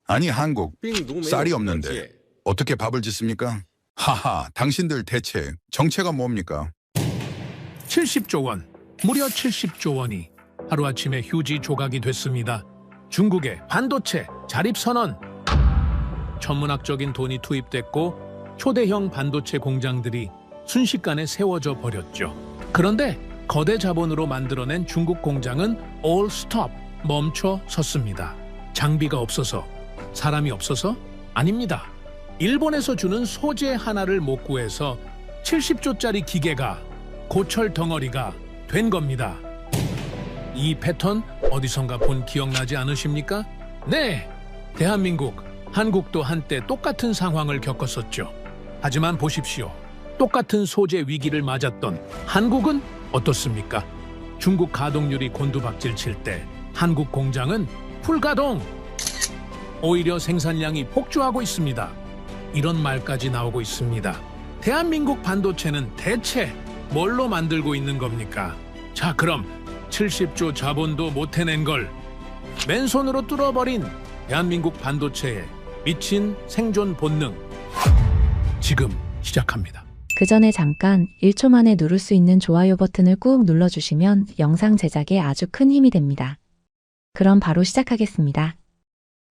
아니 한국 病毒没有 쌀이 国 없는데 界， 어떻게 밥을 짓습니까? 하하, 당신들 대체 정체가 뭡니까? 70조 원, 무려 70조 원이 하루아침에 휴지 조각이 됐습니다. 중국의 반도체 자립선언. 천문학적인 돈이 투입됐고 초대형 반도체 공장들이 순식간에 세워져 버렸죠. 그런데 거대 자본으로 만들어낸 중국 공장은 all stop, 멈춰 섰습니다. 장비가 없어서? 사람이 없어서? 아닙니다. 일본에서 주는 소재 하나를 못 구해서 70조짜리 기계가 고철 덩어리가 된 겁니다. 이 패턴 어디선가 본 기억나지 않으십니까? 네, 대한민국, 한국도 한때 똑같은 상황을 겪었었죠. 하지만 보십시오. 똑같은 소재 위기를 맞았던 한국은 어떻습니까? 중국 가동률이 곤두박질 칠 때 한국 공장은 풀가동! 오히려 생산량이 폭주하고 있습니다. 이런 말까지 나오고 있습니다. 대한민국 반도체는 대체 뭘로 만들고 있는 겁니까? 자, 그럼 70조 자본도 못 해낸 걸 맨손으로 뚫어버린 대한민국 반도체에 미친 생존 본능 지금 시작합니다. 그 전에 잠깐 1초 만에 누를 수 있는 좋아요 버튼을 꾹 눌러주시면 영상 제작에 아주 큰 힘이 됩니다. 그럼 바로 시작하겠습니다.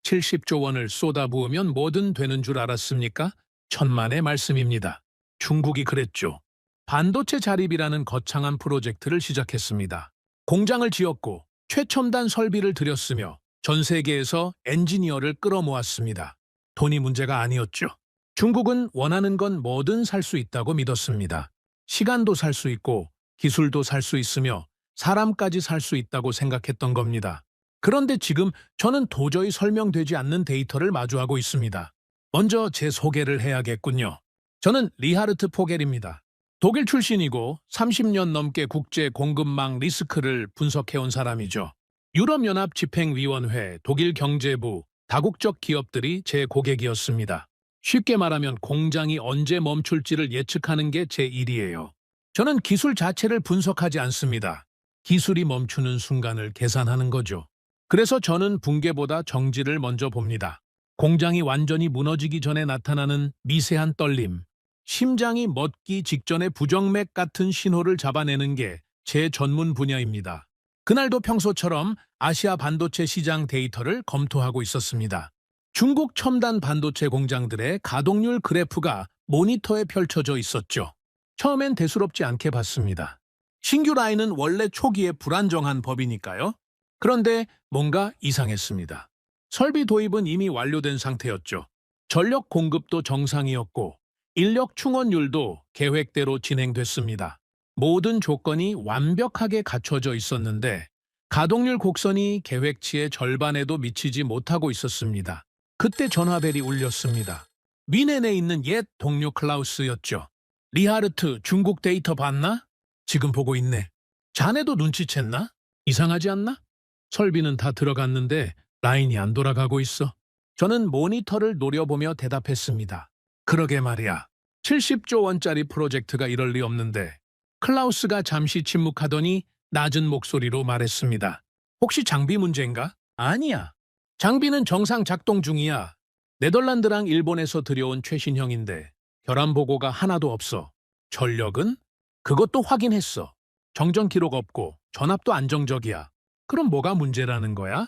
70조 원을 쏟아부으면 뭐든 되는 줄 알았습니까? 천만의 말씀입니다. 중국이 그랬죠. 반도체 자립이라는 거창한 프로젝트를 시작했습니다. 공장을 지었고 최첨단 설비를 들였으며 전 세계에서 엔지니어를 끌어모았습니다. 돈이 문제가 아니었죠. 중국은 원하는 건 뭐든 살 수 있다고 믿었습니다. 시간도 살 수 있고 기술도 살 수 있으며 사람까지 살 수 있다고 생각했던 겁니다. 그런데 지금 저는 도저히 설명되지 않는 데이터를 마주하고 있습니다. 먼저 제 소개를 해야겠군요. 저는 리하르트 포겔입니다. 독일 출신이고 30년 넘게 국제 공급망 리스크를 분석해온 사람이죠. 유럽연합 집행위원회, 독일 경제부, 다국적 기업들이 제 고객이었습니다. 쉽게 말하면 공장이 언제 멈출지를 예측하는 게 제 일이에요. 저는 기술 자체를 분석하지 않습니다. 기술이 멈추는 순간을 계산하는 거죠. 그래서 저는 붕괴보다 정지를 먼저 봅니다. 공장이 완전히 무너지기 전에 나타나는 미세한 떨림, 심장이 멎기 직전의 부정맥 같은 신호를 잡아내는 게 제 전문 분야입니다. 그날도 평소처럼 아시아 반도체 시장 데이터를 검토하고 있었습니다. 중국 첨단 반도체 공장들의 가동률 그래프가 모니터에 펼쳐져 있었죠. 처음엔 대수롭지 않게 봤습니다. 신규 라인은 원래 초기에 불안정한 법이니까요. 그런데 뭔가 이상했습니다. 설비 도입은 이미 완료된 상태였죠. 전력 공급도 정상이었고 인력 충원율도 계획대로 진행됐습니다. 모든 조건이 완벽하게 갖춰져 있었는데 가동률 곡선이 계획치의 절반에도 미치지 못하고 있었습니다. 그때 전화벨이 울렸습니다. 미넨에 있는 옛 동료 클라우스였죠. 리하르트, 중국 데이터 봤나? 지금 보고 있네. 자네도 눈치챘나? 이상하지 않나? 설비는 다 들어갔는데 라인이 안 돌아가고 있어. 저는 모니터를 노려보며 대답했습니다. 그러게 말이야. 70조 원짜리 프로젝트가 이럴 리 없는데. 클라우스가 잠시 침묵하더니 낮은 목소리로 말했습니다. 혹시 장비 문제인가? 아니야. 장비는 정상 작동 중이야. 네덜란드랑 일본에서 들여온 최신형인데 결함 보고가 하나도 없어. 전력은? 그것도 확인했어. 정전 기록 없고 전압도 안정적이야. 그럼 뭐가 문제라는 거야?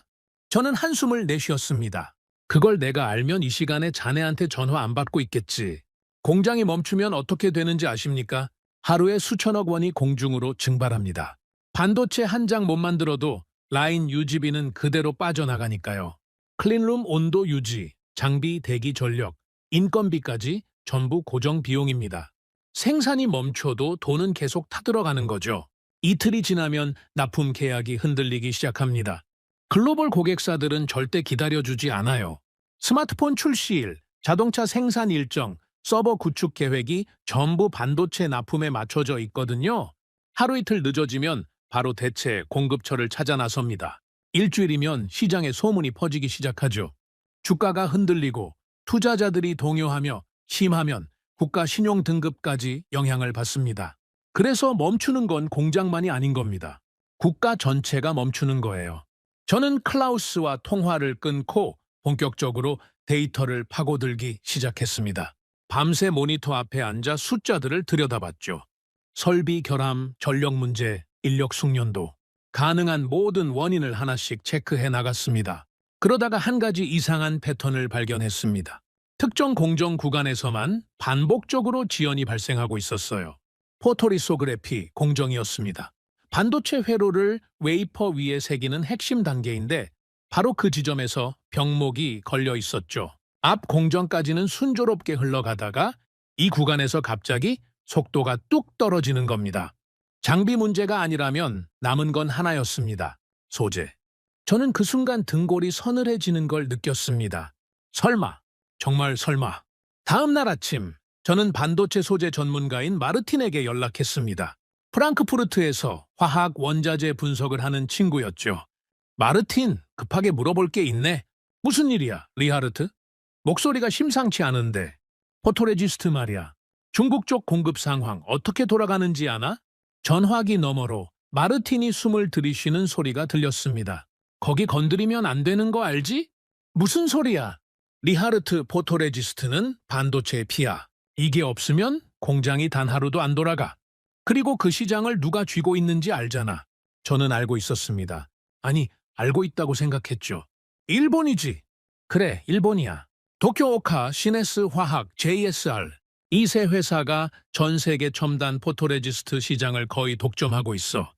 저는 한숨을 내쉬었습니다. 그걸 내가 알면 이 시간에 자네한테 전화 안 받고 있겠지. 공장이 멈추면 어떻게 되는지 아십니까? 하루에 수천억 원이 공중으로 증발합니다. 반도체 한 장 못 만들어도 라인 유지비는 그대로 빠져나가니까요. 클린룸 온도 유지, 장비 대기 전력, 인건비까지 전부 고정 비용입니다. 생산이 멈춰도 돈은 계속 타들어가는 거죠. 이틀이 지나면 납품 계약이 흔들리기 시작합니다. 글로벌 고객사들은 절대 기다려주지 않아요. 스마트폰 출시일, 자동차 생산 일정, 서버 구축 계획이 전부 반도체 납품에 맞춰져 있거든요. 하루 이틀 늦어지면 바로 대체 공급처를 찾아 나섭니다. 일주일이면 시장에 소문이 퍼지기 시작하죠. 주가가 흔들리고 투자자들이 동요하며 심하면 국가 신용 등급까지 영향을 받습니다. 그래서 멈추는 건 공장만이 아닌 겁니다. 국가 전체가 멈추는 거예요. 저는 클라우스와 통화를 끊고 본격적으로 데이터를 파고들기 시작했습니다. 밤새 모니터 앞에 앉아 숫자들을 들여다봤죠. 설비 결함, 전력 문제, 인력 숙련도, 가능한 모든 원인을 하나씩 체크해 나갔습니다. 그러다가 한 가지 이상한 패턴을 발견했습니다. 특정 공정 구간에서만 반복적으로 지연이 발생하고 있었어요. 포토리소그래피 공정이었습니다. 반도체 회로를 웨이퍼 위에 새기는 핵심 단계인데 바로 그 지점에서 병목이 걸려 있었죠. 앞 공정까지는 순조롭게 흘러가다가 이 구간에서 갑자기 속도가 뚝 떨어지는 겁니다. 장비 문제가 아니라면 남은 건 하나였습니다. 소재. 저는 그 순간 등골이 서늘해지는 걸 느꼈습니다. 설마, 정말 설마. 다음 날 아침, 저는 반도체 소재 전문가인 마르틴에게 연락했습니다. 프랑크푸르트에서 화학 원자재 분석을 하는 친구였죠. 마르틴, 급하게 물어볼 게 있네. 무슨 일이야, 리하르트? 목소리가 심상치 않은데. 포토레지스트 말이야. 중국 쪽 공급 상황 어떻게 돌아가는지 아나? 전화기 너머로 마르틴이 숨을 들이쉬는 소리가 들렸습니다. 거기 건드리면 안 되는 거 알지? 무슨 소리야? 리하르트, 포토레지스트는 반도체의 피야. 이게 없으면 공장이 단 하루도 안 돌아가. 그리고 그 시장을 누가 쥐고 있는지 알잖아. 저는 알고 있었습니다. 아니, 알고 있다고 생각했죠. 일본이지. 그래, 일본이야. 도쿄오카, 시네스 화학, JSR. 이 세 회사가 전 세계 첨단 포토레지스트 시장을 거의 독점하고 있어.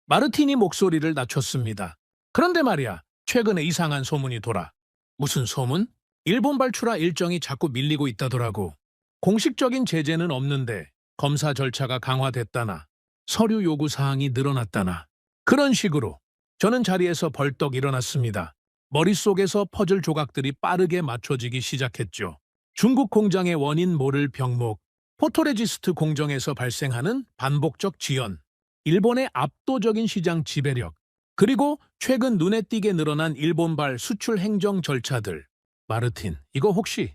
마르티니 목소리를 낮췄습니다. 그런데 말이야, 최근에 이상한 소문이 돌아. 무슨 소문? 일본 발출하 일정이 자꾸 밀리고 있다더라고. 공식적인 제재는 없는데 검사 절차가 강화됐다나 서류 요구 사항이 늘어났다나 그런 식으로 저는 자리에서 벌떡 일어났습니다. 머릿속에서 퍼즐 조각들이 빠르게 맞춰지기 시작했죠. 중국 공장의 원인 모를 병목, 포토레지스트 공정에서 발생하는 반복적 지연, 일본의 압도적인 시장 지배력, 그리고 최근 눈에 띄게 늘어난 일본발 수출 행정 절차들. 마르틴, 이거 혹시?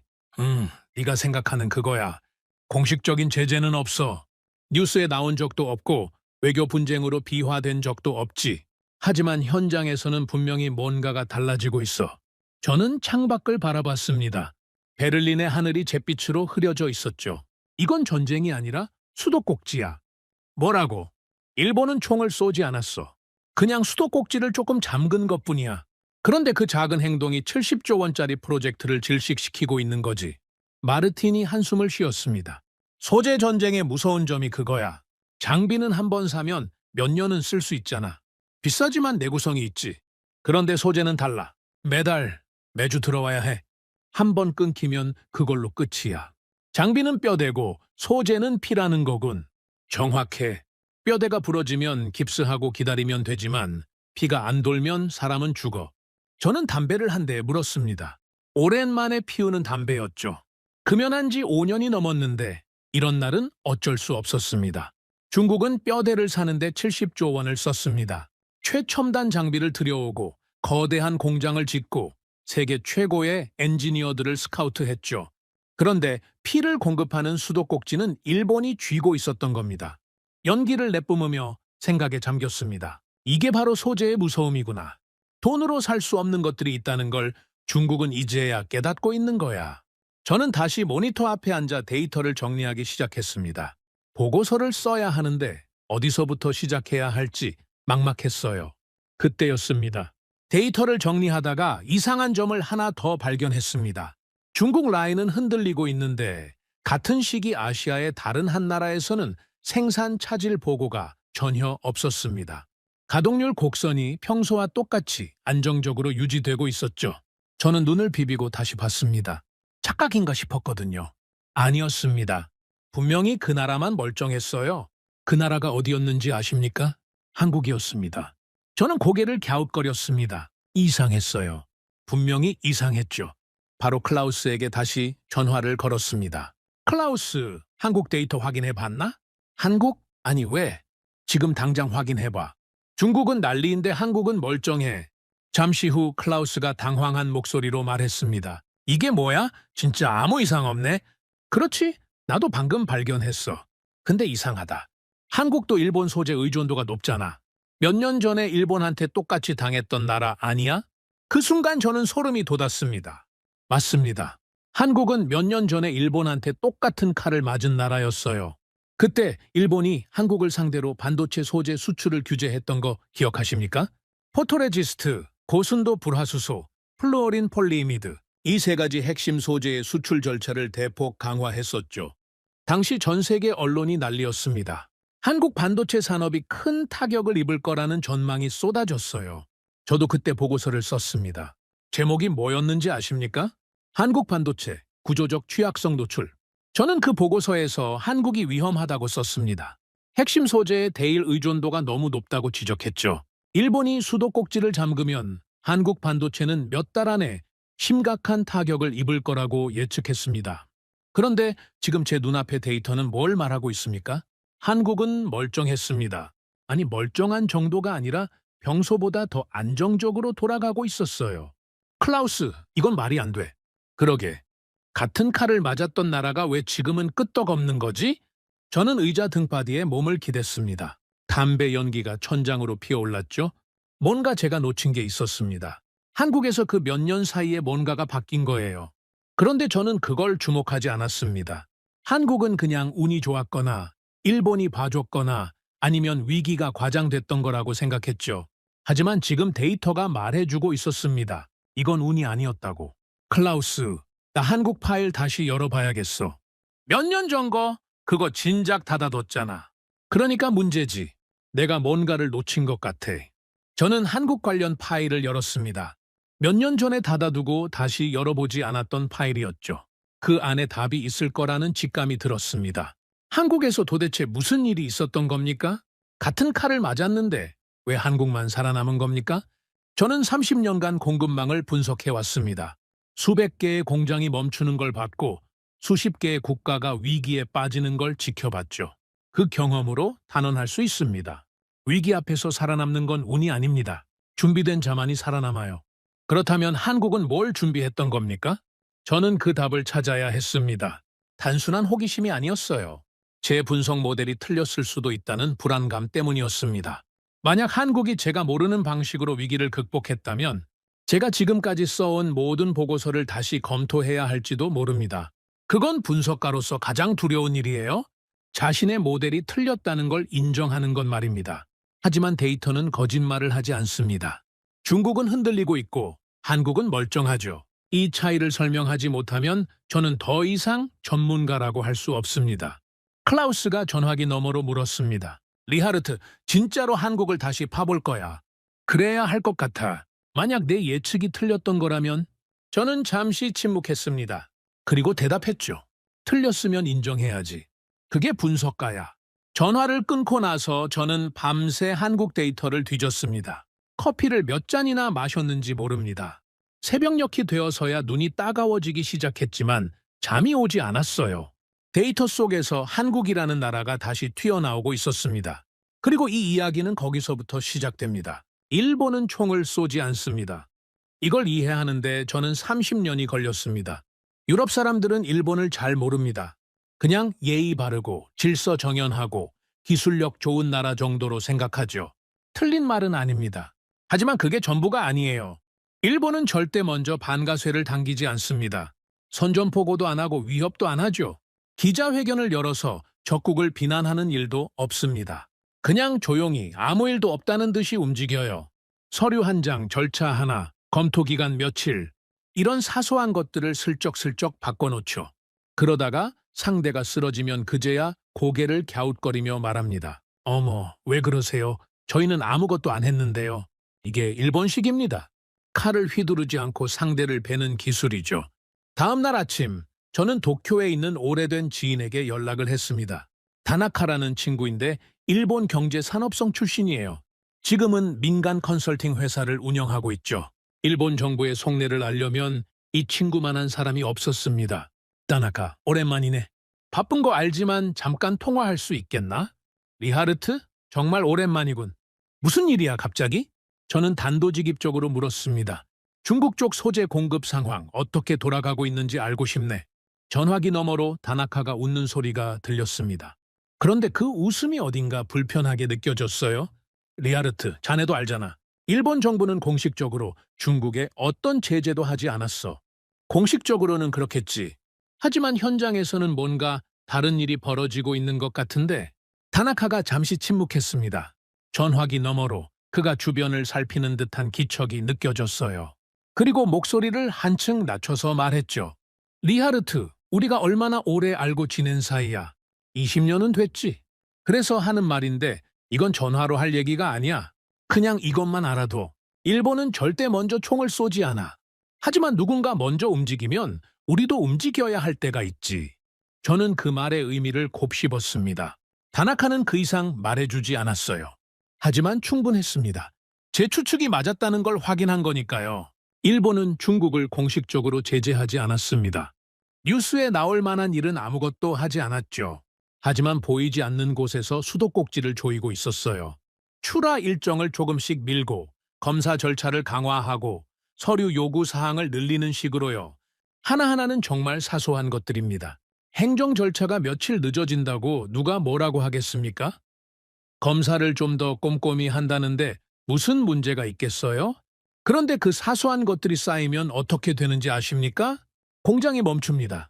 네가 생각하는 그거야. 공식적인 제재는 없어. 뉴스에 나온 적도 없고 외교 분쟁으로 비화된 적도 없지. 하지만 현장에서는 분명히 뭔가가 달라지고 있어. 저는 창밖을 바라봤습니다. 베를린의 하늘이 잿빛으로 흐려져 있었죠. 이건 전쟁이 아니라 수도꼭지야. 뭐라고? 일본은 총을 쏘지 않았어. 그냥 수도꼭지를 조금 잠근 것뿐이야. 그런데 그 작은 행동이 70조 원짜리 프로젝트를 질식시키고 있는 거지. 마르틴이 한숨을 쉬었습니다. 소재 전쟁의 무서운 점이 그거야. 장비는 한 번 사면 몇 년은 쓸 수 있잖아. 비싸지만 내구성이 있지. 그런데 소재는 달라. 매달, 매주 들어와야 해. 한 번 끊기면 그걸로 끝이야. 장비는 뼈대고 소재는 피라는 거군. 정확해. 뼈대가 부러지면 깁스하고 기다리면 되지만 피가 안 돌면 사람은 죽어. 저는 담배를 한 대 물었습니다. 오랜만에 피우는 담배였죠. 금연한 지 5년이 넘었는데 이런 날은 어쩔 수 없었습니다. 중국은 뼈대를 사는데 70조 원을 썼습니다. 최첨단 장비를 들여오고 거대한 공장을 짓고 세계 최고의 엔지니어들을 스카우트했죠. 그런데 피를 공급하는 수도꼭지는 일본이 쥐고 있었던 겁니다. 연기를 내뿜으며 생각에 잠겼습니다. 이게 바로 소재의 무서움이구나. 돈으로 살 수 없는 것들이 있다는 걸 중국은 이제야 깨닫고 있는 거야. 저는 다시 모니터 앞에 앉아 데이터를 정리하기 시작했습니다. 보고서를 써야 하는데 어디서부터 시작해야 할지 막막했어요. 그때였습니다. 데이터를 정리하다가 이상한 점을 하나 더 발견했습니다. 중국 라인은 흔들리고 있는데 같은 시기 아시아의 다른 한 나라에서는 생산 차질 보고가 전혀 없었습니다. 가동률 곡선이 평소와 똑같이 안정적으로 유지되고 있었죠. 저는 눈을 비비고 다시 봤습니다. 착각인가 싶었거든요. 아니었습니다. 분명히 그 나라만 멀쩡했어요. 그 나라가 어디였는지 아십니까? 한국이었습니다. 저는 고개를 갸웃거렸습니다. 이상했어요. 분명히 이상했죠. 바로 클라우스에게 다시 전화를 걸었습니다. 클라우스, 한국 데이터 확인해 봤나? 한국? 아니 왜? 지금 당장 확인해봐. 중국은 난리인데 한국은 멀쩡해. 잠시 후 클라우스가 당황한 목소리로 말했습니다. 이게 뭐야? 진짜 아무 이상 없네? 그렇지? 나도 방금 발견했어. 근데 이상하다. 한국도 일본 소재 의존도가 높잖아. 몇 년 전에 일본한테 똑같이 당했던 나라 아니야? 그 순간 저는 소름이 돋았습니다. 맞습니다. 한국은 몇 년 전에 일본한테 똑같은 칼을 맞은 나라였어요. 그때 일본이 한국을 상대로 반도체 소재 수출을 규제했던 거 기억하십니까? 포토레지스트, 고순도 불화수소, 플루오린 폴리이미드 이 세 가지 핵심 소재의 수출 절차를 대폭 강화했었죠. 당시 전 세계 언론이 난리였습니다. 한국 반도체 산업이 큰 타격을 입을 거라는 전망이 쏟아졌어요. 저도 그때 보고서를 썼습니다. 제목이 뭐였는지 아십니까? 한국 반도체, 구조적 취약성 노출. 저는 그 보고서에서 한국이 위험하다고 썼습니다. 핵심 소재의 대일 의존도가 너무 높다고 지적했죠. 일본이 수도꼭지를 잠그면 한국 반도체는 몇 달 안에 심각한 타격을 입을 거라고 예측했습니다. 그런데 지금 제 눈앞의 데이터는 뭘 말하고 있습니까? 한국은 멀쩡했습니다. 아니, 멀쩡한 정도가 아니라 평소보다 더 안정적으로 돌아가고 있었어요. 클라우스, 이건 말이 안 돼. 그러게. 같은 칼을 맞았던 나라가 왜 지금은 끄떡없는 거지? 저는 의자 등받이에 몸을 기댔습니다. 담배 연기가 천장으로 피어올랐죠? 뭔가 제가 놓친 게 있었습니다. 한국에서 그 몇 년 사이에 뭔가가 바뀐 거예요. 그런데 저는 그걸 주목하지 않았습니다. 한국은 그냥 운이 좋았거나 일본이 봐줬거나 아니면 위기가 과장됐던 거라고 생각했죠. 하지만 지금 데이터가 말해주고 있었습니다. 이건 운이 아니었다고. 클라우스, 나 한국 파일 다시 열어봐야겠어. 몇 년 전 거? 그거 진작 닫아뒀잖아. 그러니까 문제지. 내가 뭔가를 놓친 것 같아. 저는 한국 관련 파일을 열었습니다. 몇 년 전에 닫아두고 다시 열어보지 않았던 파일이었죠. 그 안에 답이 있을 거라는 직감이 들었습니다. 한국에서 도대체 무슨 일이 있었던 겁니까? 같은 칼을 맞았는데 왜 한국만 살아남은 겁니까? 저는 30년간 공급망을 분석해왔습니다. 수백 개의 공장이 멈추는 걸 봤고 수십 개의 국가가 위기에 빠지는 걸 지켜봤죠. 그 경험으로 단언할 수 있습니다. 위기 앞에서 살아남는 건 운이 아닙니다. 준비된 자만이 살아남아요. 그렇다면 한국은 뭘 준비했던 겁니까? 저는 그 답을 찾아야 했습니다. 단순한 호기심이 아니었어요. 제 분석 모델이 틀렸을 수도 있다는 불안감 때문이었습니다. 만약 한국이 제가 모르는 방식으로 위기를 극복했다면 제가 지금까지 써온 모든 보고서를 다시 검토해야 할지도 모릅니다. 그건 분석가로서 가장 두려운 일이에요. 자신의 모델이 틀렸다는 걸 인정하는 것 말입니다. 하지만 데이터는 거짓말을 하지 않습니다. 중국은 흔들리고 있고 한국은 멀쩡하죠. 이 차이를 설명하지 못하면 저는 더 이상 전문가라고 할 수 없습니다. 클라우스가 전화기 너머로 물었습니다. 리하르트, 진짜로 한국을 다시 파볼 거야. 그래야 할 것 같아. 만약 내 예측이 틀렸던 거라면? 저는 잠시 침묵했습니다. 그리고 대답했죠. 틀렸으면 인정해야지. 그게 분석가야. 전화를 끊고 나서 저는 밤새 한국 데이터를 뒤졌습니다. 커피를 몇 잔이나 마셨는지 모릅니다. 새벽녘이 되어서야 눈이 따가워지기 시작했지만 잠이 오지 않았어요. 데이터 속에서 한국이라는 나라가 다시 튀어나오고 있었습니다. 그리고 이 이야기는 거기서부터 시작됩니다. 일본은 총을 쏘지 않습니다. 이걸 이해하는데 저는 30년이 걸렸습니다. 유럽 사람들은 일본을 잘 모릅니다. 그냥 예의 바르고 질서정연하고 기술력 좋은 나라 정도로 생각하죠. 틀린 말은 아닙니다. 하지만 그게 전부가 아니에요. 일본은 절대 먼저 반가쇠를 당기지 않습니다. 선전포고도 안 하고 위협도 안 하죠. 기자회견을 열어서 적국을 비난하는 일도 없습니다. 그냥 조용히 아무 일도 없다는 듯이 움직여요. 서류 한 장, 절차 하나, 검토 기간 며칠, 이런 사소한 것들을 슬쩍슬쩍 바꿔놓죠. 그러다가 상대가 쓰러지면 그제야 고개를 갸웃거리며 말합니다. 어머, 왜 그러세요? 저희는 아무것도 안 했는데요. 이게 일본식입니다. 칼을 휘두르지 않고 상대를 베는 기술이죠. 다음 날 아침, 저는 도쿄에 있는 오래된 지인에게 연락을 했습니다. 다나카라는 친구인데 일본 경제산업성 출신이에요. 지금은 민간 컨설팅 회사를 운영하고 있죠. 일본 정부의 속내를 알려면 이 친구만한 사람이 없었습니다. 다나카, 오랜만이네. 바쁜 거 알지만 잠깐 통화할 수 있겠나? 리하르트? 정말 오랜만이군. 무슨 일이야, 갑자기? 저는 단도직입적으로 물었습니다. 중국 쪽 소재 공급 상황 어떻게 돌아가고 있는지 알고 싶네. 전화기 너머로 다나카가 웃는 소리가 들렸습니다. 그런데 그 웃음이 어딘가 불편하게 느껴졌어요. 리하르트, 자네도 알잖아. 일본 정부는 공식적으로 중국에 어떤 제재도 하지 않았어. 공식적으로는 그렇겠지. 하지만 현장에서는 뭔가 다른 일이 벌어지고 있는 것 같은데 다나카가 잠시 침묵했습니다. 전화기 너머로 그가 주변을 살피는 듯한 기척이 느껴졌어요. 그리고 목소리를 한층 낮춰서 말했죠. 리하르트, 우리가 얼마나 오래 알고 지낸 사이야. 20년은 됐지. 그래서 하는 말인데 이건 전화로 할 얘기가 아니야. 그냥 이것만 알아도 일본은 절대 먼저 총을 쏘지 않아. 하지만 누군가 먼저 움직이면 우리도 움직여야 할 때가 있지. 저는 그 말의 의미를 곱씹었습니다. 다나카는 그 이상 말해주지 않았어요. 하지만 충분했습니다. 제 추측이 맞았다는 걸 확인한 거니까요. 일본은 중국을 공식적으로 제재하지 않았습니다. 뉴스에 나올 만한 일은 아무것도 하지 않았죠. 하지만 보이지 않는 곳에서 수도꼭지를 조이고 있었어요. 출하 일정을 조금씩 밀고 검사 절차를 강화하고 서류 요구 사항을 늘리는 식으로요. 하나하나는 정말 사소한 것들입니다. 행정 절차가 며칠 늦어진다고 누가 뭐라고 하겠습니까? 검사를 좀 더 꼼꼼히 한다는데 무슨 문제가 있겠어요? 그런데 그 사소한 것들이 쌓이면 어떻게 되는지 아십니까? 공장이 멈춥니다.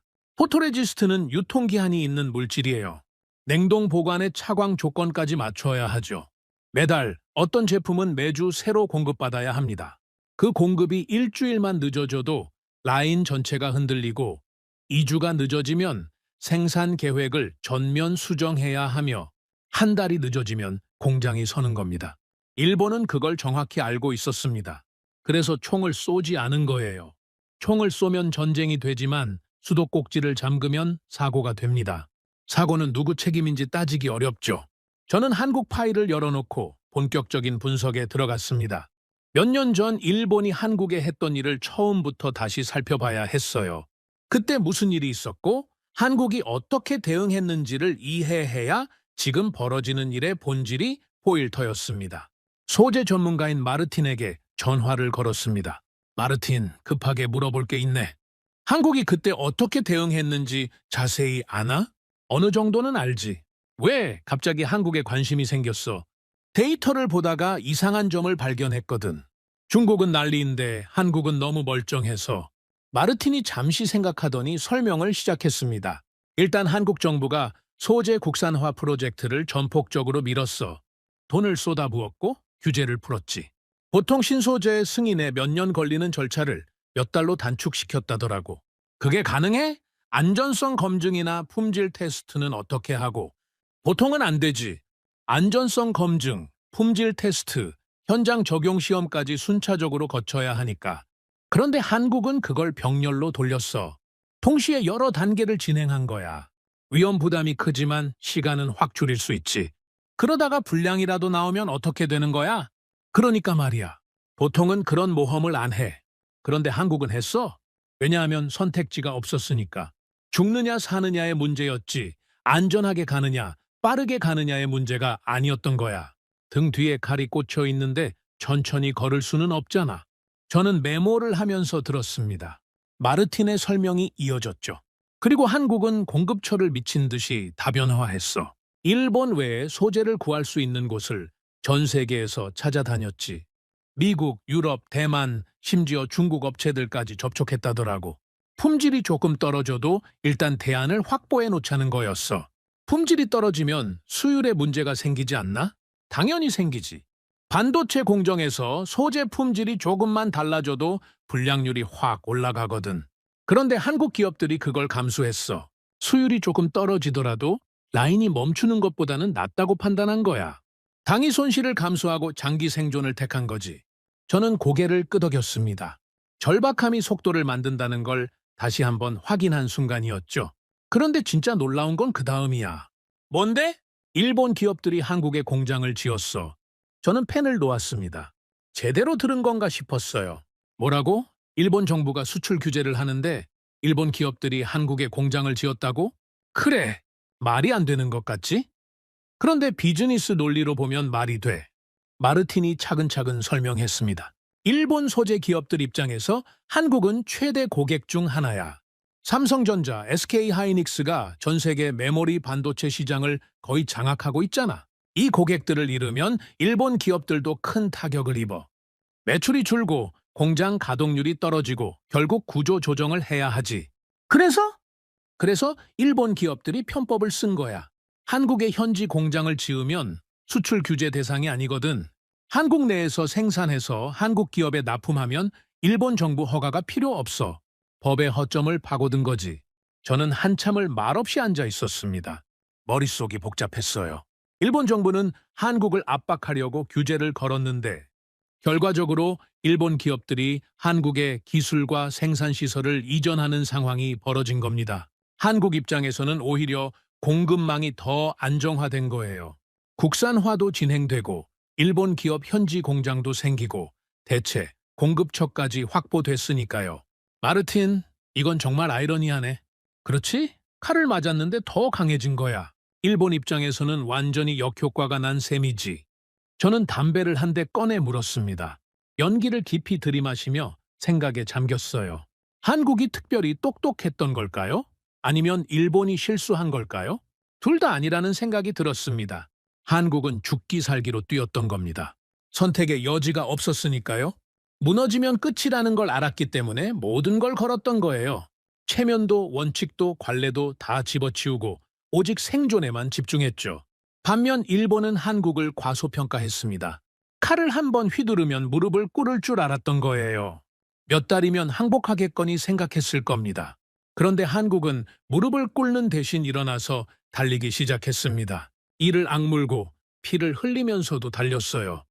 포토레지스트는 유통기한이 있는 물질이에요. 냉동 보관의 차광 조건까지 맞춰야 하죠. 매달 어떤 제품은 매주 새로 공급받아야 합니다. 그 공급이 일주일만 늦어져도 라인 전체가 흔들리고 2주가 늦어지면 생산 계획을 전면 수정해야 하며 한 달이 늦어지면 공장이 서는 겁니다. 일본은 그걸 정확히 알고 있었습니다. 그래서 총을 쏘지 않은 거예요. 총을 쏘면 전쟁이 되지만 수도꼭지를 잠그면 사고가 됩니다. 사고는 누구 책임인지 따지기 어렵죠. 저는 한국 파일을 열어놓고 본격적인 분석에 들어갔습니다. 몇 년 전 일본이 한국에 했던 일을 처음부터 다시 살펴봐야 했어요. 그때 무슨 일이 있었고 한국이 어떻게 대응했는지를 이해해야 지금 벌어지는 일의 본질이 보일 터였습니다. 소재 전문가인 마르틴에게 전화를 걸었습니다. 마르틴, 급하게 물어볼 게 있네. 한국이 그때 어떻게 대응했는지 자세히 아나? 어느 정도는 알지. 왜 갑자기 한국에 관심이 생겼어? 데이터를 보다가 이상한 점을 발견했거든. 중국은 난리인데 한국은 너무 멀쩡해서. 마르틴이 잠시 생각하더니 설명을 시작했습니다. 일단 한국 정부가 소재 국산화 프로젝트를 전폭적으로 밀었어. 돈을 쏟아부었고 규제를 풀었지. 보통 신소재 승인에 몇 년 걸리는 절차를 몇 달로 단축시켰다더라고. 그게 가능해? 안전성 검증이나 품질 테스트는 어떻게 하고? 보통은 안 되지. 안전성 검증, 품질 테스트, 현장 적용 시험까지 순차적으로 거쳐야 하니까. 그런데 한국은 그걸 병렬로 돌렸어. 동시에 여러 단계를 진행한 거야. 위험 부담이 크지만 시간은 확 줄일 수 있지. 그러다가 불량이라도 나오면 어떻게 되는 거야? 그러니까 말이야. 보통은 그런 모험을 안 해. 그런데 한국은 했어. 왜냐하면 선택지가 없었으니까. 죽느냐 사느냐의 문제였지. 안전하게 가느냐, 빠르게 가느냐의 문제가 아니었던 거야. 등 뒤에 칼이 꽂혀 있는데 천천히 걸을 수는 없잖아. 저는 메모를 하면서 들었습니다. 마르틴의 설명이 이어졌죠. 그리고 한국은 공급처를 미친 듯이 다변화했어. 일본 외에 소재를 구할 수 있는 곳을 전 세계에서 찾아다녔지. 미국, 유럽, 대만, 심지어 중국 업체들까지 접촉했다더라고. 품질이 조금 떨어져도 일단 대안을 확보해 놓자는 거였어. 품질이 떨어지면 수율에 문제가 생기지 않나? 당연히 생기지. 반도체 공정에서 소재 품질이 조금만 달라져도 불량률이 확 올라가거든. 그런데 한국 기업들이 그걸 감수했어. 수율이 조금 떨어지더라도 라인이 멈추는 것보다는 낫다고 판단한 거야. 당위 손실을 감수하고 장기 생존을 택한 거지. 저는 고개를 끄덕였습니다. 절박함이 속도를 만든다는 걸 다시 한번 확인한 순간이었죠. 그런데 진짜 놀라운 건 그 다음이야. 뭔데? 일본 기업들이 한국에 공장을 지었어. 저는 펜을 놓았습니다. 제대로 들은 건가 싶었어요. 뭐라고? 일본 정부가 수출 규제를 하는데 일본 기업들이 한국에 공장을 지었다고? 그래, 말이 안 되는 것 같지? 그런데 비즈니스 논리로 보면 말이 돼. 마르틴이 차근차근 설명했습니다. 일본 소재 기업들 입장에서 한국은 최대 고객 중 하나야. 삼성전자, SK하이닉스가 전 세계 메모리 반도체 시장을 거의 장악하고 있잖아. 이 고객들을 잃으면 일본 기업들도 큰 타격을 입어. 매출이 줄고 공장 가동률이 떨어지고 결국 구조 조정을 해야 하지. 그래서 일본 기업들이 편법을 쓴 거야. 한국의 현지 공장을 지으면 수출 규제 대상이 아니거든. 한국 내에서 생산해서 한국 기업에 납품하면 일본 정부 허가가 필요 없어. 법의 허점을 파고든 거지. 저는 한참을 말없이 앉아 있었습니다. 머릿속이 복잡했어요. 일본 정부는 한국을 압박하려고 규제를 걸었는데 결과적으로 일본 기업들이 한국의 기술과 생산 시설을 이전하는 상황이 벌어진 겁니다. 한국 입장에서는 오히려 공급망이 더 안정화된 거예요. 국산화도 진행되고 일본 기업 현지 공장도 생기고 대체 공급처까지 확보됐으니까요. 마르틴, 이건 정말 아이러니하네. 그렇지? 칼을 맞았는데 더 강해진 거야. 일본 입장에서는 완전히 역효과가 난 셈이지. 저는 담배를 한 대 꺼내 물었습니다. 연기를 깊이 들이마시며 생각에 잠겼어요. 한국이 특별히 똑똑했던 걸까요? 아니면 일본이 실수한 걸까요? 둘 다 아니라는 생각이 들었습니다. 한국은 죽기 살기로 뛰었던 겁니다. 선택의 여지가 없었으니까요. 무너지면 끝이라는 걸 알았기 때문에 모든 걸 걸었던 거예요. 체면도 원칙도 관례도 다 집어치우고 오직 생존에만 집중했죠. 반면 일본은 한국을 과소평가했습니다. 칼을 한번 휘두르면 무릎을 꿇을 줄 알았던 거예요. 몇 달이면 항복하겠거니 생각했을 겁니다. 그런데 한국은 무릎을 꿇는 대신 일어나서 달리기 시작했습니다. 이를 악물고 피를 흘리면서도 달렸어요.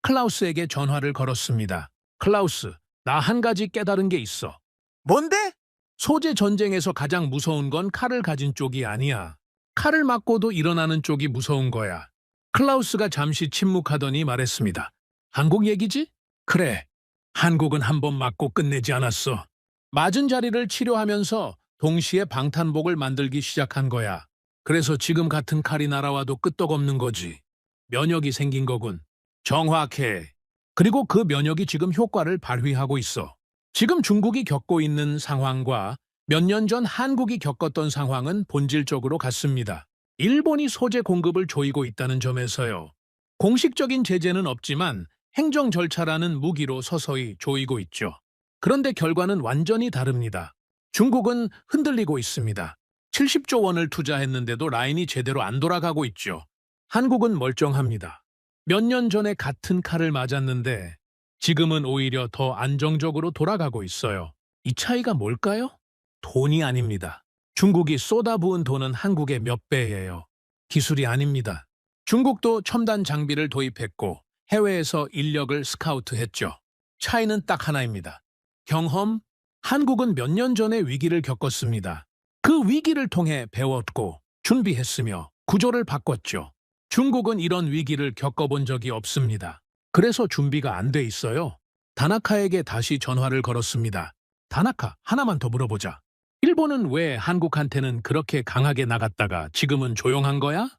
클라우스에게 전화를 걸었습니다. 클라우스, 나 한 가지 깨달은 게 있어. 뭔데? 소재 전쟁에서 가장 무서운 건 칼을 가진 쪽이 아니야. 칼을 맞고도 일어나는 쪽이 무서운 거야. 클라우스가 잠시 침묵하더니 말했습니다. 한국 얘기지? 그래. 한국은 한 번 맞고 끝내지 않았어. 맞은 자리를 치료하면서 동시에 방탄복을 만들기 시작한 거야. 그래서 지금 같은 칼이 날아와도 끄떡없는 거지. 면역이 생긴 거군. 정확해. 그리고 그 면역이 지금 효과를 발휘하고 있어. 지금 중국이 겪고 있는 상황과 몇 년 전 한국이 겪었던 상황은 본질적으로 같습니다. 일본이 소재 공급을 조이고 있다는 점에서요. 공식적인 제재는 없지만 행정 절차라는 무기로 서서히 조이고 있죠. 그런데 결과는 완전히 다릅니다. 중국은 흔들리고 있습니다. 70조 원을 투자했는데도 라인이 제대로 안 돌아가고 있죠. 한국은 멀쩡합니다. 몇 년 전에 같은 칼을 맞았는데 지금은 오히려 더 안정적으로 돌아가고 있어요. 이 차이가 뭘까요? 돈이 아닙니다. 중국이 쏟아부은 돈은 한국의 몇 배예요. 기술이 아닙니다. 중국도 첨단 장비를 도입했고 해외에서 인력을 스카우트했죠. 차이는 딱 하나입니다. 경험, 한국은 몇 년 전에 위기를 겪었습니다. 그 위기를 통해 배웠고 준비했으며 구조를 바꿨죠. 중국은 이런 위기를 겪어본 적이 없습니다. 그래서 준비가 안 돼 있어요. 다나카에게 다시 전화를 걸었습니다. 다나카, 하나만 더 물어보자. 일본은 왜 한국한테는 그렇게 강하게 나갔다가 지금은 조용한 거야?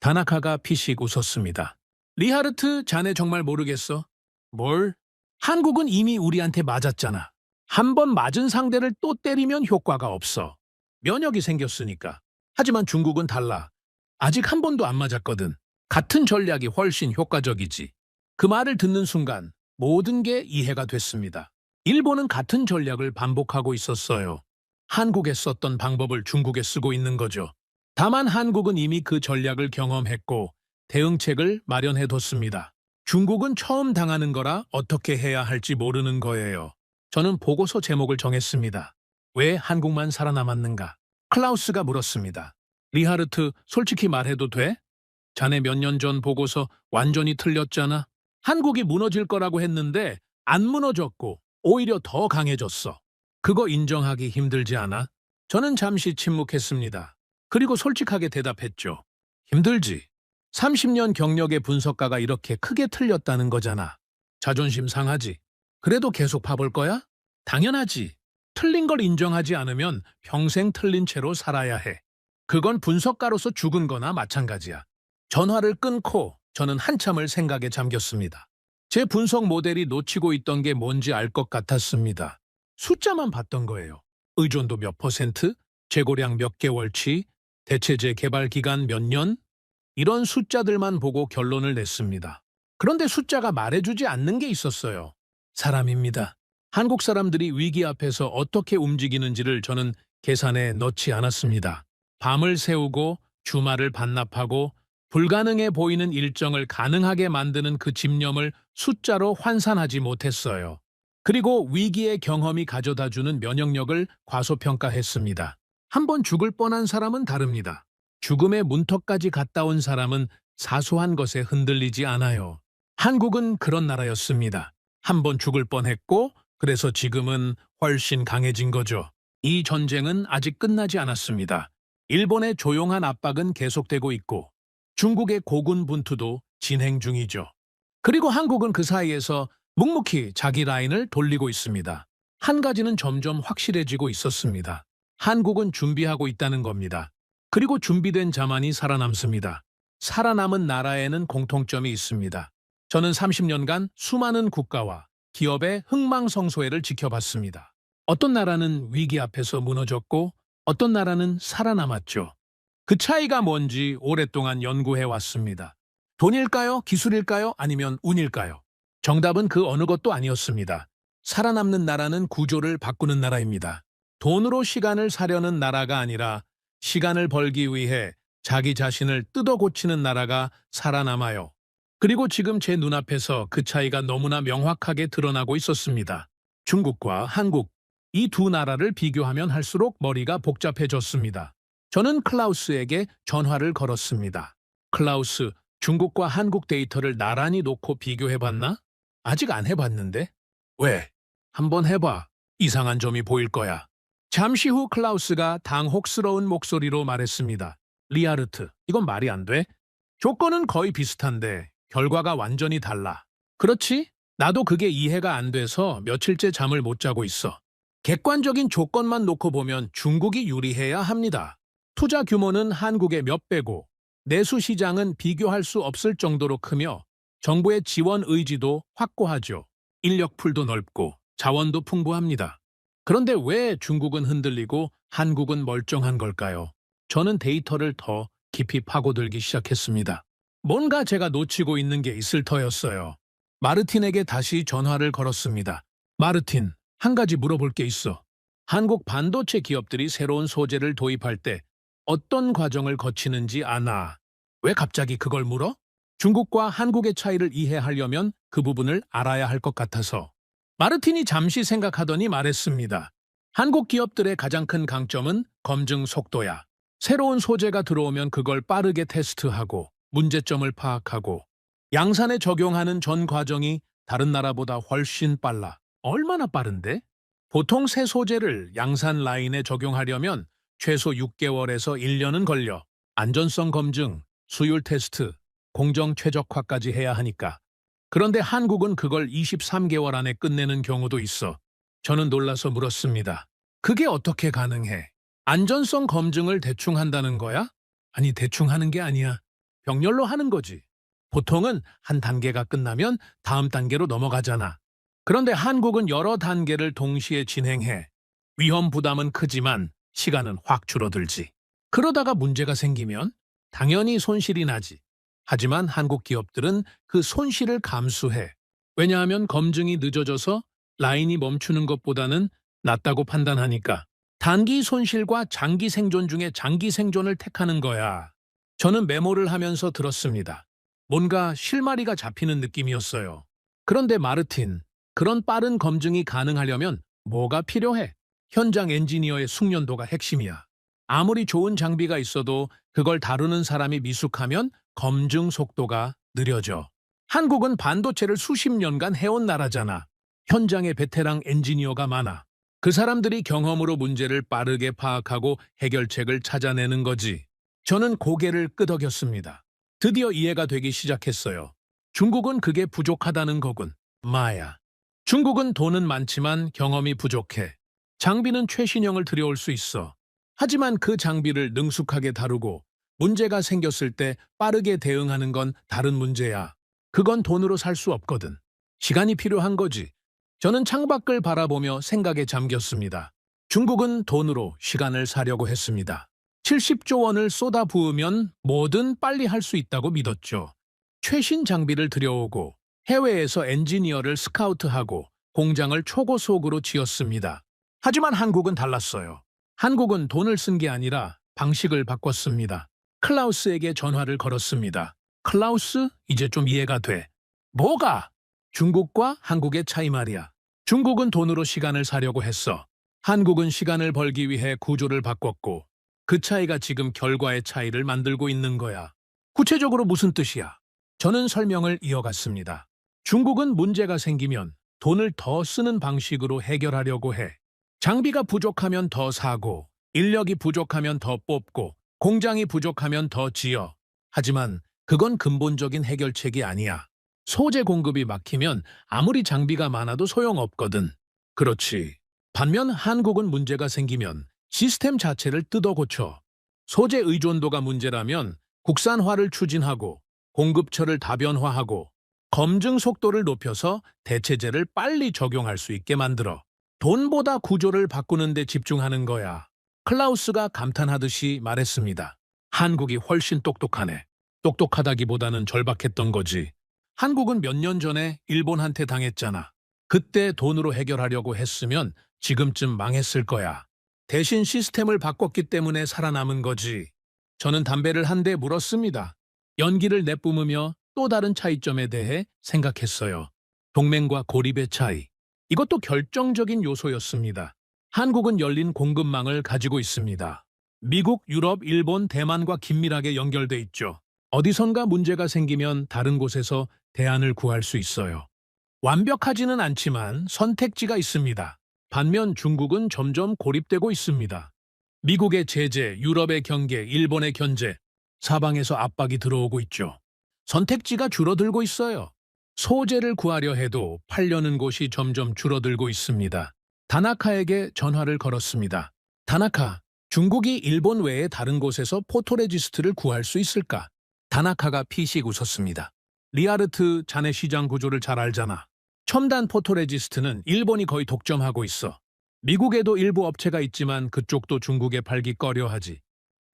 다나카가 피식 웃었습니다. 리하르트, 자네 정말 모르겠어? 뭘? 한국은 이미 우리한테 맞았잖아. 한 번 맞은 상대를 또 때리면 효과가 없어. 면역이 생겼으니까. 하지만 중국은 달라. 아직 한 번도 안 맞았거든. 같은 전략이 훨씬 효과적이지. 그 말을 듣는 순간 모든 게 이해가 됐습니다. 일본은 같은 전략을 반복하고 있었어요. 한국에 썼던 방법을 중국에 쓰고 있는 거죠. 다만 한국은 이미 그 전략을 경험했고 대응책을 마련해뒀습니다. 중국은 처음 당하는 거라 어떻게 해야 할지 모르는 거예요. 저는 보고서 제목을 정했습니다. 왜 한국만 살아남았는가? 클라우스가 물었습니다. 리하르트, 솔직히 말해도 돼? 자네 몇 년 전 보고서 완전히 틀렸잖아. 한국이 무너질 거라고 했는데 안 무너졌고 오히려 더 강해졌어. 그거 인정하기 힘들지 않아? 저는 잠시 침묵했습니다. 그리고 솔직하게 대답했죠. 힘들지. 30년 경력의 분석가가 이렇게 크게 틀렸다는 거잖아. 자존심 상하지. 그래도 계속 봐볼 거야? 당연하지. 틀린 걸 인정하지 않으면 평생 틀린 채로 살아야 해. 그건 분석가로서 죽은 거나 마찬가지야. 전화를 끊고 저는 한참을 생각에 잠겼습니다. 제 분석 모델이 놓치고 있던 게 뭔지 알 것 같았습니다. 숫자만 봤던 거예요. 의존도 몇 %, 재고량 몇 개월치, 대체제 개발 기간 몇 년? 이런 숫자들만 보고 결론을 냈습니다. 그런데 숫자가 말해주지 않는 게 있었어요. 사람입니다. 한국 사람들이 위기 앞에서 어떻게 움직이는지를 저는 계산에 넣지 않았습니다. 밤을 새우고 주말을 반납하고 불가능해 보이는 일정을 가능하게 만드는 그 집념을 숫자로 환산하지 못했어요. 그리고 위기의 경험이 가져다주는 면역력을 과소평가했습니다. 한번 죽을 뻔한 사람은 다릅니다. 죽음의 문턱까지 갔다 온 사람은 사소한 것에 흔들리지 않아요. 한국은 그런 나라였습니다. 한번 죽을 뻔했고 그래서 지금은 훨씬 강해진 거죠. 이 전쟁은 아직 끝나지 않았습니다. 일본의 조용한 압박은 계속되고 있고 중국의 고군 분투도 진행 중이죠. 그리고 한국은 그 사이에서 묵묵히 자기 라인을 돌리고 있습니다. 한 가지는 점점 확실해지고 있었습니다. 한국은 준비하고 있다는 겁니다. 그리고 준비된 자만이 살아남습니다. 살아남은 나라에는 공통점이 있습니다. 저는 30년간 수많은 국가와 기업의 흥망성쇠를 지켜봤습니다. 어떤 나라는 위기 앞에서 무너졌고 어떤 나라는 살아남았죠. 그 차이가 뭔지 오랫동안 연구해 왔습니다. 돈일까요? 기술일까요? 아니면 운일까요? 정답은 그 어느 것도 아니었습니다. 살아남는 나라는 구조를 바꾸는 나라입니다. 돈으로 시간을 사려는 나라가 아니라 시간을 벌기 위해 자기 자신을 뜯어 고치는 나라가 살아남아요. 그리고 지금 제 눈앞에서 그 차이가 너무나 명확하게 드러나고 있었습니다. 중국과 한국, 이 두 나라를 비교하면 할수록 머리가 복잡해졌습니다. 저는 클라우스에게 전화를 걸었습니다. 클라우스, 중국과 한국 데이터를 나란히 놓고 비교해봤나? 아직 안 해봤는데? 왜? 한번 해봐. 이상한 점이 보일 거야. 잠시 후 클라우스가 당혹스러운 목소리로 말했습니다. 리하르트, 이건 말이 안 돼? 조건은 거의 비슷한데 결과가 완전히 달라. 그렇지? 나도 그게 이해가 안 돼서 며칠째 잠을 못 자고 있어. 객관적인 조건만 놓고 보면 중국이 유리해야 합니다. 투자 규모는 한국의 몇 배고 내수 시장은 비교할 수 없을 정도로 크며 정부의 지원 의지도 확고하죠. 인력풀도 넓고 자원도 풍부합니다. 그런데 왜 중국은 흔들리고 한국은 멀쩡한 걸까요? 저는 데이터를 더 깊이 파고들기 시작했습니다. 뭔가 제가 놓치고 있는 게 있을 터였어요. 마르틴에게 다시 전화를 걸었습니다. 마르틴, 한 가지 물어볼 게 있어. 한국 반도체 기업들이 새로운 소재를 도입할 때 어떤 과정을 거치는지 아나? 왜 갑자기 그걸 물어? 중국과 한국의 차이를 이해하려면 그 부분을 알아야 할 것 같아서. 마르틴이 잠시 생각하더니 말했습니다. 한국 기업들의 가장 큰 강점은 검증 속도야. 새로운 소재가 들어오면 그걸 빠르게 테스트하고 문제점을 파악하고 양산에 적용하는 전 과정이 다른 나라보다 훨씬 빨라. 얼마나 빠른데? 보통 새 소재를 양산 라인에 적용하려면 최소 6개월에서 1년은 걸려. 안전성 검증, 수율 테스트, 공정 최적화까지 해야 하니까. 그런데 한국은 그걸 23개월 안에 끝내는 경우도 있어. 저는 놀라서 물었습니다. 그게 어떻게 가능해? 안전성 검증을 대충 한다는 거야? 아니, 대충 하는 게 아니야. 병렬로 하는 거지. 보통은 한 단계가 끝나면 다음 단계로 넘어가잖아. 그런데 한국은 여러 단계를 동시에 진행해. 위험 부담은 크지만 시간은 확 줄어들지. 그러다가 문제가 생기면 당연히 손실이 나지. 하지만 한국 기업들은 그 손실을 감수해. 왜냐하면 검증이 늦어져서 라인이 멈추는 것보다는 낫다고 판단하니까. 단기 손실과 장기 생존 중에 장기 생존을 택하는 거야. 저는 메모를 하면서 들었습니다. 뭔가 실마리가 잡히는 느낌이었어요. 그런데 마르틴, 그런 빠른 검증이 가능하려면 뭐가 필요해? 현장 엔지니어의 숙련도가 핵심이야. 아무리 좋은 장비가 있어도 그걸 다루는 사람이 미숙하면 검증 속도가 느려져. 한국은 반도체를 수십 년간 해온 나라잖아. 현장에 베테랑 엔지니어가 많아. 그 사람들이 경험으로 문제를 빠르게 파악하고 해결책을 찾아내는 거지. 저는 고개를 끄덕였습니다. 드디어 이해가 되기 시작했어요. 중국은 그게 부족하다는 거군. 마야. 중국은 돈은 많지만 경험이 부족해. 장비는 최신형을 들여올 수 있어. 하지만 그 장비를 능숙하게 다루고 문제가 생겼을 때 빠르게 대응하는 건 다른 문제야. 그건 돈으로 살 수 없거든. 시간이 필요한 거지. 저는 창밖을 바라보며 생각에 잠겼습니다. 중국은 돈으로 시간을 사려고 했습니다. 70조 원을 쏟아부으면 뭐든 빨리 할 수 있다고 믿었죠. 최신 장비를 들여오고 해외에서 엔지니어를 스카우트하고 공장을 초고속으로 지었습니다. 하지만 한국은 달랐어요. 한국은 돈을 쓴 게 아니라 방식을 바꿨습니다. 클라우스에게 전화를 걸었습니다. 클라우스, 이제 좀 이해가 돼. 뭐가? 중국과 한국의 차이 말이야. 중국은 돈으로 시간을 사려고 했어. 한국은 시간을 벌기 위해 구조를 바꿨고 그 차이가 지금 결과의 차이를 만들고 있는 거야. 구체적으로 무슨 뜻이야? 저는 설명을 이어갔습니다. 중국은 문제가 생기면 돈을 더 쓰는 방식으로 해결하려고 해. 장비가 부족하면 더 사고, 인력이 부족하면 더 뽑고, 공장이 부족하면 더 지어. 하지만 그건 근본적인 해결책이 아니야. 소재 공급이 막히면 아무리 장비가 많아도 소용없거든. 그렇지. 반면 한국은 문제가 생기면 시스템 자체를 뜯어 고쳐. 소재 의존도가 문제라면 국산화를 추진하고 공급처를 다변화하고 검증 속도를 높여서 대체제를 빨리 적용할 수 있게 만들어. 돈보다 구조를 바꾸는 데 집중하는 거야. 클라우스가 감탄하듯이 말했습니다. 한국이 훨씬 똑똑하네. 똑똑하다기보다는 절박했던 거지. 한국은 몇 년 전에 일본한테 당했잖아. 그때 돈으로 해결하려고 했으면 지금쯤 망했을 거야. 대신 시스템을 바꿨기 때문에 살아남은 거지. 저는 담배를 한 대 물었습니다. 연기를 내뿜으며 또 다른 차이점에 대해 생각했어요. 동맹과 고립의 차이. 이것도 결정적인 요소였습니다. 한국은 열린 공급망을 가지고 있습니다. 미국, 유럽, 일본, 대만과 긴밀하게 연결돼 있죠. 어디선가 문제가 생기면 다른 곳에서 대안을 구할 수 있어요. 완벽하지는 않지만 선택지가 있습니다. 반면 중국은 점점 고립되고 있습니다. 미국의 제재, 유럽의 경계, 일본의 견제, 사방에서 압박이 들어오고 있죠. 선택지가 줄어들고 있어요. 소재를 구하려 해도 팔려는 곳이 점점 줄어들고 있습니다. 다나카에게 전화를 걸었습니다. 다나카, 중국이 일본 외에 다른 곳에서 포토레지스트를 구할 수 있을까? 다나카가 피식 웃었습니다. 리아르트, 자네 시장 구조를 잘 알잖아. 첨단 포토레지스트는 일본이 거의 독점하고 있어. 미국에도 일부 업체가 있지만 그쪽도 중국에 팔기 꺼려하지.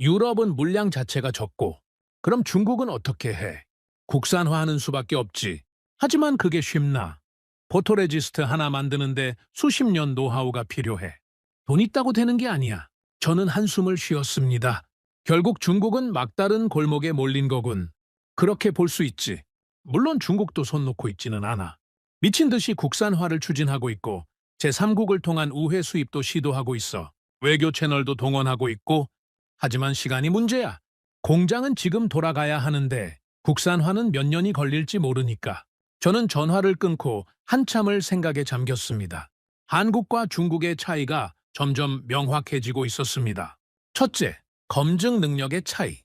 유럽은 물량 자체가 적고, 그럼 중국은 어떻게 해? 국산화하는 수밖에 없지. 하지만 그게 쉽나? 포토레지스트 하나 만드는데 수십 년 노하우가 필요해. 돈 있다고 되는 게 아니야. 저는 한숨을 쉬었습니다. 결국 중국은 막다른 골목에 몰린 거군. 그렇게 볼 수 있지. 물론 중국도 손 놓고 있지는 않아. 미친 듯이 국산화를 추진하고 있고 제3국을 통한 우회 수입도 시도하고 있어. 외교 채널도 동원하고 있고. 하지만 시간이 문제야. 공장은 지금 돌아가야 하는데 국산화는 몇 년이 걸릴지 모르니까. 저는 전화를 끊고 한참을 생각에 잠겼습니다. 한국과 중국의 차이가 점점 명확해지고 있었습니다. 첫째, 검증 능력의 차이.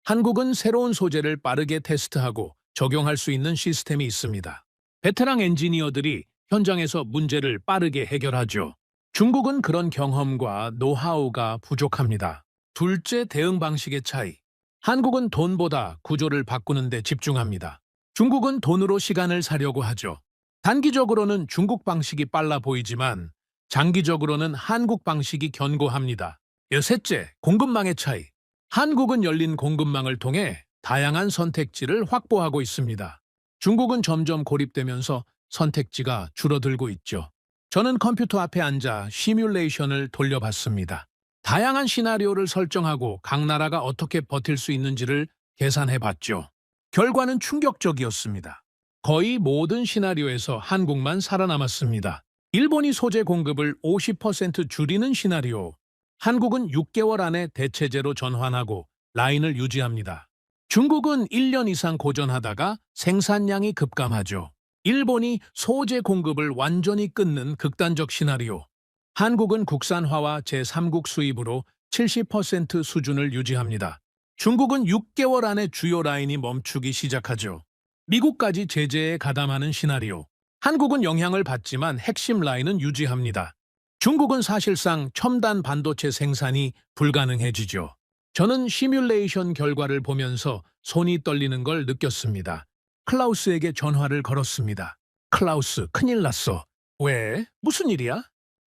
한국은 새로운 소재를 빠르게 테스트하고 적용할 수 있는 시스템이 있습니다. 베테랑 엔지니어들이 현장에서 문제를 빠르게 해결하죠. 중국은 그런 경험과 노하우가 부족합니다. 둘째, 대응 방식의 차이. 한국은 돈보다 구조를 바꾸는 데 집중합니다. 중국은 돈으로 시간을 사려고 하죠. 단기적으로는 중국 방식이 빨라 보이지만 장기적으로는 한국 방식이 견고합니다. 셋째, 공급망의 차이. 한국은 열린 공급망을 통해 다양한 선택지를 확보하고 있습니다. 중국은 점점 고립되면서 선택지가 줄어들고 있죠. 저는 컴퓨터 앞에 앉아 시뮬레이션을 돌려봤습니다. 다양한 시나리오를 설정하고 각 나라가 어떻게 버틸 수 있는지를 계산해봤죠. 결과는 충격적이었습니다. 거의 모든 시나리오에서 한국만 살아남았습니다. 일본이 소재 공급을 50% 줄이는 시나리오. 한국은 6개월 안에 대체제로 전환하고 라인을 유지합니다. 중국은 1년 이상 고전하다가 생산량이 급감하죠. 일본이 소재 공급을 완전히 끊는 극단적 시나리오. 한국은 국산화와 제3국 수입으로 70% 수준을 유지합니다. 중국은 6개월 안에 주요 라인이 멈추기 시작하죠. 미국까지 제재에 가담하는 시나리오. 한국은 영향을 받지만 핵심 라인은 유지합니다. 중국은 사실상 첨단 반도체 생산이 불가능해지죠. 저는 시뮬레이션 결과를 보면서 손이 떨리는 걸 느꼈습니다. 클라우스에게 전화를 걸었습니다. 클라우스, 큰일 났어. 왜? 무슨 일이야?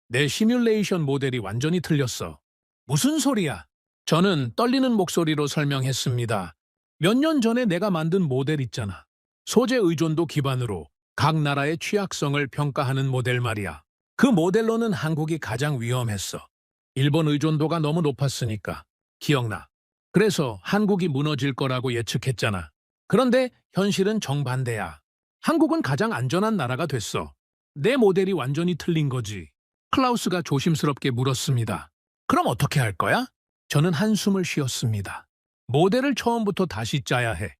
내 시뮬레이션 모델이 완전히 틀렸어. 무슨 소리야? 저는 떨리는 목소리로 설명했습니다. 몇 년 전에 내가 만든 모델 있잖아. 소재 의존도 기반으로 각 나라의 취약성을 평가하는 모델 말이야. 그 모델로는 한국이 가장 위험했어. 일본 의존도가 너무 높았으니까. 기억나. 그래서 한국이 무너질 거라고 예측했잖아. 그런데 현실은 정반대야. 한국은 가장 안전한 나라가 됐어. 내 모델이 완전히 틀린 거지. 클라우스가 조심스럽게 물었습니다. 그럼 어떻게 할 거야? 저는 한숨을 쉬었습니다. 모델을 처음부터 다시 짜야 해.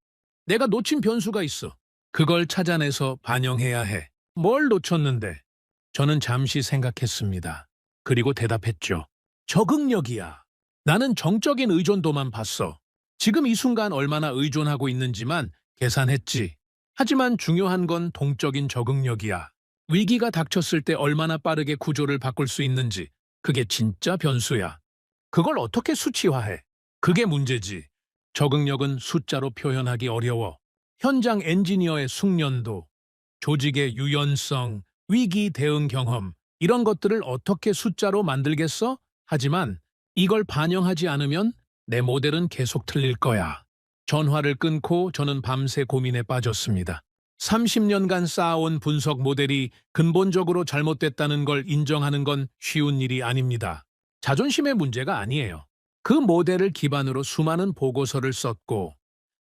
내가 놓친 변수가 있어. 그걸 찾아내서 반영해야 해. 뭘 놓쳤는데? 저는 잠시 생각했습니다. 그리고 대답했죠. 적응력이야. 나는 정적인 의존도만 봤어. 지금 이 순간 얼마나 의존하고 있는지만 계산했지. 하지만 중요한 건 동적인 적응력이야. 위기가 닥쳤을 때 얼마나 빠르게 구조를 바꿀 수 있는지. 그게 진짜 변수야. 그걸 어떻게 수치화해? 그게 문제지. 적응력은 숫자로 표현하기 어려워. 현장 엔지니어의 숙련도, 조직의 유연성, 위기 대응 경험, 이런 것들을 어떻게 숫자로 만들겠어? 하지만 이걸 반영하지 않으면 내 모델은 계속 틀릴 거야. 전화를 끊고 저는 밤새 고민에 빠졌습니다. 30년간 쌓아온 분석 모델이 근본적으로 잘못됐다는 걸 인정하는 건 쉬운 일이 아닙니다. 자존심의 문제가 아니에요. 그 모델을 기반으로 수많은 보고서를 썼고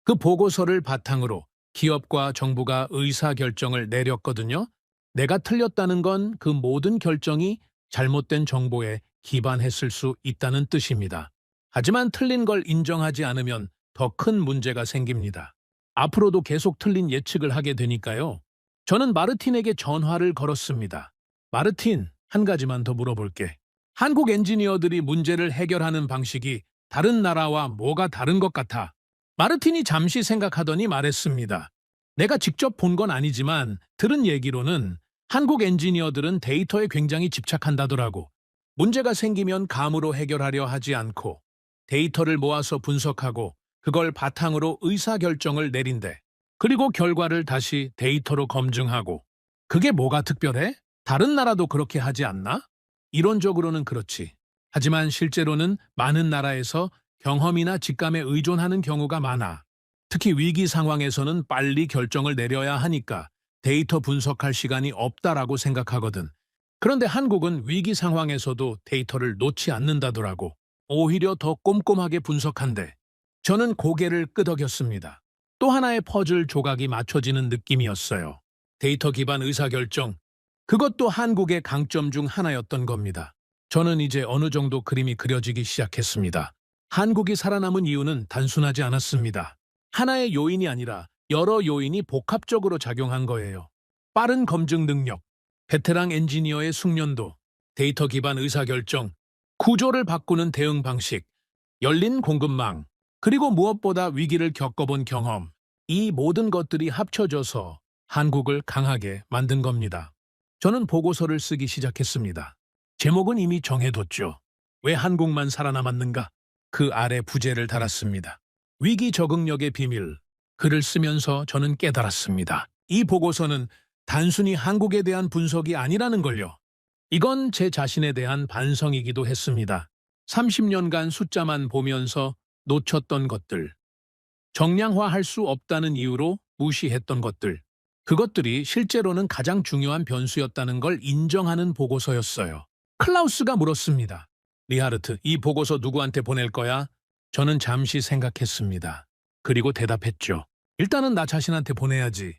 그 보고서를 바탕으로 기업과 정부가 의사결정을 내렸거든요. 내가 틀렸다는 건 그 모든 결정이 잘못된 정보에 기반했을 수 있다는 뜻입니다. 하지만 틀린 걸 인정하지 않으면 더 큰 문제가 생깁니다. 앞으로도 계속 틀린 예측을 하게 되니까요. 저는 마르틴에게 전화를 걸었습니다. 마르틴, 한 가지만 더 물어볼게. 한국 엔지니어들이 문제를 해결하는 방식이 다른 나라와 뭐가 다른 것 같아? 마르틴이 잠시 생각하더니 말했습니다. 내가 직접 본 건 아니지만 들은 얘기로는 한국 엔지니어들은 데이터에 굉장히 집착한다더라고. 문제가 생기면 감으로 해결하려 하지 않고 데이터를 모아서 분석하고 그걸 바탕으로 의사결정을 내린대. 그리고 결과를 다시 데이터로 검증하고. 그게 뭐가 특별해? 다른 나라도 그렇게 하지 않나? 이론적으로는 그렇지. 하지만 실제로는 많은 나라에서 경험이나 직감에 의존하는 경우가 많아. 특히 위기 상황에서는 빨리 결정을 내려야 하니까 데이터 분석할 시간이 없다라고 생각하거든. 그런데 한국은 위기 상황에서도 데이터를 놓지 않는다더라고. 오히려 더 꼼꼼하게 분석한대. 저는 고개를 끄덕였습니다. 또 하나의 퍼즐 조각이 맞춰지는 느낌이었어요. 데이터 기반 의사결정. 그것도 한국의 강점 중 하나였던 겁니다. 저는 이제 어느 정도 그림이 그려지기 시작했습니다. 한국이 살아남은 이유는 단순하지 않았습니다. 하나의 요인이 아니라 여러 요인이 복합적으로 작용한 거예요. 빠른 검증 능력, 베테랑 엔지니어의 숙련도, 데이터 기반 의사결정, 구조를 바꾸는 대응 방식, 열린 공급망, 그리고 무엇보다 위기를 겪어본 경험. 이 모든 것들이 합쳐져서 한국을 강하게 만든 겁니다. 저는 보고서를 쓰기 시작했습니다. 제목은 이미 정해뒀죠. 왜 한국만 살아남았는가? 그 아래 부제를 달았습니다. 위기 적응력의 비밀. 글을 쓰면서 저는 깨달았습니다. 이 보고서는 단순히 한국에 대한 분석이 아니라는 걸요. 이건 제 자신에 대한 반성이기도 했습니다. 30년간 숫자만 보면서 놓쳤던 것들, 정량화할 수 없다는 이유로 무시했던 것들, 그것들이 실제로는 가장 중요한 변수였다는 걸 인정하는 보고서였어요. 클라우스가 물었습니다. 리하르트, 이 보고서 누구한테 보낼 거야? 저는 잠시 생각했습니다. 그리고 대답했죠. 일단은 나 자신한테 보내야지.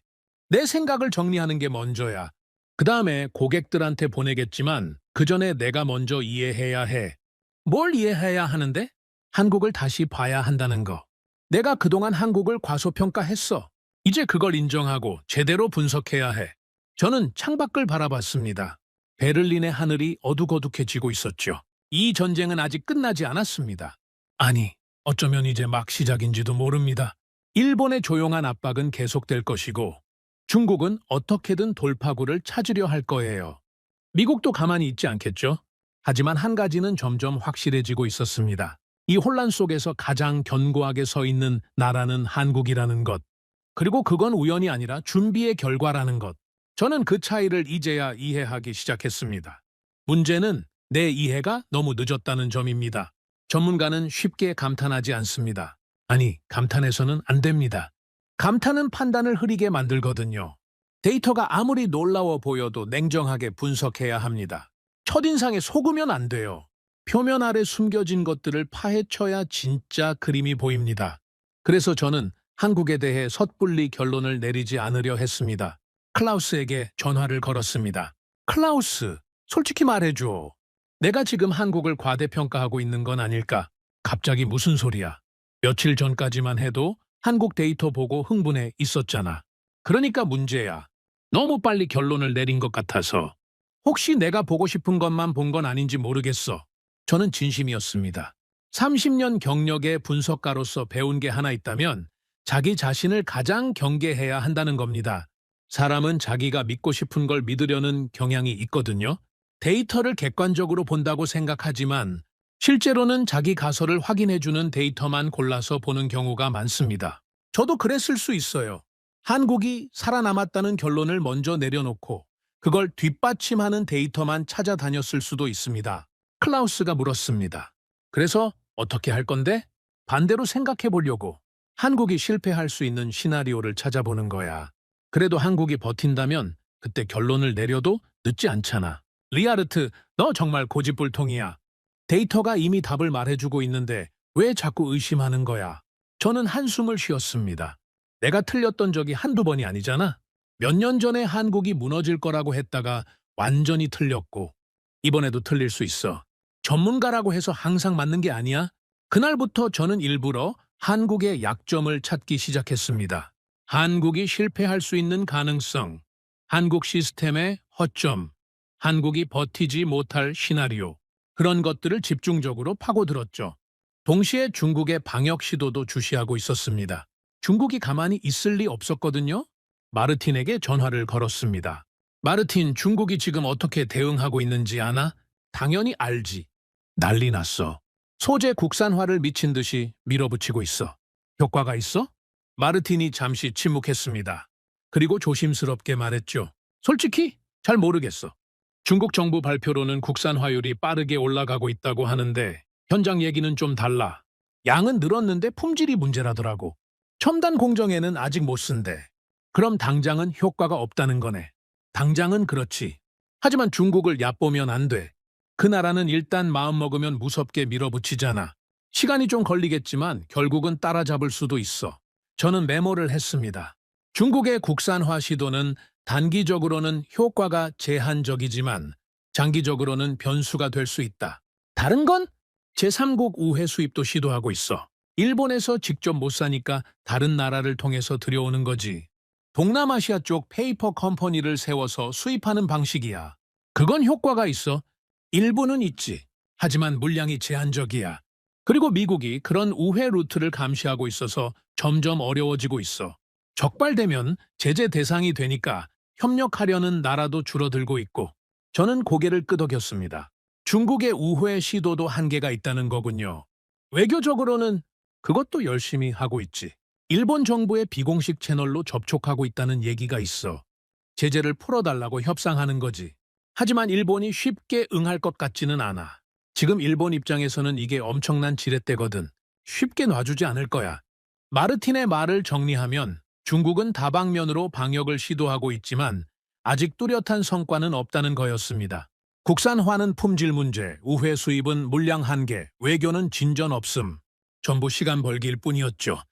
내 생각을 정리하는 게 먼저야. 그 다음에 고객들한테 보내겠지만 그 전에 내가 먼저 이해해야 해. 뭘 이해해야 하는데? 한국을 다시 봐야 한다는 거. 내가 그동안 한국을 과소평가했어. 이제 그걸 인정하고 제대로 분석해야 해. 저는 창밖을 바라봤습니다. 베를린의 하늘이 어둑어둑해지고 있었죠. 이 전쟁은 아직 끝나지 않았습니다. 아니, 어쩌면 이제 막 시작인지도 모릅니다. 일본의 조용한 압박은 계속될 것이고 중국은 어떻게든 돌파구를 찾으려 할 거예요. 미국도 가만히 있지 않겠죠? 하지만 한 가지는 점점 확실해지고 있었습니다. 이 혼란 속에서 가장 견고하게 서 있는 나라는 한국이라는 것. 그리고 그건 우연이 아니라 준비의 결과라는 것. 저는 그 차이를 이제야 이해하기 시작했습니다. 문제는 내 이해가 너무 늦었다는 점입니다. 전문가는 쉽게 감탄하지 않습니다. 아니, 감탄해서는 안 됩니다. 감탄은 판단을 흐리게 만들거든요. 데이터가 아무리 놀라워 보여도 냉정하게 분석해야 합니다. 첫인상에 속으면 안 돼요. 표면 아래 숨겨진 것들을 파헤쳐야 진짜 그림이 보입니다. 그래서 저는 한국에 대해 섣불리 결론을 내리지 않으려 했습니다. 클라우스에게 전화를 걸었습니다. 클라우스, 솔직히 말해줘. 내가 지금 한국을 과대평가하고 있는 건 아닐까? 갑자기 무슨 소리야? 며칠 전까지만 해도 한국 데이터 보고 흥분해 있었잖아. 그러니까 문제야. 너무 빨리 결론을 내린 것 같아서. 혹시 내가 보고 싶은 것만 본 건 아닌지 모르겠어. 저는 진심이었습니다. 30년 경력의 분석가로서 배운 게 하나 있다면 자기 자신을 가장 경계해야 한다는 겁니다. 사람은 자기가 믿고 싶은 걸 믿으려는 경향이 있거든요. 데이터를 객관적으로 본다고 생각하지만 실제로는 자기 가설을 확인해주는 데이터만 골라서 보는 경우가 많습니다. 저도 그랬을 수 있어요. 한국이 살아남았다는 결론을 먼저 내려놓고 그걸 뒷받침하는 데이터만 찾아다녔을 수도 있습니다. 클라우스가 물었습니다. 그래서 어떻게 할 건데? 반대로 생각해 보려고. 한국이 실패할 수 있는 시나리오를 찾아보는 거야. 그래도 한국이 버틴다면 그때 결론을 내려도 늦지 않잖아. 리아르트, 너 정말 고집불통이야. 데이터가 이미 답을 말해주고 있는데 왜 자꾸 의심하는 거야? 저는 한숨을 쉬었습니다. 내가 틀렸던 적이 한두 번이 아니잖아. 몇 년 전에 한국이 무너질 거라고 했다가 완전히 틀렸고 이번에도 틀릴 수 있어. 전문가라고 해서 항상 맞는 게 아니야. 그날부터 저는 일부러 한국의 약점을 찾기 시작했습니다. 한국이 실패할 수 있는 가능성, 한국 시스템의 허점, 한국이 버티지 못할 시나리오, 그런 것들을 집중적으로 파고들었죠. 동시에 중국의 방역 시도도 주시하고 있었습니다. 중국이 가만히 있을 리 없었거든요. 마르틴에게 전화를 걸었습니다. 마르틴, 중국이 지금 어떻게 대응하고 있는지 아나? 당연히 알지. 난리 났어. 소재 국산화를 미친 듯이 밀어붙이고 있어. 효과가 있어? 마르틴이 잠시 침묵했습니다. 그리고 조심스럽게 말했죠. 솔직히 잘 모르겠어. 중국 정부 발표로는 국산화율이 빠르게 올라가고 있다고 하는데 현장 얘기는 좀 달라. 양은 늘었는데 품질이 문제라더라고. 첨단 공정에는 아직 못 쓴대. 그럼 당장은 효과가 없다는 거네. 당장은 그렇지. 하지만 중국을 얕보면 안 돼. 그 나라는 일단 마음먹으면 무섭게 밀어붙이잖아. 시간이 좀 걸리겠지만 결국은 따라잡을 수도 있어. 저는 메모를 했습니다. 중국의 국산화 시도는 단기적으로는 효과가 제한적이지만 장기적으로는 변수가 될 수 있다. 다른 건 제3국 우회 수입도 시도하고 있어. 일본에서 직접 못 사니까 다른 나라를 통해서 들여오는 거지. 동남아시아 쪽 페이퍼 컴퍼니를 세워서 수입하는 방식이야. 그건 효과가 있어. 일본은 있지. 하지만 물량이 제한적이야. 그리고 미국이 그런 우회 루트를 감시하고 있어서 점점 어려워지고 있어. 적발되면 제재 대상이 되니까 협력하려는 나라도 줄어들고 있고. 저는 고개를 끄덕였습니다. 중국의 우회 시도도 한계가 있다는 거군요. 외교적으로는 그것도 열심히 하고 있지. 일본 정부의 비공식 채널로 접촉하고 있다는 얘기가 있어. 제재를 풀어달라고 협상하는 거지. 하지만 일본이 쉽게 응할 것 같지는 않아. 지금 일본 입장에서는 이게 엄청난 지렛대거든. 쉽게 놔주지 않을 거야. 마르틴의 말을 정리하면 중국은 다방면으로 방역을 시도하고 있지만 아직 뚜렷한 성과는 없다는 거였습니다. 국산화는 품질 문제, 우회 수입은 물량 한계, 외교는 진전 없음. 전부 시간 벌기일 뿐이었죠.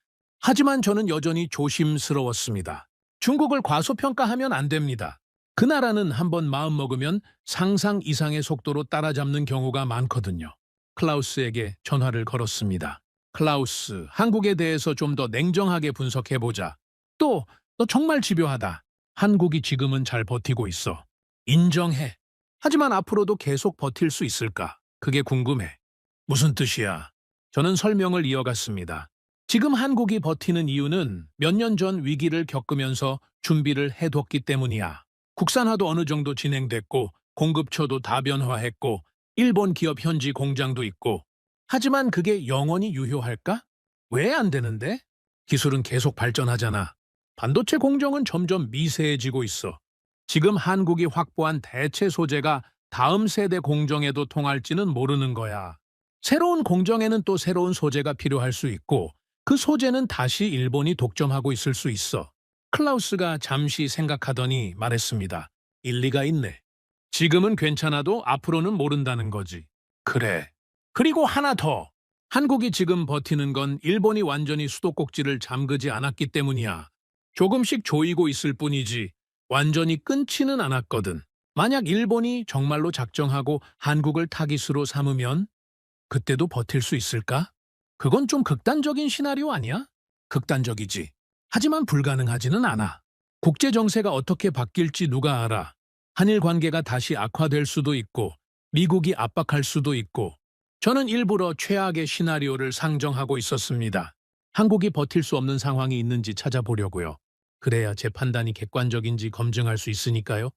하지만 저는 여전히 조심스러웠습니다. 중국을 과소평가하면 안 됩니다. 그 나라는 한번 마음먹으면 상상 이상의 속도로 따라잡는 경우가 많거든요. 클라우스에게 전화를 걸었습니다. 클라우스, 한국에 대해서 좀 더 냉정하게 분석해보자. 또, 너 정말 집요하다. 한국이 지금은 잘 버티고 있어. 인정해. 하지만 앞으로도 계속 버틸 수 있을까? 그게 궁금해. 무슨 뜻이야? 저는 설명을 이어갔습니다. 지금 한국이 버티는 이유는 몇 년 전 위기를 겪으면서 준비를 해뒀기 때문이야. 국산화도 어느 정도 진행됐고 공급처도 다변화했고 일본 기업 현지 공장도 있고. 하지만 그게 영원히 유효할까? 왜 안 되는데? 기술은 계속 발전하잖아. 반도체 공정은 점점 미세해지고 있어. 지금 한국이 확보한 대체 소재가 다음 세대 공정에도 통할지는 모르는 거야. 새로운 공정에는 또 새로운 소재가 필요할 수 있고 그 소재는 다시 일본이 독점하고 있을 수 있어. 클라우스가 잠시 생각하더니 말했습니다. 일리가 있네. 지금은 괜찮아도 앞으로는 모른다는 거지. 그래. 그리고 하나 더. 한국이 지금 버티는 건 일본이 완전히 수도꼭지를 잠그지 않았기 때문이야. 조금씩 조이고 있을 뿐이지 완전히 끊지는 않았거든. 만약 일본이 정말로 작정하고 한국을 타깃으로 삼으면 그때도 버틸 수 있을까? 그건 좀 극단적인 시나리오 아니야? 극단적이지. 하지만 불가능하지는 않아. 국제 정세가 어떻게 바뀔지 누가 알아. 한일 관계가 다시 악화될 수도 있고 미국이 압박할 수도 있고 저는 일부러 최악의 시나리오를 상정하고 있었습니다. 한국이 버틸 수 없는 상황이 있는지 찾아보려고요. 그래야 제 판단이 객관적인지 검증할 수 있으니까요.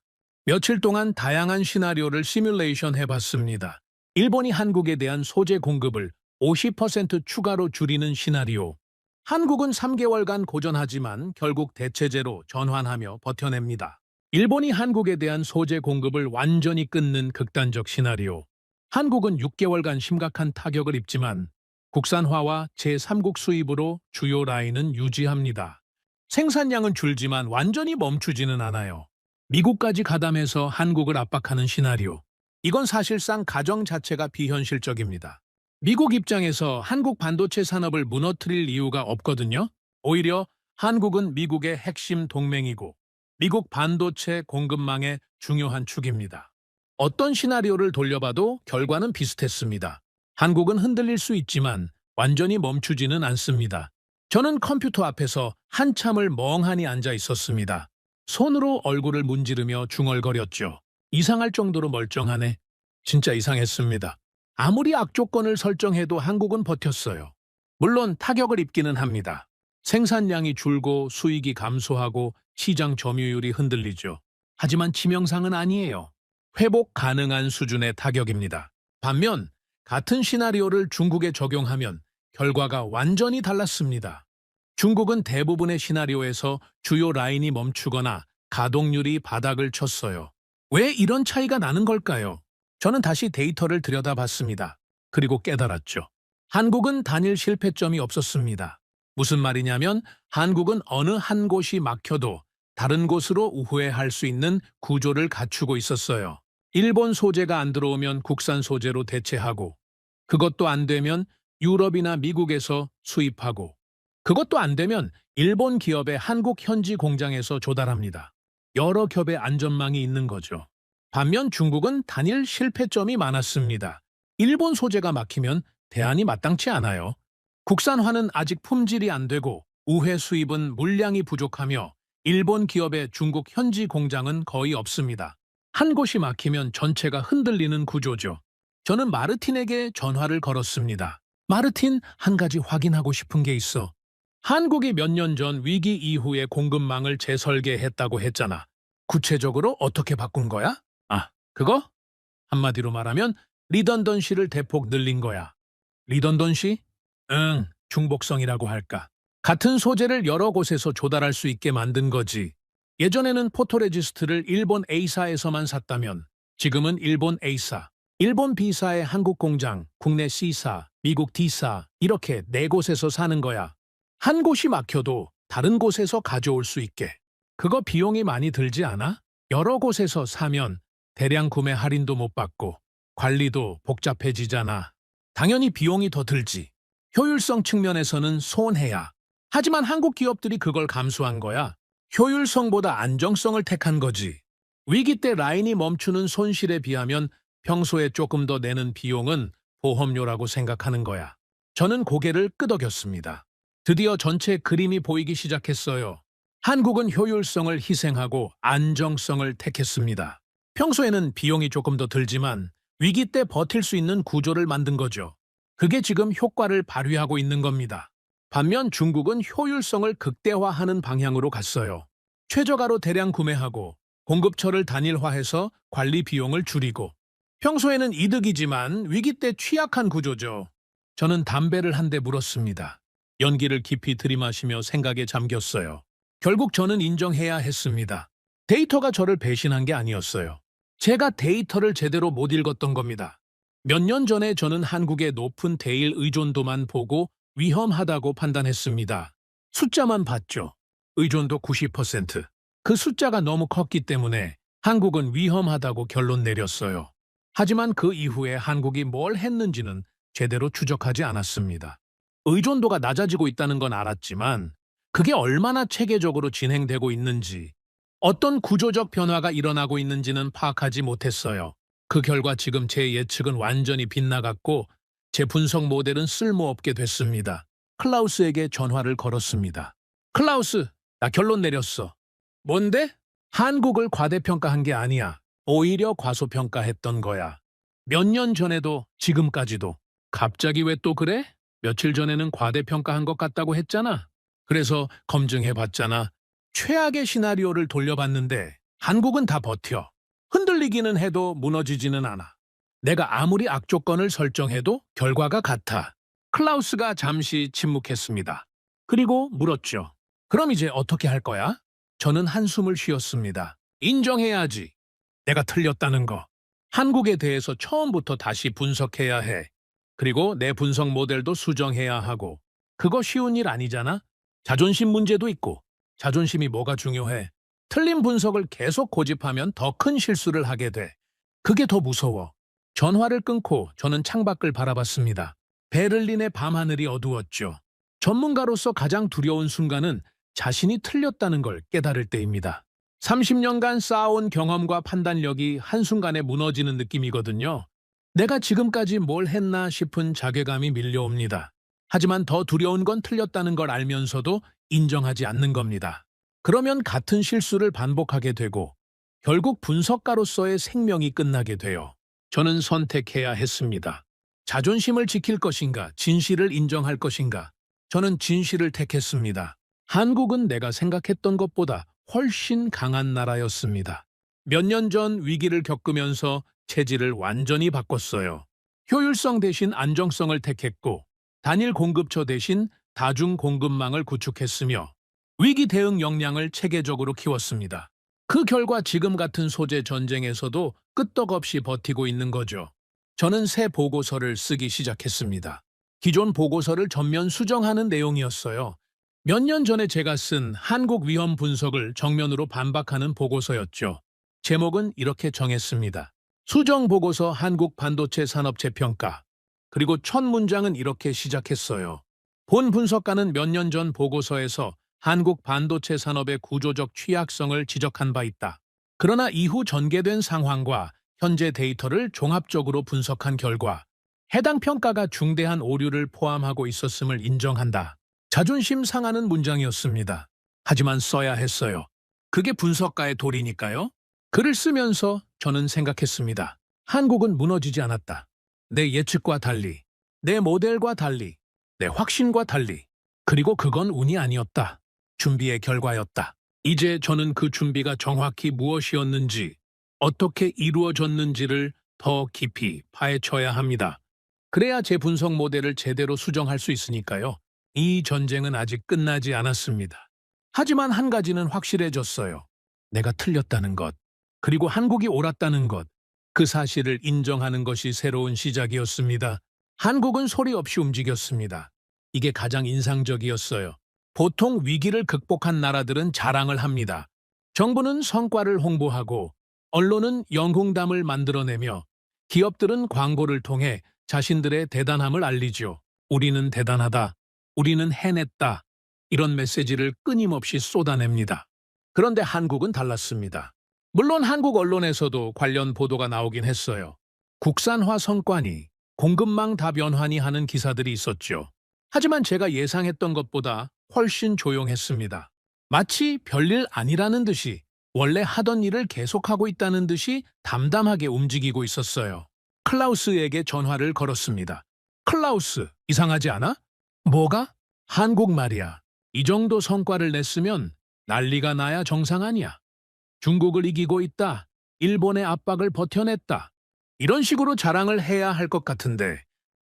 며칠 동안 다양한 시나리오를 시뮬레이션 해봤습니다. 일본이 한국에 대한 소재 공급을 50% 추가로 줄이는 시나리오. 한국은 3개월간 고전하지만 결국 대체제로 전환하며 버텨냅니다. 일본이 한국에 대한 소재 공급을 완전히 끊는 극단적 시나리오. 한국은 6개월간 심각한 타격을 입지만 국산화와 제3국 수입으로 주요 라인은 유지합니다. 생산량은 줄지만 완전히 멈추지는 않아요. 미국까지 가담해서 한국을 압박하는 시나리오. 이건 사실상 가정 자체가 비현실적입니다. 미국 입장에서 한국 반도체 산업을 무너뜨릴 이유가 없거든요. 오히려 한국은 미국의 핵심 동맹이고 미국 반도체 공급망의 중요한 축입니다. 어떤 시나리오를 돌려봐도 결과는 비슷했습니다. 한국은 흔들릴 수 있지만 완전히 멈추지는 않습니다. 저는 컴퓨터 앞에서 한참을 멍하니 앉아 있었습니다. 손으로 얼굴을 문지르며 중얼거렸죠. 이상할 정도로 멀쩡하네. 진짜 이상했습니다. 아무리 악조건을 설정해도 한국은 버텼어요. 물론 타격을 입기는 합니다. 생산량이 줄고 수익이 감소하고 시장 점유율이 흔들리죠. 하지만 치명상은 아니에요. 회복 가능한 수준의 타격입니다. 반면 같은 시나리오를 중국에 적용하면 결과가 완전히 달랐습니다. 중국은 대부분의 시나리오에서 주요 라인이 멈추거나 가동률이 바닥을 쳤어요. 왜 이런 차이가 나는 걸까요? 저는 다시 데이터를 들여다봤습니다. 그리고 깨달았죠. 한국은 단일 실패점이 없었습니다. 무슨 말이냐면 한국은 어느 한 곳이 막혀도 다른 곳으로 우회할 수 있는 구조를 갖추고 있었어요. 일본 소재가 안 들어오면 국산 소재로 대체하고 그것도 안 되면 유럽이나 미국에서 수입하고 그것도 안 되면 일본 기업의 한국 현지 공장에서 조달합니다. 여러 겹의 안전망이 있는 거죠. 반면 중국은 단일 실패점이 많았습니다. 일본 소재가 막히면 대안이 마땅치 않아요. 국산화는 아직 품질이 안 되고 우회 수입은 물량이 부족하며 일본 기업의 중국 현지 공장은 거의 없습니다. 한 곳이 막히면 전체가 흔들리는 구조죠. 저는 마르틴에게 전화를 걸었습니다. 마르틴, 한 가지 확인하고 싶은 게 있어. 한국이 몇 년 전 위기 이후에 공급망을 재설계했다고 했잖아. 구체적으로 어떻게 바꾼 거야? 그거? 한마디로 말하면 리던던시를 대폭 늘린 거야. 리던던시? 응, 중복성이라고 할까. 같은 소재를 여러 곳에서 조달할 수 있게 만든 거지. 예전에는 포토레지스트를 일본 A사에서만 샀다면 지금은 일본 A사, 일본 B사의 한국 공장, 국내 C사, 미국 D사 이렇게 4곳에서 사는 거야. 한 곳이 막혀도 다른 곳에서 가져올 수 있게. 그거 비용이 많이 들지 않아? 여러 곳에서 사면 대량 구매 할인도 못 받고 관리도 복잡해지잖아. 당연히 비용이 더 들지. 효율성 측면에서는 손해야. 하지만 한국 기업들이 그걸 감수한 거야. 효율성보다 안정성을 택한 거지. 위기 때 라인이 멈추는 손실에 비하면 평소에 조금 더 내는 비용은 보험료라고 생각하는 거야. 저는 고개를 끄덕였습니다. 드디어 전체 그림이 보이기 시작했어요. 한국은 효율성을 희생하고 안정성을 택했습니다. 평소에는 비용이 조금 더 들지만 위기 때 버틸 수 있는 구조를 만든 거죠. 그게 지금 효과를 발휘하고 있는 겁니다. 반면 중국은 효율성을 극대화하는 방향으로 갔어요. 최저가로 대량 구매하고 공급처를 단일화해서 관리 비용을 줄이고 평소에는 이득이지만 위기 때 취약한 구조죠. 저는 담배를 한 대 물었습니다. 연기를 깊이 들이마시며 생각에 잠겼어요. 결국 저는 인정해야 했습니다. 데이터가 저를 배신한 게 아니었어요. 제가 데이터를 제대로 못 읽었던 겁니다. 몇 년 전에 저는 한국의 높은 대일 의존도만 보고 위험하다고 판단했습니다. 숫자만 봤죠. 의존도 90%. 그 숫자가 너무 컸기 때문에 한국은 위험하다고 결론 내렸어요. 하지만 그 이후에 한국이 뭘 했는지는 제대로 추적하지 않았습니다. 의존도가 낮아지고 있다는 건 알았지만 그게 얼마나 체계적으로 진행되고 있는지, 어떤 구조적 변화가 일어나고 있는지는 파악하지 못했어요. 그 결과 지금 제 예측은 완전히 빗나갔고 제 분석 모델은 쓸모없게 됐습니다. 클라우스에게 전화를 걸었습니다. 클라우스, 나 결론 내렸어. 뭔데? 한국을 과대평가한 게 아니야. 오히려 과소평가했던 거야. 몇 년 전에도 지금까지도. 갑자기 왜 또 그래? 며칠 전에는 과대평가한 것 같다고 했잖아. 그래서 검증해봤잖아. 최악의 시나리오를 돌려봤는데 한국은 다 버텨. 흔들리기는 해도 무너지지는 않아. 내가 아무리 악조건을 설정해도 결과가 같아. 클라우스가 잠시 침묵했습니다. 그리고 물었죠. 그럼 이제 어떻게 할 거야? 저는 한숨을 쉬었습니다. 인정해야지. 내가 틀렸다는 거. 한국에 대해서 처음부터 다시 분석해야 해. 그리고 내 분석 모델도 수정해야 하고. 그거 쉬운 일 아니잖아? 자존심 문제도 있고. 자존심이 뭐가 중요해? 틀린 분석을 계속 고집하면 더 큰 실수를 하게 돼. 그게 더 무서워. 전화를 끊고 저는 창밖을 바라봤습니다. 베를린의 밤하늘이 어두웠죠. 전문가로서 가장 두려운 순간은 자신이 틀렸다는 걸 깨달을 때입니다. 30년간 쌓아온 경험과 판단력이 한순간에 무너지는 느낌이거든요. 내가 지금까지 뭘 했나 싶은 자괴감이 밀려옵니다. 하지만 더 두려운 건 틀렸다는 걸 알면서도 인정하지 않는 겁니다. 그러면 같은 실수를 반복하게 되고 결국 분석가로서의 생명이 끝나게 돼요. 저는 선택해야 했습니다. 자존심을 지킬 것인가, 진실을 인정할 것인가. 저는 진실을 택했습니다. 한국은 내가 생각했던 것보다 훨씬 강한 나라였습니다. 몇 년 전 위기를 겪으면서 체질을 완전히 바꿨어요. 효율성 대신 안정성을 택했고 단일 공급처 대신 다중 공급망을 구축했으며 위기 대응 역량을 체계적으로 키웠습니다. 그 결과 지금 같은 소재 전쟁에서도 끄떡없이 버티고 있는 거죠. 저는 새 보고서를 쓰기 시작했습니다. 기존 보고서를 전면 수정하는 내용이었어요. 몇 년 전에 제가 쓴 한국 위험 분석을 정면으로 반박하는 보고서였죠. 제목은 이렇게 정했습니다. 수정 보고서 한국 반도체 산업 재평가. 그리고 첫 문장은 이렇게 시작했어요. 본 분석가는 몇 년 전 보고서에서 한국 반도체 산업의 구조적 취약성을 지적한 바 있다. 그러나 이후 전개된 상황과 현재 데이터를 종합적으로 분석한 결과 해당 평가가 중대한 오류를 포함하고 있었음을 인정한다. 자존심 상하는 문장이었습니다. 하지만 써야 했어요. 그게 분석가의 도리니까요. 글을 쓰면서 저는 생각했습니다. 한국은 무너지지 않았다. 내 예측과 달리, 내 모델과 달리, 내 확신과 달리. 그리고 그건 운이 아니었다. 준비의 결과였다. 이제 저는 그 준비가 정확히 무엇이었는지, 어떻게 이루어졌는지를 더 깊이 파헤쳐야 합니다. 그래야 제 분석 모델을 제대로 수정할 수 있으니까요. 이 전쟁은 아직 끝나지 않았습니다. 하지만 한 가지는 확실해졌어요. 내가 틀렸다는 것, 그리고 한국이 옳았다는 것, 그 사실을 인정하는 것이 새로운 시작이었습니다. 한국은 소리 없이 움직였습니다. 이게 가장 인상적이었어요. 보통 위기를 극복한 나라들은 자랑을 합니다. 정부는 성과를 홍보하고 언론은 영웅담을 만들어내며 기업들은 광고를 통해 자신들의 대단함을 알리죠. 우리는 대단하다. 우리는 해냈다. 이런 메시지를 끊임없이 쏟아냅니다. 그런데 한국은 달랐습니다. 물론 한국 언론에서도 관련 보도가 나오긴 했어요. 국산화 성과니, 공급망 다변화니 하는 기사들이 있었죠. 하지만 제가 예상했던 것보다 훨씬 조용했습니다. 마치 별일 아니라는 듯이 원래 하던 일을 계속하고 있다는 듯이 담담하게 움직이고 있었어요. 클라우스에게 전화를 걸었습니다. 클라우스, 이상하지 않아? 뭐가? 한국 말이야. 이 정도 성과를 냈으면 난리가 나야 정상 아니야. 중국을 이기고 있다. 일본의 압박을 버텨냈다. 이런 식으로 자랑을 해야 할 것 같은데.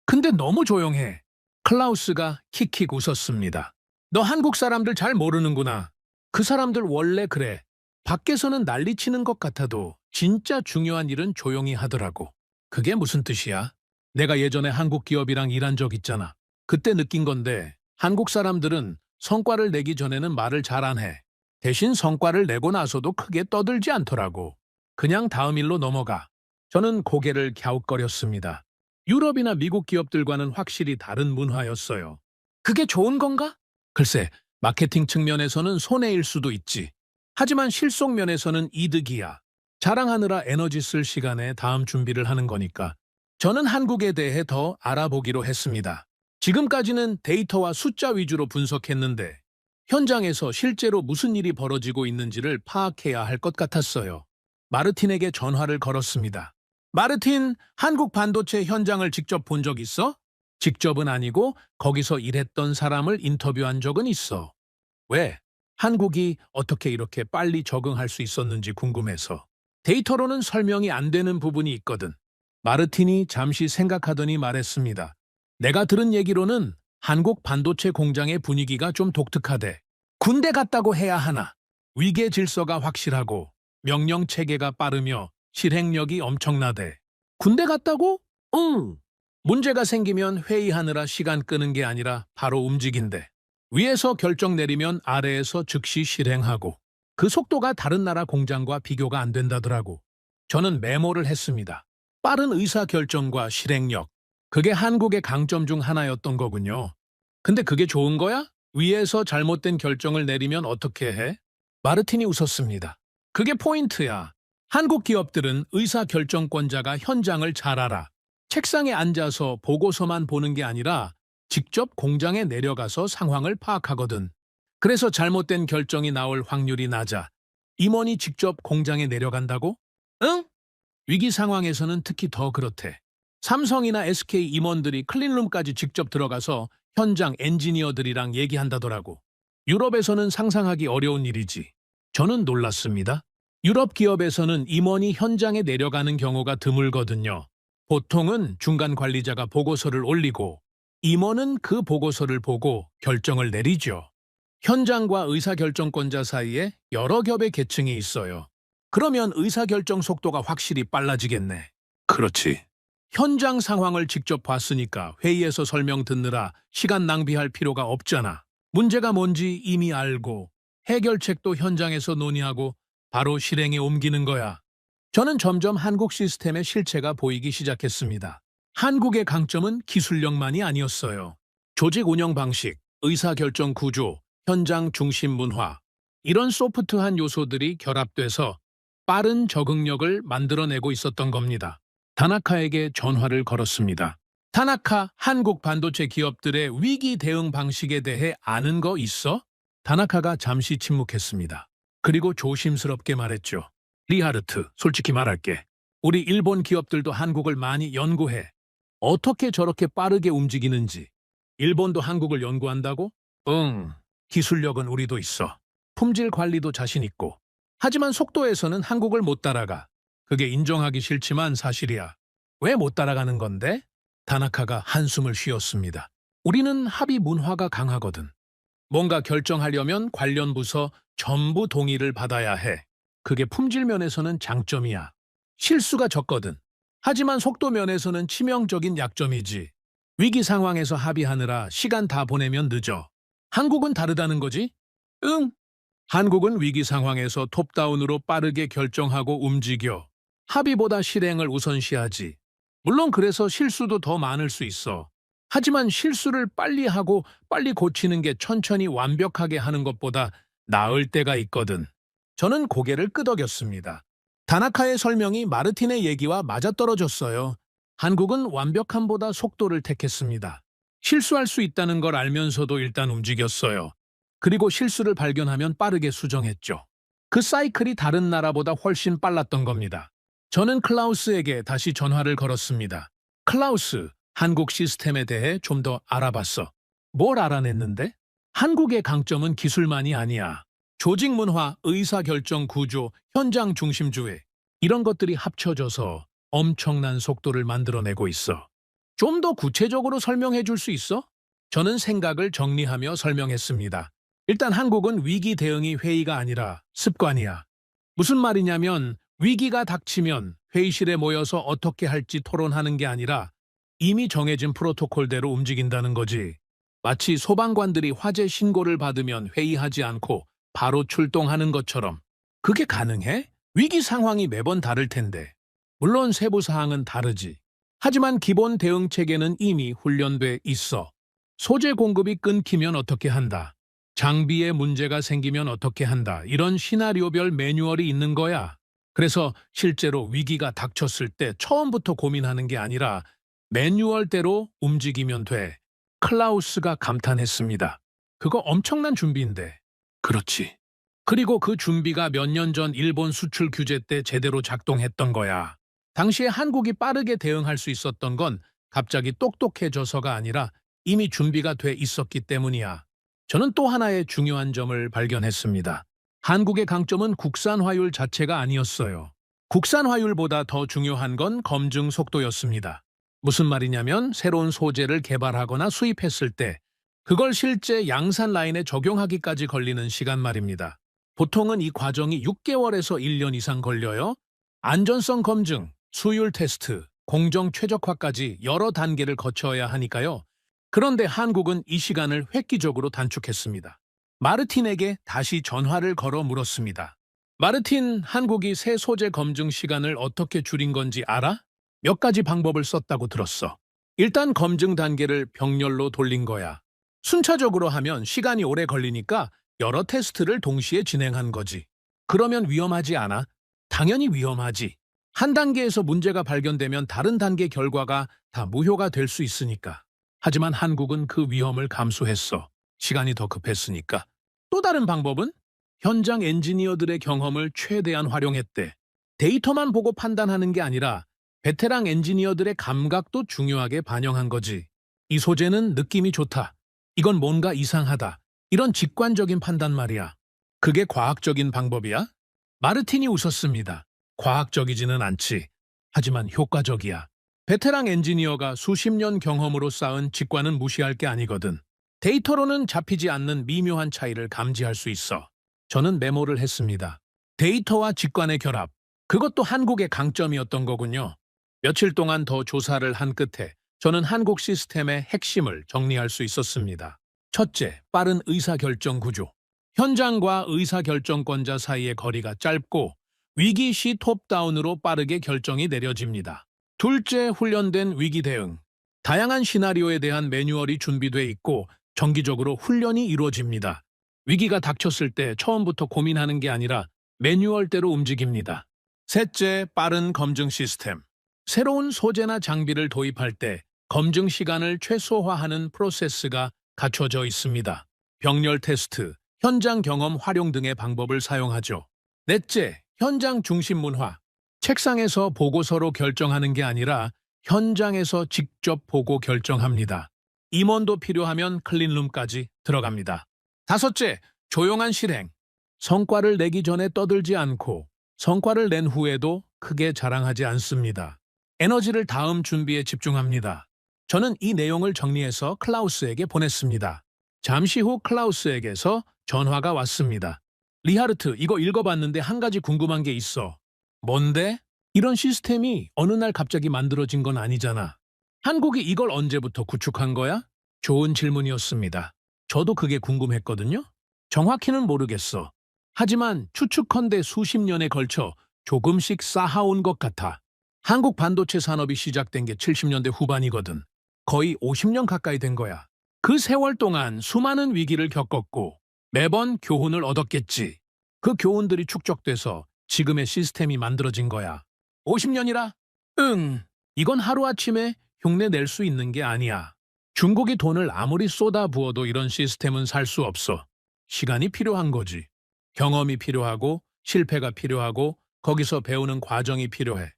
근데 너무 조용해. 클라우스가 킥킥 웃었습니다. 너 한국 사람들 잘 모르는구나. 그 사람들 원래 그래. 밖에서는 난리치는 것 같아도 진짜 중요한 일은 조용히 하더라고. 그게 무슨 뜻이야? 내가 예전에 한국 기업이랑 일한 적 있잖아. 그때 느낀 건데 한국 사람들은 성과를 내기 전에는 말을 잘 안 해. 대신 성과를 내고 나서도 크게 떠들지 않더라고. 그냥 다음 일로 넘어가. 저는 고개를 갸웃거렸습니다. 유럽이나 미국 기업들과는 확실히 다른 문화였어요. 그게 좋은 건가? 글쎄, 마케팅 측면에서는 손해일 수도 있지. 하지만 실속 면에서는 이득이야. 자랑하느라 에너지 쓸 시간에 다음 준비를 하는 거니까. 저는 한국에 대해 더 알아보기로 했습니다. 지금까지는 데이터와 숫자 위주로 분석했는데 현장에서 실제로 무슨 일이 벌어지고 있는지를 파악해야 할 것 같았어요. 마르틴에게 전화를 걸었습니다. 마르틴, 한국 반도체 현장을 직접 본 적 있어? 직접은 아니고 거기서 일했던 사람을 인터뷰한 적은 있어. 왜? 한국이 어떻게 이렇게 빨리 적응할 수 있었는지 궁금해서. 데이터로는 설명이 안 되는 부분이 있거든. 마르틴이 잠시 생각하더니 말했습니다. 내가 들은 얘기로는 한국 반도체 공장의 분위기가 좀 독특하대. 군대 갔다고 해야 하나? 위계 질서가 확실하고 명령 체계가 빠르며 실행력이 엄청나대. 군대 갔다고? 응. 문제가 생기면 회의하느라 시간 끄는 게 아니라 바로 움직인대. 위에서 결정 내리면 아래에서 즉시 실행하고. 그 속도가 다른 나라 공장과 비교가 안 된다더라고. 저는 메모를 했습니다. 빠른 의사결정과 실행력. 그게 한국의 강점 중 하나였던 거군요. 근데 그게 좋은 거야? 위에서 잘못된 결정을 내리면 어떻게 해? 마르틴이 웃었습니다. 그게 포인트야. 한국 기업들은 의사결정권자가 현장을 잘 알아. 책상에 앉아서 보고서만 보는 게 아니라 직접 공장에 내려가서 상황을 파악하거든. 그래서 잘못된 결정이 나올 확률이 낮아. 임원이 직접 공장에 내려간다고? 응? 위기 상황에서는 특히 더 그렇대. 삼성이나 SK 임원들이 클린룸까지 직접 들어가서 현장 엔지니어들이랑 얘기한다더라고. 유럽에서는 상상하기 어려운 일이지. 저는 놀랐습니다. 유럽 기업에서는 임원이 현장에 내려가는 경우가 드물거든요. 보통은 중간 관리자가 보고서를 올리고 임원은 그 보고서를 보고 결정을 내리죠. 현장과 의사결정권자 사이에 여러 겹의 계층이 있어요. 그러면 의사결정 속도가 확실히 빨라지겠네. 그렇지. 현장 상황을 직접 봤으니까 회의에서 설명 듣느라 시간 낭비할 필요가 없잖아. 문제가 뭔지 이미 알고 해결책도 현장에서 논의하고 바로 실행에 옮기는 거야. 저는 점점 한국 시스템의 실체가 보이기 시작했습니다. 한국의 강점은 기술력만이 아니었어요. 조직 운영 방식, 의사결정 구조, 현장 중심 문화, 이런 소프트한 요소들이 결합돼서 빠른 적응력을 만들어내고 있었던 겁니다. 타나카에게 전화를 걸었습니다. 타나카, 한국 반도체 기업들의 위기 대응 방식에 대해 아는 거 있어? 타나카가 잠시 침묵했습니다. 그리고 조심스럽게 말했죠. 리하르트, 솔직히 말할게. 우리 일본 기업들도 한국을 많이 연구해. 어떻게 저렇게 빠르게 움직이는지. 일본도 한국을 연구한다고? 응. 기술력은 우리도 있어. 품질 관리도 자신 있고. 하지만 속도에서는 한국을 못 따라가. 그게 인정하기 싫지만 사실이야. 왜 못 따라가는 건데? 타나카가 한숨을 쉬었습니다. 우리는 합의 문화가 강하거든. 뭔가 결정하려면 관련 부서 전부 동의를 받아야 해. 그게 품질 면에서는 장점이야. 실수가 적거든. 하지만 속도 면에서는 치명적인 약점이지. 위기 상황에서 합의하느라 시간 다 보내면 늦어. 한국은 다르다는 거지? 응. 한국은 위기 상황에서 톱다운으로 빠르게 결정하고 움직여. 합의보다 실행을 우선시하지. 물론 그래서 실수도 더 많을 수 있어. 하지만 실수를 빨리 하고 빨리 고치는 게 천천히 완벽하게 하는 것보다 나을 때가 있거든. 저는 고개를 끄덕였습니다. 다나카의 설명이 마르틴의 얘기와 맞아떨어졌어요. 한국은 완벽함보다 속도를 택했습니다. 실수할 수 있다는 걸 알면서도 일단 움직였어요. 그리고 실수를 발견하면 빠르게 수정했죠. 그 사이클이 다른 나라보다 훨씬 빨랐던 겁니다. 저는 클라우스에게 다시 전화를 걸었습니다. 클라우스, 한국 시스템에 대해 좀 더 알아봤어. 뭘 알아냈는데? 한국의 강점은 기술만이 아니야. 조직 문화, 의사결정 구조, 현장 중심주의, 이런 것들이 합쳐져서 엄청난 속도를 만들어내고 있어. 좀 더 구체적으로 설명해 줄 수 있어? 저는 생각을 정리하며 설명했습니다. 일단 한국은 위기 대응이 회의가 아니라 습관이야. 무슨 말이냐면 위기가 닥치면 회의실에 모여서 어떻게 할지 토론하는 게 아니라 이미 정해진 프로토콜대로 움직인다는 거지. 마치 소방관들이 화재 신고를 받으면 회의하지 않고 바로 출동하는 것처럼. 그게 가능해? 위기 상황이 매번 다를 텐데. 물론 세부 사항은 다르지. 하지만 기본 대응 체계는 이미 훈련돼 있어. 소재 공급이 끊기면 어떻게 한다. 장비에 문제가 생기면 어떻게 한다. 이런 시나리오별 매뉴얼이 있는 거야. 그래서 실제로 위기가 닥쳤을 때 처음부터 고민하는 게 아니라 매뉴얼대로 움직이면 돼. 클라우스가 감탄했습니다. 그거 엄청난 준비인데. 그렇지. 그리고 그 준비가 몇 년 전 일본 수출 규제 때 제대로 작동했던 거야. 당시에 한국이 빠르게 대응할 수 있었던 건 갑자기 똑똑해져서가 아니라 이미 준비가 돼 있었기 때문이야. 저는 또 하나의 중요한 점을 발견했습니다. 한국의 강점은 국산화율 자체가 아니었어요. 국산화율보다 더 중요한 건 검증 속도였습니다. 무슨 말이냐면 새로운 소재를 개발하거나 수입했을 때 그걸 실제 양산 라인에 적용하기까지 걸리는 시간 말입니다. 보통은 이 과정이 6개월에서 1년 이상 걸려요. 안전성 검증, 수율 테스트, 공정 최적화까지 여러 단계를 거쳐야 하니까요. 그런데 한국은 이 시간을 획기적으로 단축했습니다. 마르틴에게 다시 전화를 걸어 물었습니다. 마르틴, 한국이 새 소재 검증 시간을 어떻게 줄인 건지 알아? 몇 가지 방법을 썼다고 들었어. 일단 검증 단계를 병렬로 돌린 거야. 순차적으로 하면 시간이 오래 걸리니까 여러 테스트를 동시에 진행한 거지. 그러면 위험하지 않아? 당연히 위험하지. 한 단계에서 문제가 발견되면 다른 단계 결과가 다 무효가 될 수 있으니까. 하지만 한국은 그 위험을 감수했어. 시간이 더 급했으니까. 또 다른 방법은 현장 엔지니어들의 경험을 최대한 활용했대. 데이터만 보고 판단하는 게 아니라 베테랑 엔지니어들의 감각도 중요하게 반영한 거지. 이 소재는 느낌이 좋다. 이건 뭔가 이상하다. 이런 직관적인 판단 말이야. 그게 과학적인 방법이야? 마르틴이 웃었습니다. 과학적이지는 않지. 하지만 효과적이야. 베테랑 엔지니어가 수십 년 경험으로 쌓은 직관은 무시할 게 아니거든. 데이터로는 잡히지 않는 미묘한 차이를 감지할 수 있어. 저는 메모를 했습니다. 데이터와 직관의 결합. 그것도 한국의 강점이었던 거군요. 며칠 동안 더 조사를 한 끝에 저는 한국 시스템의 핵심을 정리할 수 있었습니다. 첫째, 빠른 의사결정 구조. 현장과 의사결정권자 사이의 거리가 짧고 위기 시 톱다운으로 빠르게 결정이 내려집니다. 둘째, 훈련된 위기 대응. 다양한 시나리오에 대한 매뉴얼이 준비돼 있고 정기적으로 훈련이 이루어집니다. 위기가 닥쳤을 때 처음부터 고민하는 게 아니라 매뉴얼대로 움직입니다. 셋째, 빠른 검증 시스템. 새로운 소재나 장비를 도입할 때 검증 시간을 최소화하는 프로세스가 갖춰져 있습니다. 병렬 테스트, 현장 경험 활용 등의 방법을 사용하죠. 넷째, 현장 중심 문화. 책상에서 보고서로 결정하는 게 아니라 현장에서 직접 보고 결정합니다. 임원도 필요하면 클린룸까지 들어갑니다. 다섯째, 조용한 실행. 성과를 내기 전에 떠들지 않고 성과를 낸 후에도 크게 자랑하지 않습니다. 에너지를 다음 준비에 집중합니다. 저는 이 내용을 정리해서 클라우스에게 보냈습니다. 잠시 후 클라우스에게서 전화가 왔습니다. 리하르트, 이거 읽어봤는데 한 가지 궁금한 게 있어. 뭔데? 이런 시스템이 어느 날 갑자기 만들어진 건 아니잖아. 한국이 이걸 언제부터 구축한 거야? 좋은 질문이었습니다. 저도 그게 궁금했거든요. 정확히는 모르겠어. 하지만 추측컨대 수십 년에 걸쳐 조금씩 쌓아온 것 같아. 한국 반도체 산업이 시작된 게 70년대 후반이거든. 거의 50년 가까이 된 거야. 그 세월 동안 수많은 위기를 겪었고 매번 교훈을 얻었겠지. 그 교훈들이 축적돼서 지금의 시스템이 만들어진 거야. 50년이라? 응. 이건 하루아침에 흉내 낼 수 있는 게 아니야. 중국이 돈을 아무리 쏟아부어도 이런 시스템은 살 수 없어. 시간이 필요한 거지. 경험이 필요하고 실패가 필요하고 거기서 배우는 과정이 필요해.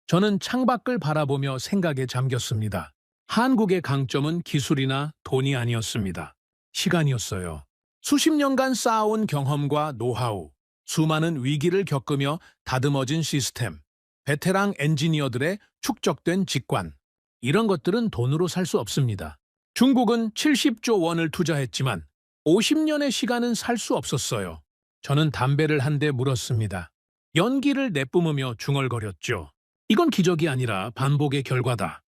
저는 창밖을 바라보며 생각에 잠겼습니다. 한국의 강점은 기술이나 돈이 아니었습니다. 시간이었어요. 수십 년간 쌓아온 경험과 노하우, 수많은 위기를 겪으며 다듬어진 시스템, 베테랑 엔지니어들의 축적된 직관. 이런 것들은 돈으로 살 수 없습니다. 중국은 70조 원을 투자했지만 50년의 시간은 살 수 없었어요. 저는 담배를 한 대 물었습니다. 연기를 내뿜으며 중얼거렸죠. 이건 기적이 아니라 반복의 결과다.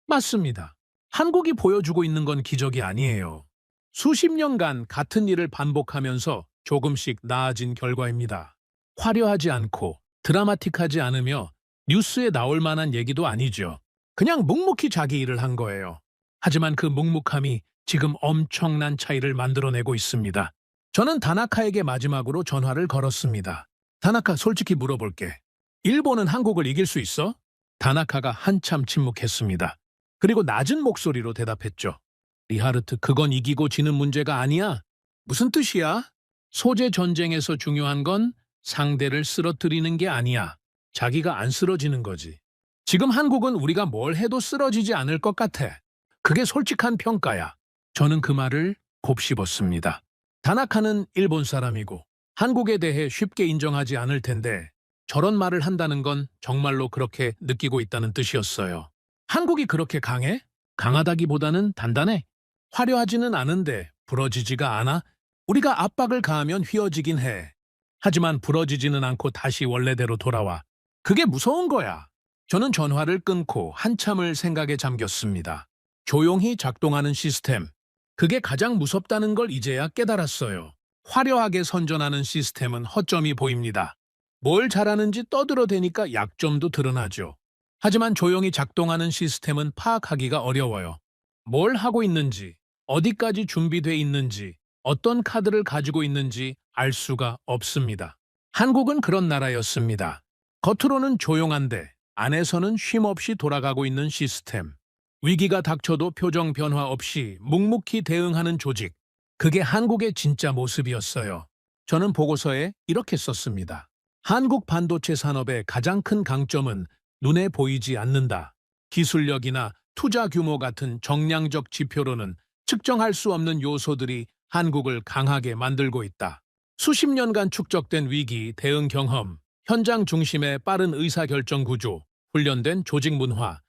맞습니다. 한국이 보여주고 있는 건 기적이 아니에요. 수십 년간 같은 일을 반복하면서 조금씩 나아진 결과입니다. 화려하지 않고 드라마틱하지 않으며 뉴스에 나올 만한 얘기도 아니죠. 그냥 묵묵히 자기 일을 한 거예요. 하지만 그 묵묵함이 지금 엄청난 차이를 만들어내고 있습니다. 저는 다나카에게 마지막으로 전화를 걸었습니다. 다나카, 솔직히 물어볼게. 일본은 한국을 이길 수 있어? 다나카가 한참 침묵했습니다. 그리고 낮은 목소리로 대답했죠. 리하르트, 그건 이기고 지는 문제가 아니야. 무슨 뜻이야? 소재 전쟁에서 중요한 건 상대를 쓰러뜨리는 게 아니야. 자기가 안 쓰러지는 거지. 지금 한국은 우리가 뭘 해도 쓰러지지 않을 것 같아. 그게 솔직한 평가야. 저는 그 말을 곱씹었습니다. 다나카는 일본 사람이고 한국에 대해 쉽게 인정하지 않을 텐데 저런 말을 한다는 건 정말로 그렇게 느끼고 있다는 뜻이었어요. 한국이 그렇게 강해? 강하다기보다는 단단해. 화려하지는 않은데 부러지지가 않아. 우리가 압박을 가하면 휘어지긴 해. 하지만 부러지지는 않고 다시 원래대로 돌아와. 그게 무서운 거야. 저는 전화를 끊고 한참을 생각에 잠겼습니다. 조용히 작동하는 시스템. 그게 가장 무섭다는 걸 이제야 깨달았어요. 화려하게 선전하는 시스템은 허점이 보입니다. 뭘 잘하는지 떠들어대니까 약점도 드러나죠. 하지만 조용히 작동하는 시스템은 파악하기가 어려워요. 뭘 하고 있는지, 어디까지 준비돼 있는지, 어떤 카드를 가지고 있는지 알 수가 없습니다. 한국은 그런 나라였습니다. 겉으로는 조용한데 안에서는 쉼없이 돌아가고 있는 시스템. 위기가 닥쳐도 표정 변화 없이 묵묵히 대응하는 조직. 그게 한국의 진짜 모습이었어요. 저는 보고서에 이렇게 썼습니다. 한국 반도체 산업의 가장 큰 강점은 눈에 보이지 않는다. 기술력이나 투자 규모 같은 정량적 지표로는 측정할 수 없는 요소들이 한국을 강하게 만들고 있다. 수십 년간 축적된 위기, 대응 경험, 현장 중심의 빠른 의사결정 구조, 훈련된 조직 문화,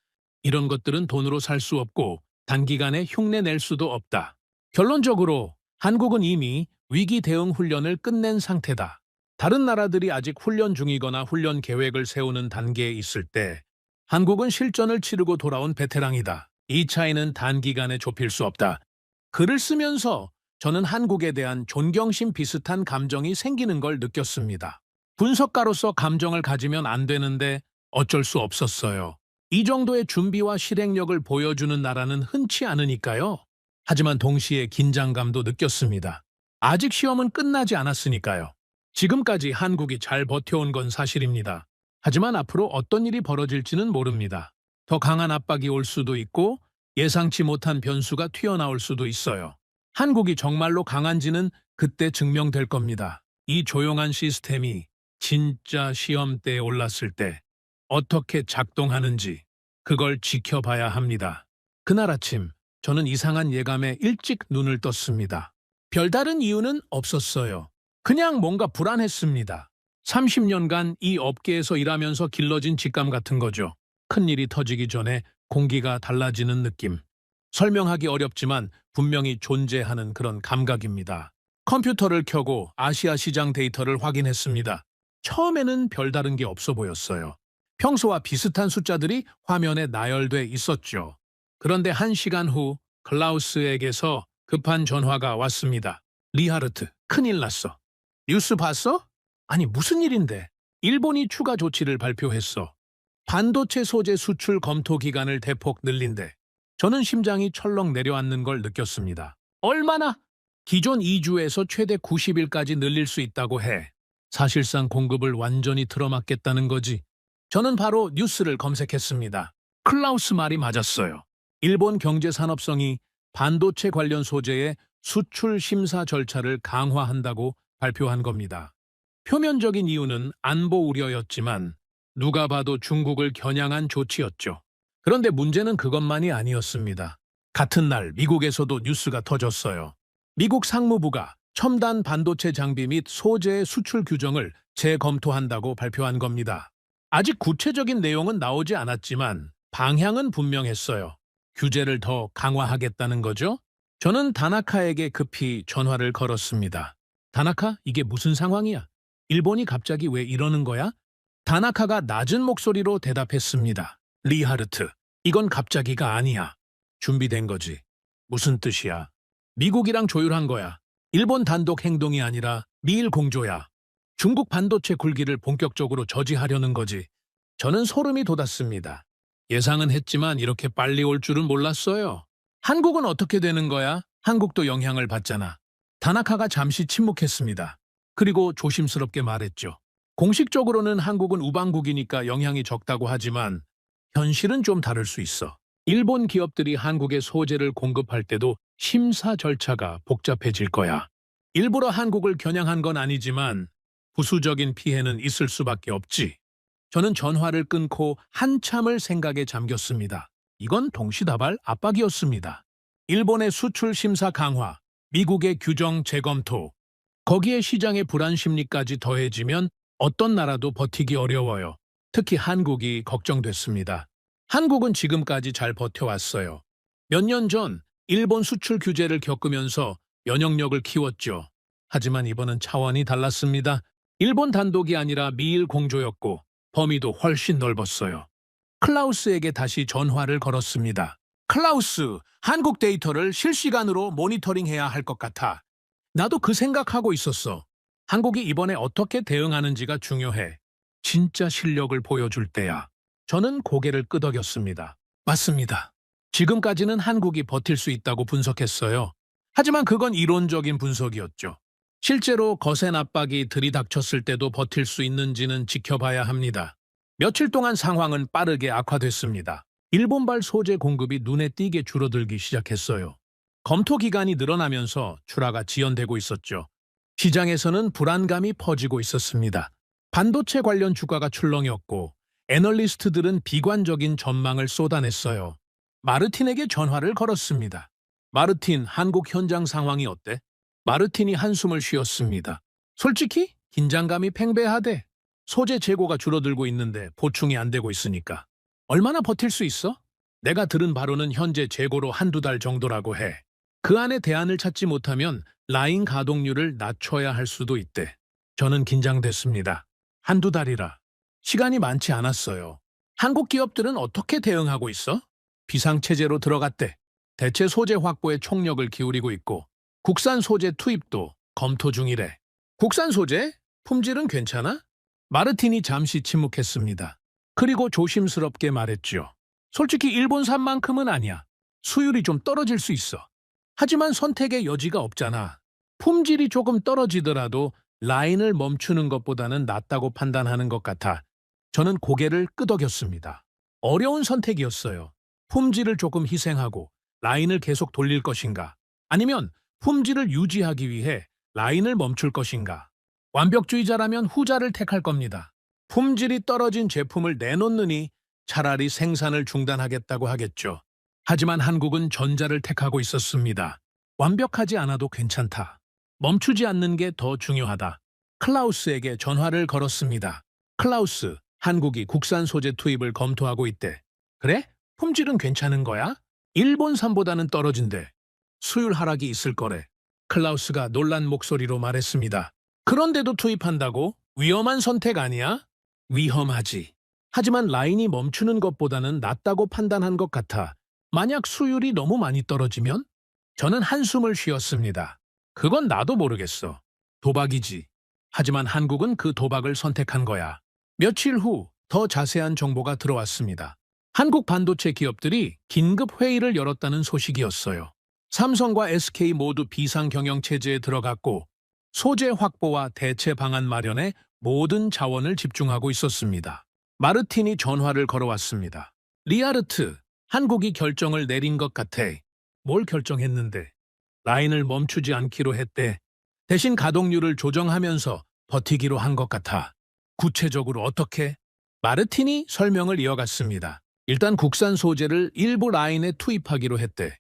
이런 것들은 돈으로 살 수 없고 단기간에 흉내 낼 수도 없다. 결론적으로 한국은 이미 위기 대응 훈련을 끝낸 상태다. 다른 나라들이 아직 훈련 중이거나 훈련 계획을 세우는 단계에 있을 때 한국은 실전을 치르고 돌아온 베테랑이다. 이 차이는 단기간에 좁힐 수 없다. 글을 쓰면서 저는 한국에 대한 존경심 비슷한 감정이 생기는 걸 느꼈습니다. 분석가로서 감정을 가지면 안 되는데 어쩔 수 없었어요. 이 정도의 준비와 실행력을 보여주는 나라는 흔치 않으니까요. 하지만 동시에 긴장감도 느꼈습니다. 아직 시험은 끝나지 않았으니까요. 지금까지 한국이 잘 버텨온 건 사실입니다. 하지만 앞으로 어떤 일이 벌어질지는 모릅니다. 더 강한 압박이 올 수도 있고 예상치 못한 변수가 튀어나올 수도 있어요. 한국이 정말로 강한지는 그때 증명될 겁니다. 이 조용한 시스템이 진짜 시험대에 올랐을 때 어떻게 작동하는지 그걸 지켜봐야 합니다. 그날 아침 저는 이상한 예감에 일찍 눈을 떴습니다. 별다른 이유는 없었어요. 그냥 뭔가 불안했습니다. 30년간 이 업계에서 일하면서 길러진 직감 같은 거죠. 큰일이 터지기 전에 공기가 달라지는 느낌. 설명하기 어렵지만 분명히 존재하는 그런 감각입니다. 컴퓨터를 켜고 아시아 시장 데이터를 확인했습니다. 처음에는 별다른 게 없어 보였어요. 평소와 비슷한 숫자들이 화면에 나열돼 있었죠. 그런데 1시간 후 클라우스에게서 급한 전화가 왔습니다. 리하르트, 큰일 났어. 뉴스 봤어? 아니, 무슨 일인데? 일본이 추가 조치를 발표했어. 반도체 소재 수출 검토 기간을 대폭 늘린대. 저는 심장이 철렁 내려앉는 걸 느꼈습니다. 얼마나? 기존 2주에서 최대 90일까지 늘릴 수 있다고 해. 사실상 공급을 완전히 틀어막겠다는 거지. 저는 바로 뉴스를 검색했습니다. 클라우스 말이 맞았어요. 일본 경제산업성이 반도체 관련 소재의 수출 심사 절차를 강화한다고 발표한 겁니다. 표면적인 이유는 안보 우려였지만 누가 봐도 중국을 겨냥한 조치였죠. 그런데 문제는 그것만이 아니었습니다. 같은 날 미국에서도 뉴스가 터졌어요. 미국 상무부가 첨단 반도체 장비 및 소재의 수출 규정을 재검토한다고 발표한 겁니다. 아직 구체적인 내용은 나오지 않았지만 방향은 분명했어요. 규제를 더 강화하겠다는 거죠? 저는 다나카에게 급히 전화를 걸었습니다. 다나카, 이게 무슨 상황이야? 일본이 갑자기 왜 이러는 거야? 다나카가 낮은 목소리로 대답했습니다. 리하르트, 이건 갑자기가 아니야. 준비된 거지. 무슨 뜻이야? 미국이랑 조율한 거야. 일본 단독 행동이 아니라 미일 공조야. 중국 반도체 굴기를 본격적으로 저지하려는 거지. 저는 소름이 돋았습니다. 예상은 했지만 이렇게 빨리 올 줄은 몰랐어요. 한국은 어떻게 되는 거야? 한국도 영향을 받잖아. 다나카가 잠시 침묵했습니다. 그리고 조심스럽게 말했죠. 공식적으로는 한국은 우방국이니까 영향이 적다고 하지만 현실은 좀 다를 수 있어. 일본 기업들이 한국에 소재를 공급할 때도 심사 절차가 복잡해질 거야. 일부러 한국을 겨냥한 건 아니지만 부수적인 피해는 있을 수밖에 없지. 저는 전화를 끊고 한참을 생각에 잠겼습니다. 이건 동시다발 압박이었습니다. 일본의 수출 심사 강화, 미국의 규정 재검토, 거기에 시장의 불안 심리까지 더해지면 어떤 나라도 버티기 어려워요. 특히 한국이 걱정됐습니다. 한국은 지금까지 잘 버텨왔어요. 몇 년 전 일본 수출 규제를 겪으면서 면역력을 키웠죠. 하지만 이번은 차원이 달랐습니다. 일본 단독이 아니라 미일 공조였고 범위도 훨씬 넓었어요. 클라우스에게 다시 전화를 걸었습니다. 클라우스, 한국 데이터를 실시간으로 모니터링해야 할 것 같아. 나도 그 생각하고 있었어. 한국이 이번에 어떻게 대응하는지가 중요해. 진짜 실력을 보여줄 때야. 저는 고개를 끄덕였습니다. 맞습니다. 지금까지는 한국이 버틸 수 있다고 분석했어요. 하지만 그건 이론적인 분석이었죠. 실제로 거센 압박이 들이닥쳤을 때도 버틸 수 있는지는 지켜봐야 합니다. 며칠 동안 상황은 빠르게 악화됐습니다. 일본발 소재 공급이 눈에 띄게 줄어들기 시작했어요. 검토 기간이 늘어나면서 출하가 지연되고 있었죠. 시장에서는 불안감이 퍼지고 있었습니다. 반도체 관련 주가가 출렁였고 애널리스트들은 비관적인 전망을 쏟아냈어요. 마르틴에게 전화를 걸었습니다. 마르틴, 한국 현장 상황이 어때? 마르틴이 한숨을 쉬었습니다. 솔직히 긴장감이 팽배하대. 소재 재고가 줄어들고 있는데 보충이 안 되고 있으니까. 얼마나 버틸 수 있어? 내가 들은 바로는 현재 재고로 한두 달 정도라고 해. 그 안에 대안을 찾지 못하면 라인 가동률을 낮춰야 할 수도 있대. 저는 긴장됐습니다. 한두 달이라. 시간이 많지 않았어요. 한국 기업들은 어떻게 대응하고 있어? 비상체제로 들어갔대. 대체 소재 확보에 총력을 기울이고 있고 국산 소재 투입도 검토 중이래. 국산 소재? 품질은 괜찮아? 마르틴이 잠시 침묵했습니다. 그리고 조심스럽게 말했죠. 솔직히 일본산만큼은 아니야. 수율이 좀 떨어질 수 있어. 하지만 선택의 여지가 없잖아. 품질이 조금 떨어지더라도 라인을 멈추는 것보다는 낫다고 판단하는 것 같아. 저는 고개를 끄덕였습니다. 어려운 선택이었어요. 품질을 조금 희생하고 라인을 계속 돌릴 것인가? 아니면 품질을 유지하기 위해 라인을 멈출 것인가? 완벽주의자라면 후자를 택할 겁니다. 품질이 떨어진 제품을 내놓느니 차라리 생산을 중단하겠다고 하겠죠. 하지만 한국은 전자를 택하고 있었습니다. 완벽하지 않아도 괜찮다. 멈추지 않는 게 더 중요하다. 클라우스에게 전화를 걸었습니다. 클라우스, 한국이 국산 소재 투입을 검토하고 있대. 그래? 품질은 괜찮은 거야? 일본산보다는 떨어진대. 수율 하락이 있을 거래. 클라우스가 놀란 목소리로 말했습니다. 그런데도 투입한다고? 위험한 선택 아니야? 위험하지. 하지만 라인이 멈추는 것보다는 낫다고 판단한 것 같아. 만약 수율이 너무 많이 떨어지면? 저는 한숨을 쉬었습니다. 그건 나도 모르겠어. 도박이지. 하지만 한국은 그 도박을 선택한 거야. 며칠 후 더 자세한 정보가 들어왔습니다. 한국 반도체 기업들이 긴급 회의를 열었다는 소식이었어요. 삼성과 SK 모두 비상 경영 체제에 들어갔고 소재 확보와 대체 방안 마련에 모든 자원을 집중하고 있었습니다. 마르틴이 전화를 걸어왔습니다. 리아르트, 한국이 결정을 내린 것 같아. 뭘 결정했는데? 라인을 멈추지 않기로 했대. 대신 가동률을 조정하면서 버티기로 한 것 같아. 구체적으로 어떻게? 마르틴이 설명을 이어갔습니다. 일단 국산 소재를 일부 라인에 투입하기로 했대.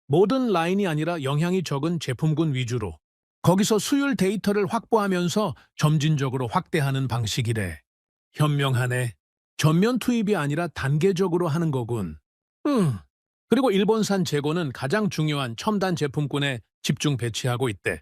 모든 라인이 아니라 영향이 적은 제품군 위주로. 거기서 수율 데이터를 확보하면서 점진적으로 확대하는 방식이래. 현명하네. 전면 투입이 아니라 단계적으로 하는 거군. 그리고 일본산 재고는 가장 중요한 첨단 제품군에 집중 배치하고 있대.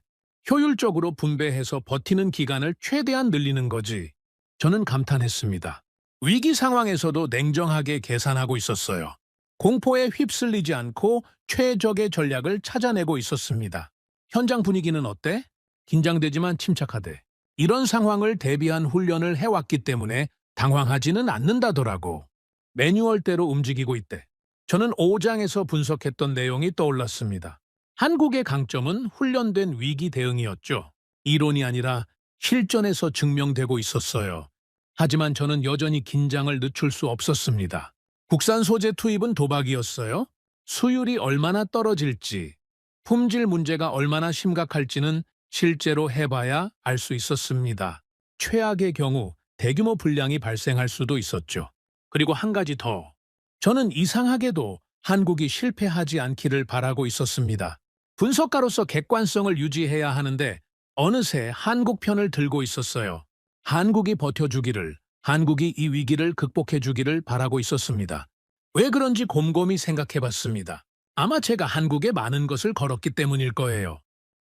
효율적으로 분배해서 버티는 기간을 최대한 늘리는 거지. 저는 감탄했습니다. 위기 상황에서도 냉정하게 계산하고 있었어요. 공포에 휩쓸리지 않고 최적의 전략을 찾아내고 있었습니다. 현장 분위기는 어때? 긴장되지만 침착하대. 이런 상황을 대비한 훈련을 해왔기 때문에 당황하지는 않는다더라고. 매뉴얼대로 움직이고 있대. 저는 5장에서 분석했던 내용이 떠올랐습니다. 한국의 강점은 훈련된 위기 대응이었죠. 이론이 아니라 실전에서 증명되고 있었어요. 하지만 저는 여전히 긴장을 늦출 수 없었습니다. 국산 소재 투입은 도박이었어요. 수율이 얼마나 떨어질지, 품질 문제가 얼마나 심각할지는 실제로 해봐야 알 수 있었습니다. 최악의 경우 대규모 불량이 발생할 수도 있었죠. 그리고 한 가지 더. 저는 이상하게도 한국이 실패하지 않기를 바라고 있었습니다. 분석가로서 객관성을 유지해야 하는데 어느새 한국 편을 들고 있었어요. 한국이 버텨주기를, 한국이 이 위기를 극복해주기를 바라고 있었습니다. 왜 그런지 곰곰이 생각해봤습니다. 아마 제가 한국에 많은 것을 걸었기 때문일 거예요.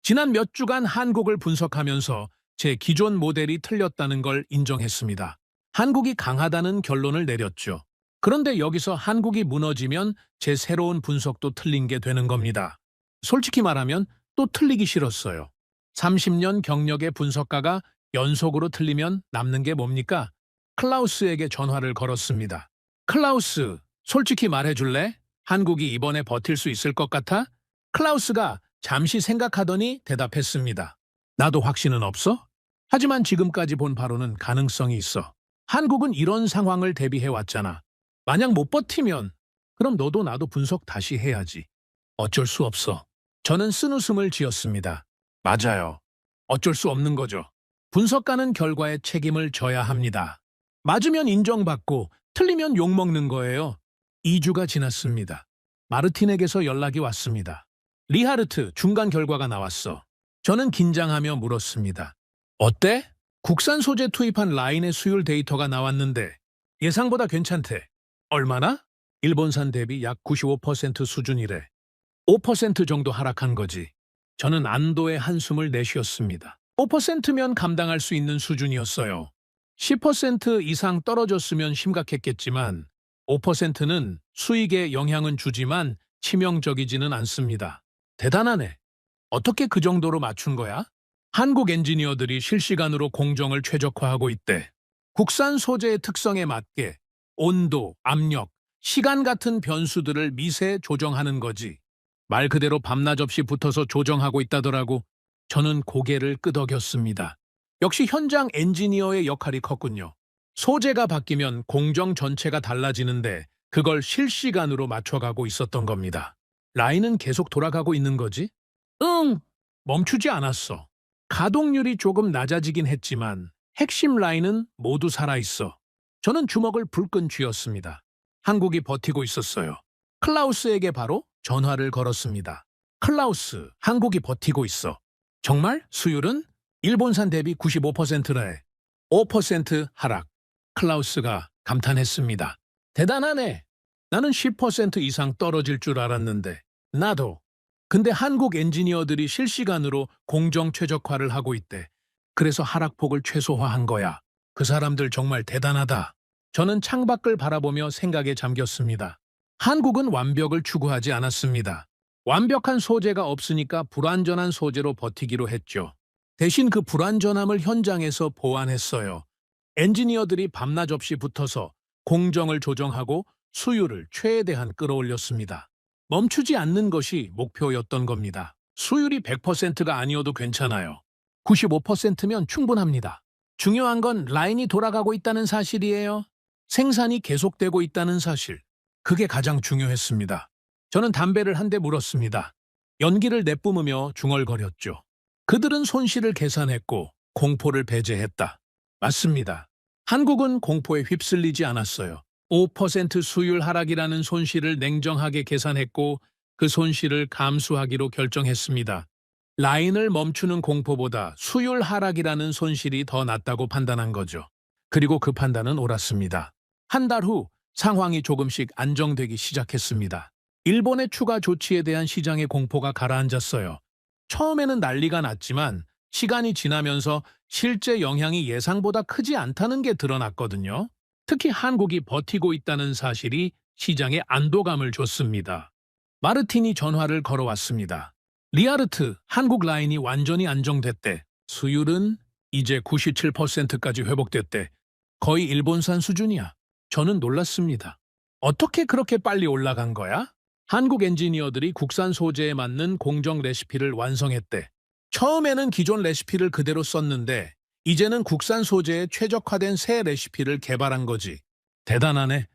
지난 몇 주간 한국을 분석하면서 제 기존 모델이 틀렸다는 걸 인정했습니다. 한국이 강하다는 결론을 내렸죠. 그런데 여기서 한국이 무너지면 제 새로운 분석도 틀린 게 되는 겁니다. 솔직히 말하면 또 틀리기 싫었어요. 30년 경력의 분석가가 연속으로 틀리면 남는 게 뭡니까? 클라우스에게 전화를 걸었습니다. 클라우스, 솔직히 말해줄래? 한국이 이번에 버틸 수 있을 것 같아? 클라우스가 잠시 생각하더니 대답했습니다. 나도 확신은 없어? 하지만 지금까지 본 바로는 가능성이 있어. 한국은 이런 상황을 대비해왔잖아. 만약 못 버티면 그럼 너도 나도 분석 다시 해야지. 어쩔 수 없어. 저는 쓴웃음을 지었습니다. 맞아요. 어쩔 수 없는 거죠. 분석가는 결과에 책임을 져야 합니다. 맞으면 인정받고 틀리면 욕먹는 거예요. 2주가 지났습니다. 마르틴에게서 연락이 왔습니다. 리하르트, 중간 결과가 나왔어. 저는 긴장하며 물었습니다. 어때? 국산 소재 투입한 라인의 수율 데이터가 나왔는데 예상보다 괜찮대. 얼마나? 일본산 대비 약 95% 수준이래. 5% 정도 하락한 거지. 저는 안도의 한숨을 내쉬었습니다. 5%면 감당할 수 있는 수준이었어요. 10% 이상 떨어졌으면 심각했겠지만 5%는 수익에 영향은 주지만 치명적이지는 않습니다. 대단하네. 어떻게 그 정도로 맞춘 거야? 한국 엔지니어들이 실시간으로 공정을 최적화하고 있대. 국산 소재의 특성에 맞게 온도, 압력, 시간 같은 변수들을 미세 조정하는 거지. 말 그대로 밤낮 없이 붙어서 조정하고 있다더라고. 저는 고개를 끄덕였습니다. 역시 현장 엔지니어의 역할이 컸군요. 소재가 바뀌면 공정 전체가 달라지는데 그걸 실시간으로 맞춰가고 있었던 겁니다. 라인은 계속 돌아가고 있는 거지? 응! 멈추지 않았어. 가동률이 조금 낮아지긴 했지만 핵심 라인은 모두 살아있어. 저는 주먹을 불끈 쥐었습니다. 한국이 버티고 있었어요. 클라우스에게 바로 전화를 걸었습니다. 클라우스, 한국이 버티고 있어. 정말? 수율은? 일본산 대비 95%래. 5% 하락. 클라우스가 감탄했습니다. 대단하네. 나는 10% 이상 떨어질 줄 알았는데. 나도. 근데 한국 엔지니어들이 실시간으로 공정 최적화를 하고 있대. 그래서 하락폭을 최소화한 거야. 그 사람들 정말 대단하다. 저는 창밖을 바라보며 생각에 잠겼습니다. 한국은 완벽을 추구하지 않았습니다. 완벽한 소재가 없으니까 불완전한 소재로 버티기로 했죠. 대신 그 불완전함을 현장에서 보완했어요. 엔지니어들이 밤낮 없이 붙어서 공정을 조정하고 수율을 최대한 끌어올렸습니다. 멈추지 않는 것이 목표였던 겁니다. 수율이 100%가 아니어도 괜찮아요. 95%면 충분합니다. 중요한 건 라인이 돌아가고 있다는 사실이에요. 생산이 계속되고 있다는 사실. 그게 가장 중요했습니다. 저는 담배를 한 대 물었습니다. 연기를 내뿜으며 중얼거렸죠. 그들은 손실을 계산했고 공포를 배제했다. 맞습니다. 한국은 공포에 휩쓸리지 않았어요. 5% 수율 하락이라는 손실을 냉정하게 계산했고 그 손실을 감수하기로 결정했습니다. 라인을 멈추는 공포보다 수율 하락이라는 손실이 더 낫다고 판단한 거죠. 그리고 그 판단은 옳았습니다. 한 달 후 상황이 조금씩 안정되기 시작했습니다. 일본의 추가 조치에 대한 시장의 공포가 가라앉았어요. 처음에는 난리가 났지만 시간이 지나면서 실제 영향이 예상보다 크지 않다는 게 드러났거든요. 특히 한국이 버티고 있다는 사실이 시장에 안도감을 줬습니다. 마르틴이 전화를 걸어왔습니다. 리아르트, 한국 라인이 완전히 안정됐대. 수율은 이제 97%까지 회복됐대. 거의 일본산 수준이야. 저는 놀랐습니다. 어떻게 그렇게 빨리 올라간 거야? 한국 엔지니어들이 국산 소재에 맞는 공정 레시피를 완성했대. 처음에는 기존 레시피를 그대로 썼는데 이제는 국산 소재에 최적화된 새 레시피를 개발한 거지. 대단하네.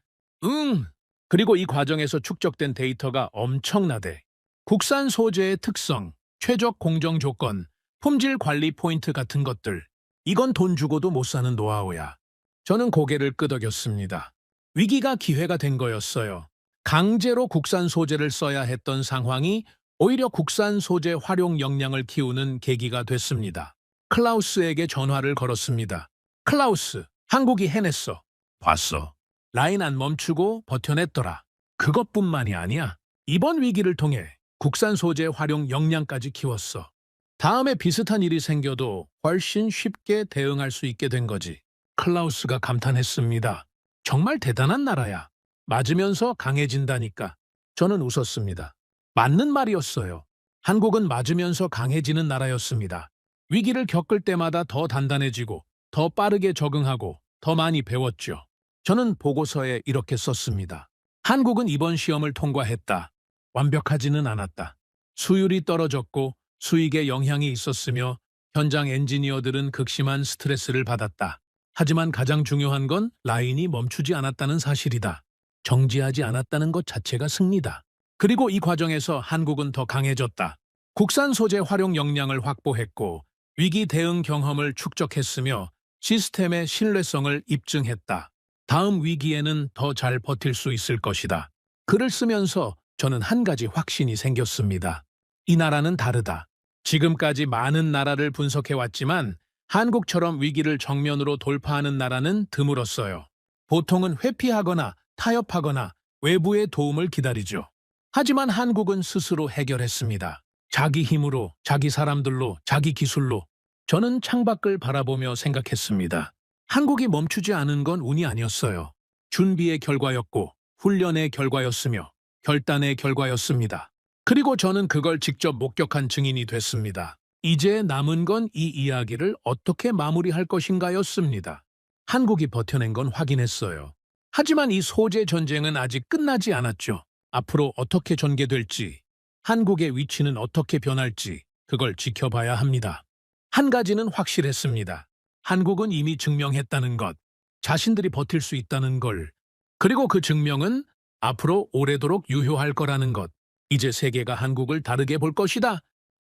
응. 그리고 이 과정에서 축적된 데이터가 엄청나대. 국산 소재의 특성, 최적 공정 조건, 품질 관리 포인트 같은 것들. 이건 돈 주고도 못 사는 노하우야. 저는 고개를 끄덕였습니다. 위기가 기회가 된 거였어요. 강제로 국산 소재를 써야 했던 상황이 오히려 국산 소재 활용 역량을 키우는 계기가 됐습니다. 클라우스에게 전화를 걸었습니다. 클라우스, 한국이 해냈어. 봤어. 라인 안 멈추고 버텨냈더라. 그것뿐만이 아니야. 이번 위기를 통해 국산 소재 활용 역량까지 키웠어. 다음에 비슷한 일이 생겨도 훨씬 쉽게 대응할 수 있게 된 거지. 클라우스가 감탄했습니다. 정말 대단한 나라야. 맞으면서 강해진다니까. 저는 웃었습니다. 맞는 말이었어요. 한국은 맞으면서 강해지는 나라였습니다. 위기를 겪을 때마다 더 단단해지고 더 빠르게 적응하고 더 많이 배웠죠. 저는 보고서에 이렇게 썼습니다. 한국은 이번 시험을 통과했다. 완벽하지는 않았다. 수율이 떨어졌고 수익에 영향이 있었으며 현장 엔지니어들은 극심한 스트레스를 받았다. 하지만 가장 중요한 건 라인이 멈추지 않았다는 사실이다. 정지하지 않았다는 것 자체가 승리다. 그리고 이 과정에서 한국은 더 강해졌다. 국산 소재 활용 역량을 확보했고 위기 대응 경험을 축적했으며 시스템의 신뢰성을 입증했다. 다음 위기에는 더 잘 버틸 수 있을 것이다. 글을 쓰면서 저는 한 가지 확신이 생겼습니다. 이 나라는 다르다. 지금까지 많은 나라를 분석해왔지만 한국처럼 위기를 정면으로 돌파하는 나라는 드물었어요. 보통은 회피하거나 타협하거나 외부의 도움을 기다리죠. 하지만 한국은 스스로 해결했습니다. 자기 힘으로, 자기 사람들로, 자기 기술로. 저는 창밖을 바라보며 생각했습니다. 한국이 멈추지 않은 건 운이 아니었어요. 준비의 결과였고 훈련의 결과였으며 결단의 결과였습니다. 그리고 저는 그걸 직접 목격한 증인이 됐습니다. 이제 남은 건 이 이야기를 어떻게 마무리할 것인가였습니다. 한국이 버텨낸 건 확인했어요. 하지만 이 소재 전쟁은 아직 끝나지 않았죠. 앞으로 어떻게 전개될지, 한국의 위치는 어떻게 변할지 그걸 지켜봐야 합니다. 한 가지는 확실했습니다. 한국은 이미 증명했다는 것, 자신들이 버틸 수 있다는 걸, 그리고 그 증명은 앞으로 오래도록 유효할 거라는 것. 이제 세계가 한국을 다르게 볼 것이다.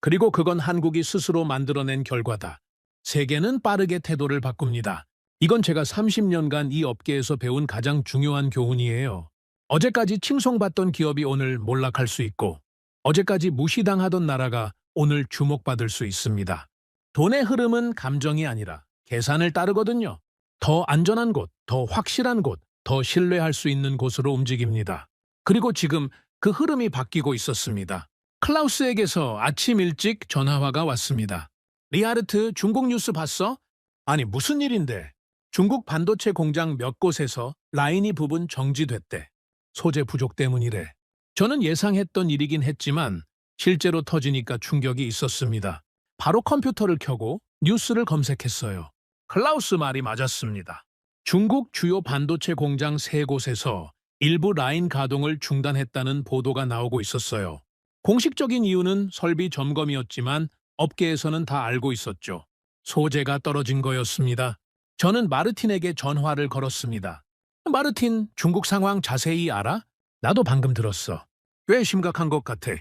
그리고 그건 한국이 스스로 만들어낸 결과다. 세계는 빠르게 태도를 바꿉니다. 이건 제가 30년간 이 업계에서 배운 가장 중요한 교훈이에요. 어제까지 칭송받던 기업이 오늘 몰락할 수 있고, 어제까지 무시당하던 나라가 오늘 주목받을 수 있습니다. 돈의 흐름은 감정이 아니라 계산을 따르거든요. 더 안전한 곳, 더 확실한 곳, 더 신뢰할 수 있는 곳으로 움직입니다. 그리고 지금 그 흐름이 바뀌고 있었습니다. 클라우스에게서 아침 일찍 전화가 왔습니다. 리아르트, 중국 뉴스 봤어? 아니, 무슨 일인데? 중국 반도체 공장 몇 곳에서 라인이 부분 정지됐대. 소재 부족 때문이래. 저는 예상했던 일이긴 했지만 실제로 터지니까 충격이 있었습니다. 바로 컴퓨터를 켜고 뉴스를 검색했어요. 클라우스 말이 맞았습니다. 중국 주요 반도체 공장 3곳에서 일부 라인 가동을 중단했다는 보도가 나오고 있었어요. 공식적인 이유는 설비 점검이었지만 업계에서는 다 알고 있었죠. 소재가 떨어진 거였습니다. 저는 마르틴에게 전화를 걸었습니다. 마르틴, 중국 상황 자세히 알아? 나도 방금 들었어. 꽤 심각한 것 같아.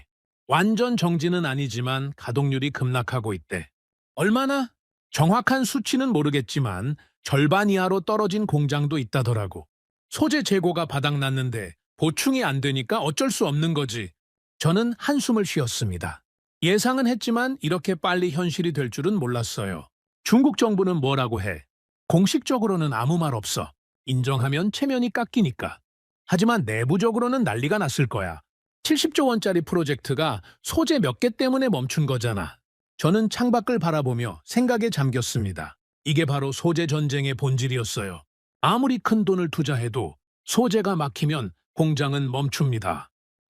완전 정지는 아니지만 가동률이 급락하고 있대. 얼마나? 정확한 수치는 모르겠지만 절반 이하로 떨어진 공장도 있다더라고. 소재 재고가 바닥났는데 보충이 안 되니까 어쩔 수 없는 거지. 저는 한숨을 쉬었습니다. 예상은 했지만 이렇게 빨리 현실이 될 줄은 몰랐어요. 중국 정부는 뭐라고 해? 공식적으로는 아무 말 없어. 인정하면 체면이 깎이니까. 하지만 내부적으로는 난리가 났을 거야. 70조 원짜리 프로젝트가 소재 몇 개 때문에 멈춘 거잖아. 저는 창밖을 바라보며 생각에 잠겼습니다. 이게 바로 소재 전쟁의 본질이었어요. 아무리 큰 돈을 투자해도 소재가 막히면 공장은 멈춥니다.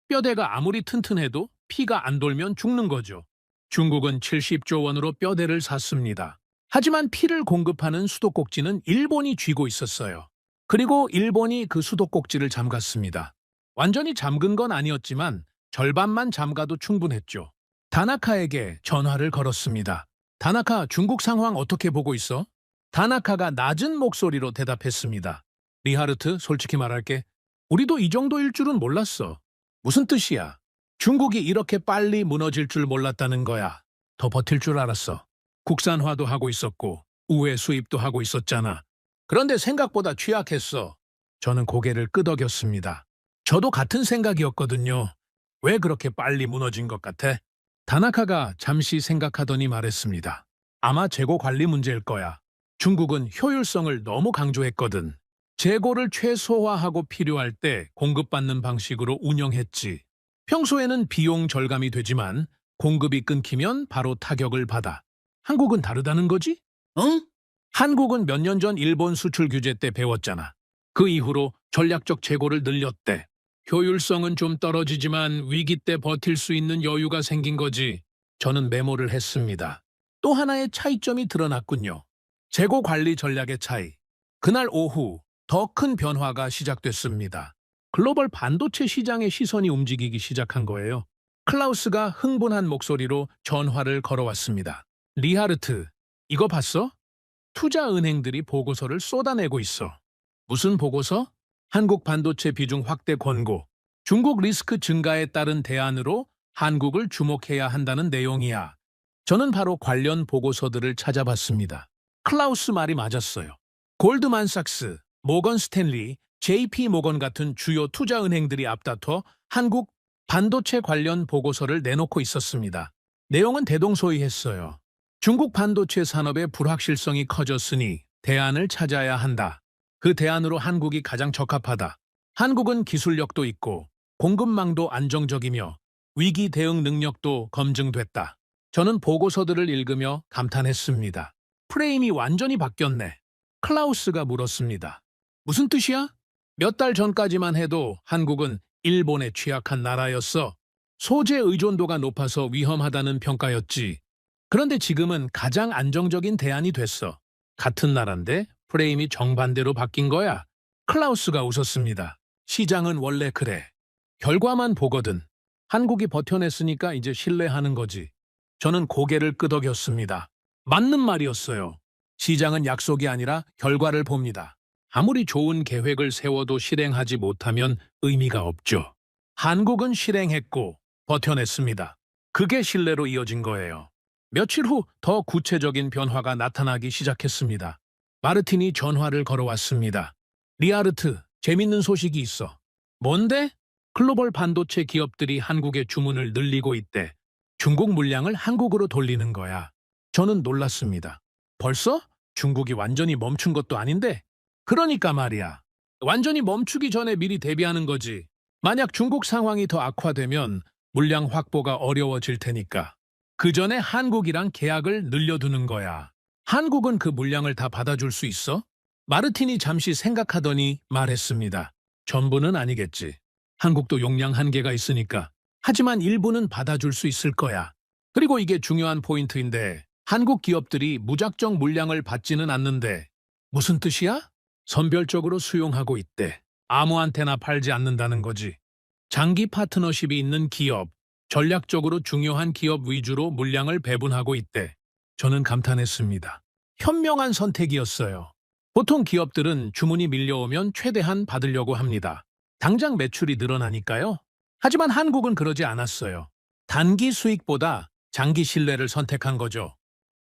뼈대가 아무리 튼튼해도 피가 안 돌면 죽는 거죠. 중국은 70조 원으로 뼈대를 샀습니다. 하지만 피를 공급하는 수도꼭지는 일본이 쥐고 있었어요. 그리고 일본이 그 수도꼭지를 잠갔습니다. 완전히 잠근 건 아니었지만 절반만 잠가도 충분했죠. 다나카에게 전화를 걸었습니다. 다나카, 중국 상황 어떻게 보고 있어? 다나카가 낮은 목소리로 대답했습니다. 리하르트, 솔직히 말할게. 우리도 이 정도일 줄은 몰랐어. 무슨 뜻이야? 중국이 이렇게 빨리 무너질 줄 몰랐다는 거야. 더 버틸 줄 알았어. 국산화도 하고 있었고 우회 수입도 하고 있었잖아. 그런데 생각보다 취약했어. 저는 고개를 끄덕였습니다. 저도 같은 생각이었거든요. 왜 그렇게 빨리 무너진 것 같아? 다나카가 잠시 생각하더니 말했습니다. 아마 재고 관리 문제일 거야. 중국은 효율성을 너무 강조했거든. 재고를 최소화하고 필요할 때 공급받는 방식으로 운영했지. 평소에는 비용 절감이 되지만 공급이 끊기면 바로 타격을 받아. 한국은 다르다는 거지? 응? 한국은 몇 년 전 일본 수출 규제 때 배웠잖아. 그 이후로 전략적 재고를 늘렸대. 효율성은 좀 떨어지지만 위기 때 버틸 수 있는 여유가 생긴 거지. 저는 메모를 했습니다. 또 하나의 차이점이 드러났군요. 재고 관리 전략의 차이. 그날 오후 더 큰 변화가 시작됐습니다. 글로벌 반도체 시장의 시선이 움직이기 시작한 거예요. 클라우스가 흥분한 목소리로 전화를 걸어왔습니다. 리하르트, 이거 봤어? 투자은행들이 보고서를 쏟아내고 있어. 무슨 보고서? 한국 반도체 비중 확대 권고, 중국 리스크 증가에 따른 대안으로 한국을 주목해야 한다는 내용이야. 저는 바로 관련 보고서들을 찾아봤습니다. 클라우스 말이 맞았어요. 골드만삭스, 모건 스탠리, JP 모건 같은 주요 투자은행들이 앞다퉈 한국 반도체 관련 보고서를 내놓고 있었습니다. 내용은 대동소이했어요. 중국 반도체 산업의 불확실성이 커졌으니 대안을 찾아야 한다. 그 대안으로 한국이 가장 적합하다. 한국은 기술력도 있고 공급망도 안정적이며 위기 대응 능력도 검증됐다. 저는 보고서들을 읽으며 감탄했습니다. 프레임이 완전히 바뀌었네. 클라우스가 물었습니다. 무슨 뜻이야? 몇 달 전까지만 해도 한국은 일본에 취약한 나라였어. 소재 의존도가 높아서 위험하다는 평가였지. 그런데 지금은 가장 안정적인 대안이 됐어. 같은 나라인데 프레임이 정반대로 바뀐 거야. 클라우스가 웃었습니다. 시장은 원래 그래. 결과만 보거든. 한국이 버텨냈으니까 이제 신뢰하는 거지. 저는 고개를 끄덕였습니다. 맞는 말이었어요. 시장은 약속이 아니라 결과를 봅니다. 아무리 좋은 계획을 세워도 실행하지 못하면 의미가 없죠. 한국은 실행했고 버텨냈습니다. 그게 신뢰로 이어진 거예요. 며칠 후 더 구체적인 변화가 나타나기 시작했습니다. 마르틴이 전화를 걸어왔습니다. 리하르트, 재밌는 소식이 있어. 뭔데? 글로벌 반도체 기업들이 한국의 주문을 늘리고 있대. 중국 물량을 한국으로 돌리는 거야. 저는 놀랐습니다. 벌써? 중국이 완전히 멈춘 것도 아닌데? 그러니까 말이야. 완전히 멈추기 전에 미리 대비하는 거지. 만약 중국 상황이 더 악화되면 물량 확보가 어려워질 테니까. 그 전에 한국이랑 계약을 늘려두는 거야. 한국은 그 물량을 다 받아줄 수 있어? 마르틴이 잠시 생각하더니 말했습니다. 전부는 아니겠지. 한국도 용량 한계가 있으니까. 하지만 일부는 받아줄 수 있을 거야. 그리고 이게 중요한 포인트인데 한국 기업들이 무작정 물량을 받지는 않는데 무슨 뜻이야? 선별적으로 수용하고 있대. 아무한테나 팔지 않는다는 거지. 장기 파트너십이 있는 기업, 전략적으로 중요한 기업 위주로 물량을 배분하고 있대. 저는 감탄했습니다. 현명한 선택이었어요. 보통 기업들은 주문이 밀려오면 최대한 받으려고 합니다. 당장 매출이 늘어나니까요. 하지만 한국은 그러지 않았어요. 단기 수익보다 장기 신뢰를 선택한 거죠.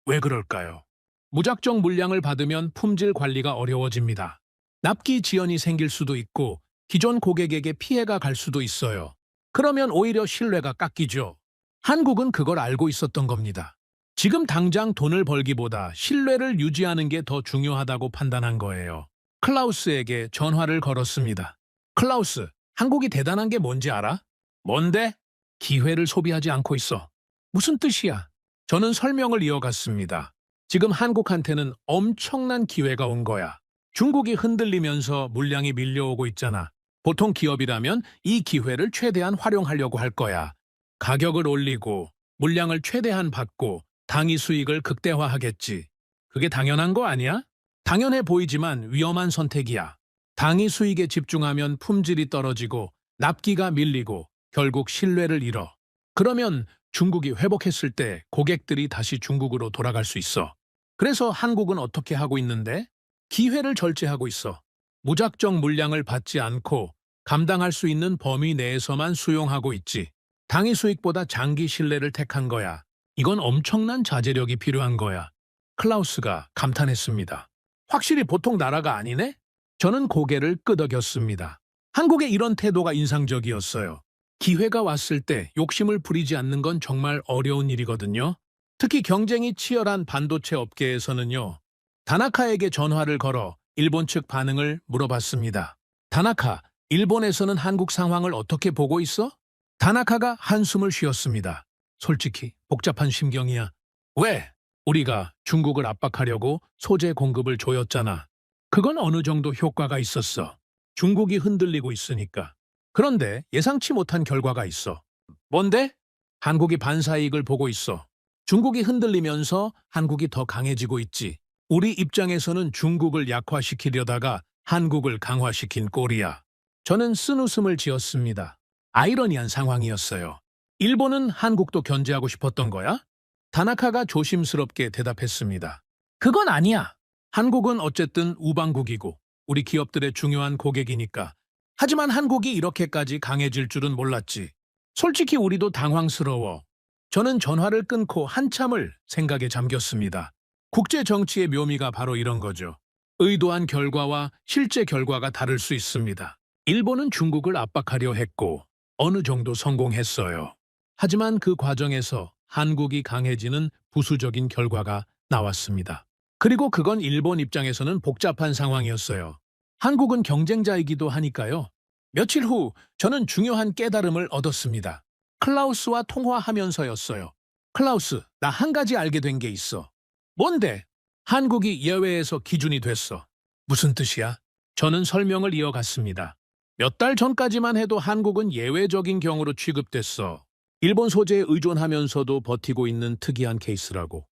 왜 그럴까요? 무작정 물량을 받으면 품질 관리가 어려워집니다. 납기 지연이 생길 수도 있고 기존 고객에게 피해가 갈 수도 있어요. 그러면 오히려 신뢰가 깎이죠. 한국은 그걸 알고 있었던 겁니다. 지금 당장 돈을 벌기보다 신뢰를 유지하는 게 더 중요하다고 판단한 거예요. 클라우스에게 전화를 걸었습니다. 클라우스, 한국이 대단한 게 뭔지 알아? 뭔데? 기회를 소비하지 않고 있어. 무슨 뜻이야? 저는 설명을 이어갔습니다. 지금 한국한테는 엄청난 기회가 온 거야. 중국이 흔들리면서 물량이 밀려오고 있잖아. 보통 기업이라면 이 기회를 최대한 활용하려고 할 거야. 가격을 올리고 물량을 최대한 받고 당위 수익을 극대화하겠지. 그게 당연한 거 아니야? 당연해 보이지만 위험한 선택이야. 당위 수익에 집중하면 품질이 떨어지고 납기가 밀리고 결국 신뢰를 잃어. 그러면 중국이 회복했을 때 고객들이 다시 중국으로 돌아갈 수 있어. 그래서 한국은 어떻게 하고 있는데? 기회를 절제하고 있어. 무작정 물량을 받지 않고 감당할 수 있는 범위 내에서만 수용하고 있지. 당위 수익보다 장기 신뢰를 택한 거야. 이건 엄청난 자제력이 필요한 거야. 클라우스가 감탄했습니다. 확실히 보통 나라가 아니네? 저는 고개를 끄덕였습니다. 한국의 이런 태도가 인상적이었어요. 기회가 왔을 때 욕심을 부리지 않는 건 정말 어려운 일이거든요. 특히 경쟁이 치열한 반도체 업계에서는요. 다나카에게 전화를 걸어 일본 측 반응을 물어봤습니다. 다나카, 일본에서는 한국 상황을 어떻게 보고 있어? 다나카가 한숨을 쉬었습니다. 솔직히 복잡한 심경이야. 왜? 우리가 중국을 압박하려고 소재 공급을 조였잖아. 그건 어느 정도 효과가 있었어. 중국이 흔들리고 있으니까. 그런데 예상치 못한 결과가 있어. 뭔데? 한국이 반사이익을 보고 있어. 중국이 흔들리면서 한국이 더 강해지고 있지. 우리 입장에서는 중국을 약화시키려다가 한국을 강화시킨 꼴이야. 저는 쓴웃음을 지었습니다. 아이러니한 상황이었어요. 일본은 한국도 견제하고 싶었던 거야? 다나카가 조심스럽게 대답했습니다. 그건 아니야. 한국은 어쨌든 우방국이고 우리 기업들의 중요한 고객이니까. 하지만 한국이 이렇게까지 강해질 줄은 몰랐지. 솔직히 우리도 당황스러워. 저는 전화를 끊고 한참을 생각에 잠겼습니다. 국제 정치의 묘미가 바로 이런 거죠. 의도한 결과와 실제 결과가 다를 수 있습니다. 일본은 중국을 압박하려 했고 어느 정도 성공했어요. 하지만 그 과정에서 한국이 강해지는 부수적인 결과가 나왔습니다. 그리고 그건 일본 입장에서는 복잡한 상황이었어요. 한국은 경쟁자이기도 하니까요. 며칠 후 저는 중요한 깨달음을 얻었습니다. 클라우스와 통화하면서였어요. 클라우스, 나 한 가지 알게 된 게 있어. 뭔데? 한국이 예외에서 기준이 됐어. 무슨 뜻이야? 저는 설명을 이어갔습니다. 몇 달 전까지만 해도 한국은 예외적인 경우로 취급됐어. 일본 소재에 의존하면서도 버티고 있는 특이한 케이스라고.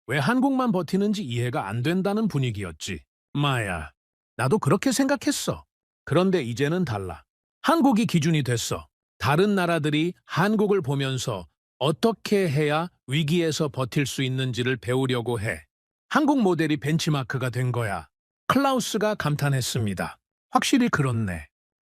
왜 한국만 버티는지 이해가 안 된다는 분위기였지. 마야, 나도 그렇게 생각했어. 그런데 이제는 달라. 한국이 기준이 됐어. 다른 나라들이 한국을 보면서 어떻게 해야 위기에서 버틸 수 있는지를 배우려고 해. 한국 모델이 벤치마크가 된 거야. 클라우스가 감탄했습니다. 확실히 그렇네.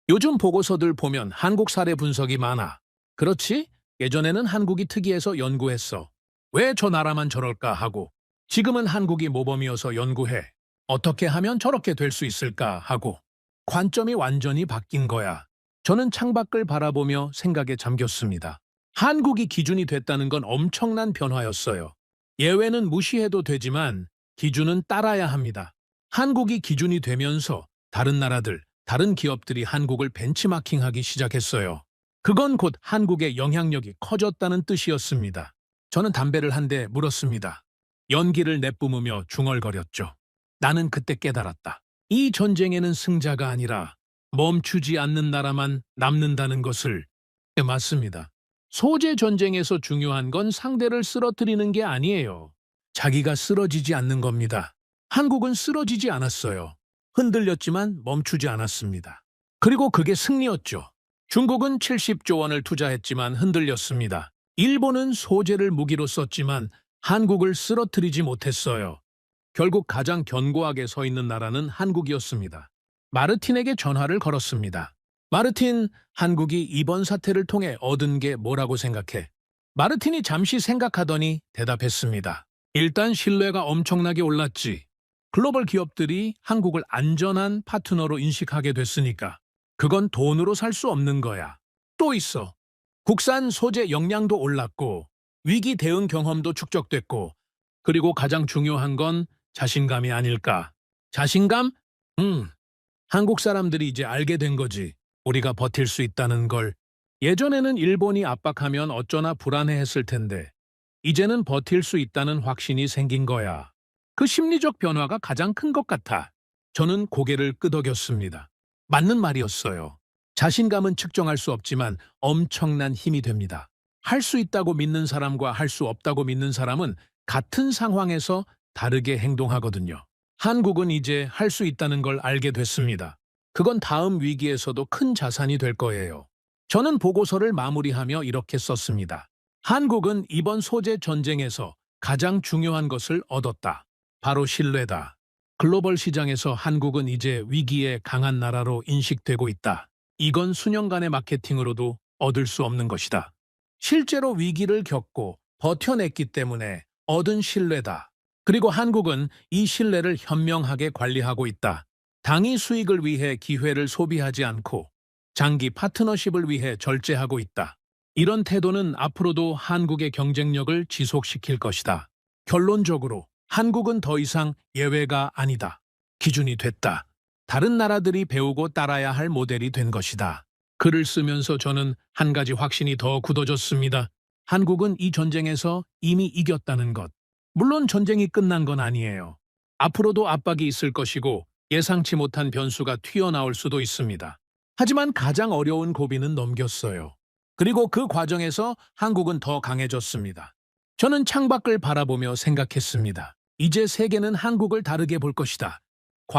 요즘 보고서들 보면 한국 사례 분석이 많아. 그렇지? 예전에는 한국이 특이해서 연구했어. 왜 저 나라만 저럴까 하고. 지금은 한국이 모범이어서 연구해. 어떻게 하면 저렇게 될 수 있을까 하고. 관점이 완전히 바뀐 거야. 저는 창밖을 바라보며 생각에 잠겼습니다. 한국이 기준이 됐다는 건 엄청난 변화였어요. 예외는 무시해도 되지만 기준은 따라야 합니다. 한국이 기준이 되면서 다른 나라들, 다른 기업들이 한국을 벤치마킹하기 시작했어요. 그건 곧 한국의 영향력이 커졌다는 뜻이었습니다. 저는 담배를 한 대 물었습니다. 연기를 내뿜으며 중얼거렸죠. 나는 그때 깨달았다. 이 전쟁에는 승자가 아니라 멈추지 않는 나라만 남는다는 것을. 맞습니다. 소재 전쟁에서 중요한 건 상대를 쓰러뜨리는 게 아니에요. 자기가 쓰러지지 않는 겁니다. 한국은 쓰러지지 않았어요. 흔들렸지만 멈추지 않았습니다. 그리고 그게 승리였죠. 중국은 70조 원을 투자했지만 흔들렸습니다. 일본은 소재를 무기로 썼지만 한국을 쓰러뜨리지 못했어요. 결국 가장 견고하게 서 있는 나라는 한국이었습니다. 마르틴에게 전화를 걸었습니다. 마르틴, 한국이 이번 사태를 통해 얻은 게 뭐라고 생각해? 마르틴이 잠시 생각하더니 대답했습니다. 일단 신뢰가 엄청나게 올랐지. 글로벌 기업들이 한국을 안전한 파트너로 인식하게 됐으니까. 그건 돈으로 살 수 없는 거야. 또 있어. 국산 소재 역량도 올랐고 위기 대응 경험도 축적됐고 그리고 가장 중요한 건 자신감이 아닐까. 자신감? 한국 사람들이 이제 알게 된 거지. 우리가 버틸 수 있다는 걸. 예전에는 일본이 압박하면 어쩌나 불안해했을 텐데 이제는 버틸 수 있다는 확신이 생긴 거야. 그 심리적 변화가 가장 큰 것 같아. 저는 고개를 끄덕였습니다. 맞는 말이었어요. 자신감은 측정할 수 없지만 엄청난 힘이 됩니다. 할 수 있다고 믿는 사람과 할 수 없다고 믿는 사람은 같은 상황에서 다르게 행동하거든요. 한국은 이제 할 수 있다는 걸 알게 됐습니다. 그건 다음 위기에서도 큰 자산이 될 거예요. 저는 보고서를 마무리하며 이렇게 썼습니다. 한국은 이번 소재 전쟁에서 가장 중요한 것을 얻었다. 바로 신뢰다. 글로벌 시장에서 한국은 이제 위기에 강한 나라로 인식되고 있다. 이건 수년간의 마케팅으로도 얻을 수 없는 것이다. 실제로 위기를 겪고 버텨냈기 때문에 얻은 신뢰다. 그리고 한국은 이 신뢰를 현명하게 관리하고 있다. 당위 수익을 위해 기회를 소비하지 않고 장기 파트너십을 위해 절제하고 있다. 이런 태도는 앞으로도 한국의 경쟁력을 지속시킬 것이다. 결론적으로 한국은 더 이상 예외가 아니다. 기준이 됐다. 다른 나라들이 배우고 따라야 할 모델이 된 것이다. 글을 쓰면서 저는 한 가지 확신이 더 굳어졌습니다. 한국은 이 전쟁에서 이미 이겼다는 것. 물론 전쟁이 끝난 건 아니에요. 앞으로도 압박이 있을 것이고 예상치 못한 변수가 튀어나올 수도 있습니다. 하지만 가장 어려운 고비는 넘겼어요. 그리고 그 과정에서 한국은 더 강해졌습니다. 저는 창밖을 바라보며 생각했습니다. 이제 세계는 한국을 다르게 볼 것이다.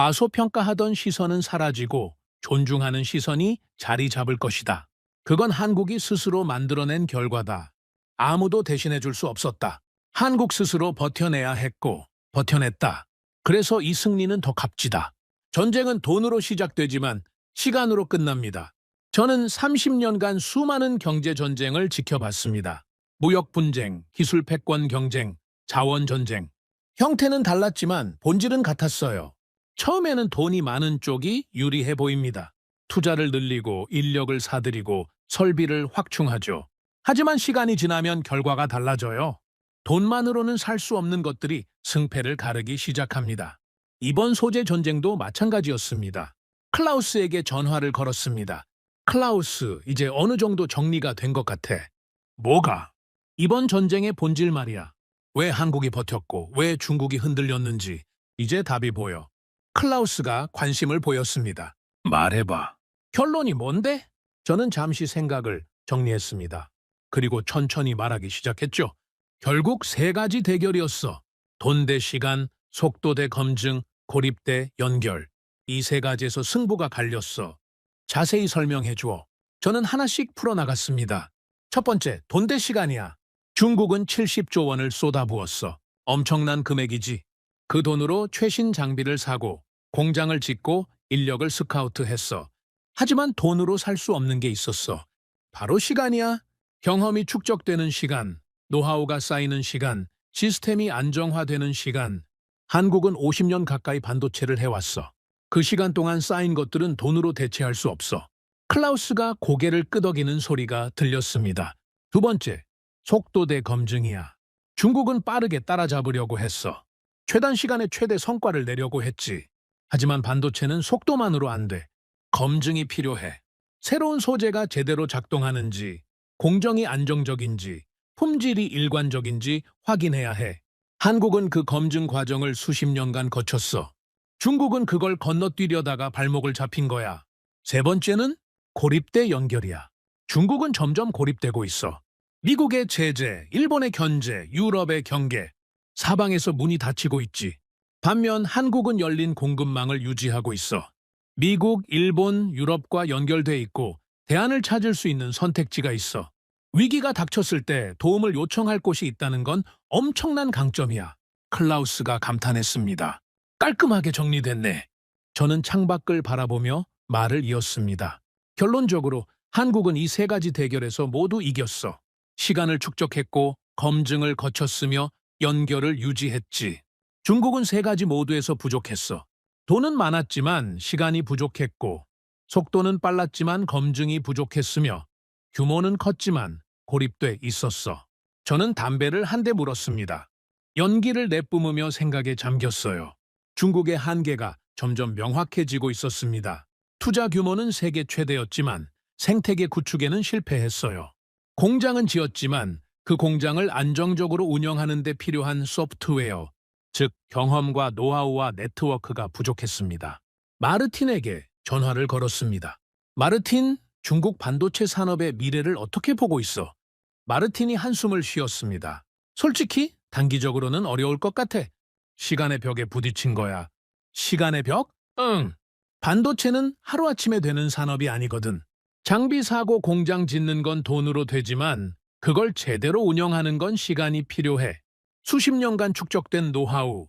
과소평가하던 시선은 사라지고 존중하는 시선이 자리 잡을 것이다. 그건 한국이 스스로 만들어낸 결과다. 아무도 대신해 줄 수 없었다. 한국 스스로 버텨내야 했고 버텨냈다. 그래서 이 승리는 더 값지다. 전쟁은 돈으로 시작되지만 시간으로 끝납니다. 저는 30년간 수많은 경제 전쟁을 지켜봤습니다. 무역 분쟁, 기술 패권 경쟁, 자원 전쟁. 형태는 달랐지만 본질은 같았어요. 처음에는 돈이 많은 쪽이 유리해 보입니다. 투자를 늘리고 인력을 사들이고 설비를 확충하죠. 하지만 시간이 지나면 결과가 달라져요. 돈만으로는 살 수 없는 것들이 승패를 가르기 시작합니다. 이번 소재 전쟁도 마찬가지였습니다. 클라우스에게 전화를 걸었습니다. 클라우스, 이제 어느 정도 정리가 된 것 같아. 뭐가? 이번 전쟁의 본질 말이야. 왜 한국이 버텼고 왜 중국이 흔들렸는지 이제 답이 보여. 클라우스가 관심을 보였습니다. 말해봐. 결론이 뭔데? 저는 잠시 생각을 정리했습니다. 그리고 천천히 말하기 시작했죠. 결국 세 가지 대결이었어. 돈 대 시간, 속도 대 검증, 고립 대 연결. 이 세 가지에서 승부가 갈렸어. 자세히 설명해 주어. 저는 하나씩 풀어나갔습니다. 첫 번째, 돈 대 시간이야. 중국은 70조 원을 쏟아부었어. 엄청난 금액이지. 그 돈으로 최신 장비를 사고 공장을 짓고 인력을 스카우트했어. 하지만 돈으로 살 수 없는 게 있었어. 바로 시간이야. 경험이 축적되는 시간, 노하우가 쌓이는 시간, 시스템이 안정화되는 시간. 한국은 50년 가까이 반도체를 해왔어. 그 시간 동안 쌓인 것들은 돈으로 대체할 수 없어. 클라우스가 고개를 끄덕이는 소리가 들렸습니다. 두 번째, 속도 대 검증이야. 중국은 빠르게 따라잡으려고 했어. 최단 시간에 최대 성과를 내려고 했지. 하지만 반도체는 속도만으로 안 돼. 검증이 필요해. 새로운 소재가 제대로 작동하는지, 공정이 안정적인지, 품질이 일관적인지 확인해야 해. 한국은 그 검증 과정을 수십 년간 거쳤어. 중국은 그걸 건너뛰려다가 발목을 잡힌 거야. 세 번째는 고립대 연결이야. 중국은 점점 고립되고 있어. 미국의 제재, 일본의 견제, 유럽의 경계. 사방에서 문이 닫히고 있지. 반면 한국은 열린 공급망을 유지하고 있어. 미국, 일본, 유럽과 연결돼 있고 대안을 찾을 수 있는 선택지가 있어. 위기가 닥쳤을 때 도움을 요청할 곳이 있다는 건 엄청난 강점이야. 클라우스가 감탄했습니다. 깔끔하게 정리됐네. 저는 창밖을 바라보며 말을 이었습니다. 결론적으로 한국은 이 세 가지 대결에서 모두 이겼어. 시간을 축적했고 검증을 거쳤으며 연결을 유지했지. 중국은 세 가지 모두에서 부족했어. 돈은 많았지만 시간이 부족했고, 속도는 빨랐지만 검증이 부족했으며, 규모는 컸지만 고립돼 있었어. 저는 담배를 한 대 물었습니다. 연기를 내뿜으며 생각에 잠겼어요. 중국의 한계가 점점 명확해지고 있었습니다. 투자 규모는 세계 최대였지만 생태계 구축에는 실패했어요. 공장은 지었지만 그 공장을 안정적으로 운영하는 데 필요한 소프트웨어, 즉 경험과 노하우와 네트워크가 부족했습니다. 마르틴에게 전화를 걸었습니다. 마르틴, 중국 반도체 산업의 미래를 어떻게 보고 있어? 마르틴이 한숨을 쉬었습니다. 솔직히 단기적으로는 어려울 것 같아. 시간의 벽에 부딪힌 거야. 시간의 벽? 응. 반도체는 하루아침에 되는 산업이 아니거든. 장비 사고 공장 짓는 건 돈으로 되지만 그걸 제대로 운영하는 건 시간이 필요해. 수십 년간 축적된 노하우,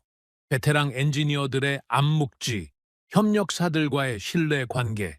베테랑 엔지니어들의 암묵지, 협력사들과의 신뢰 관계,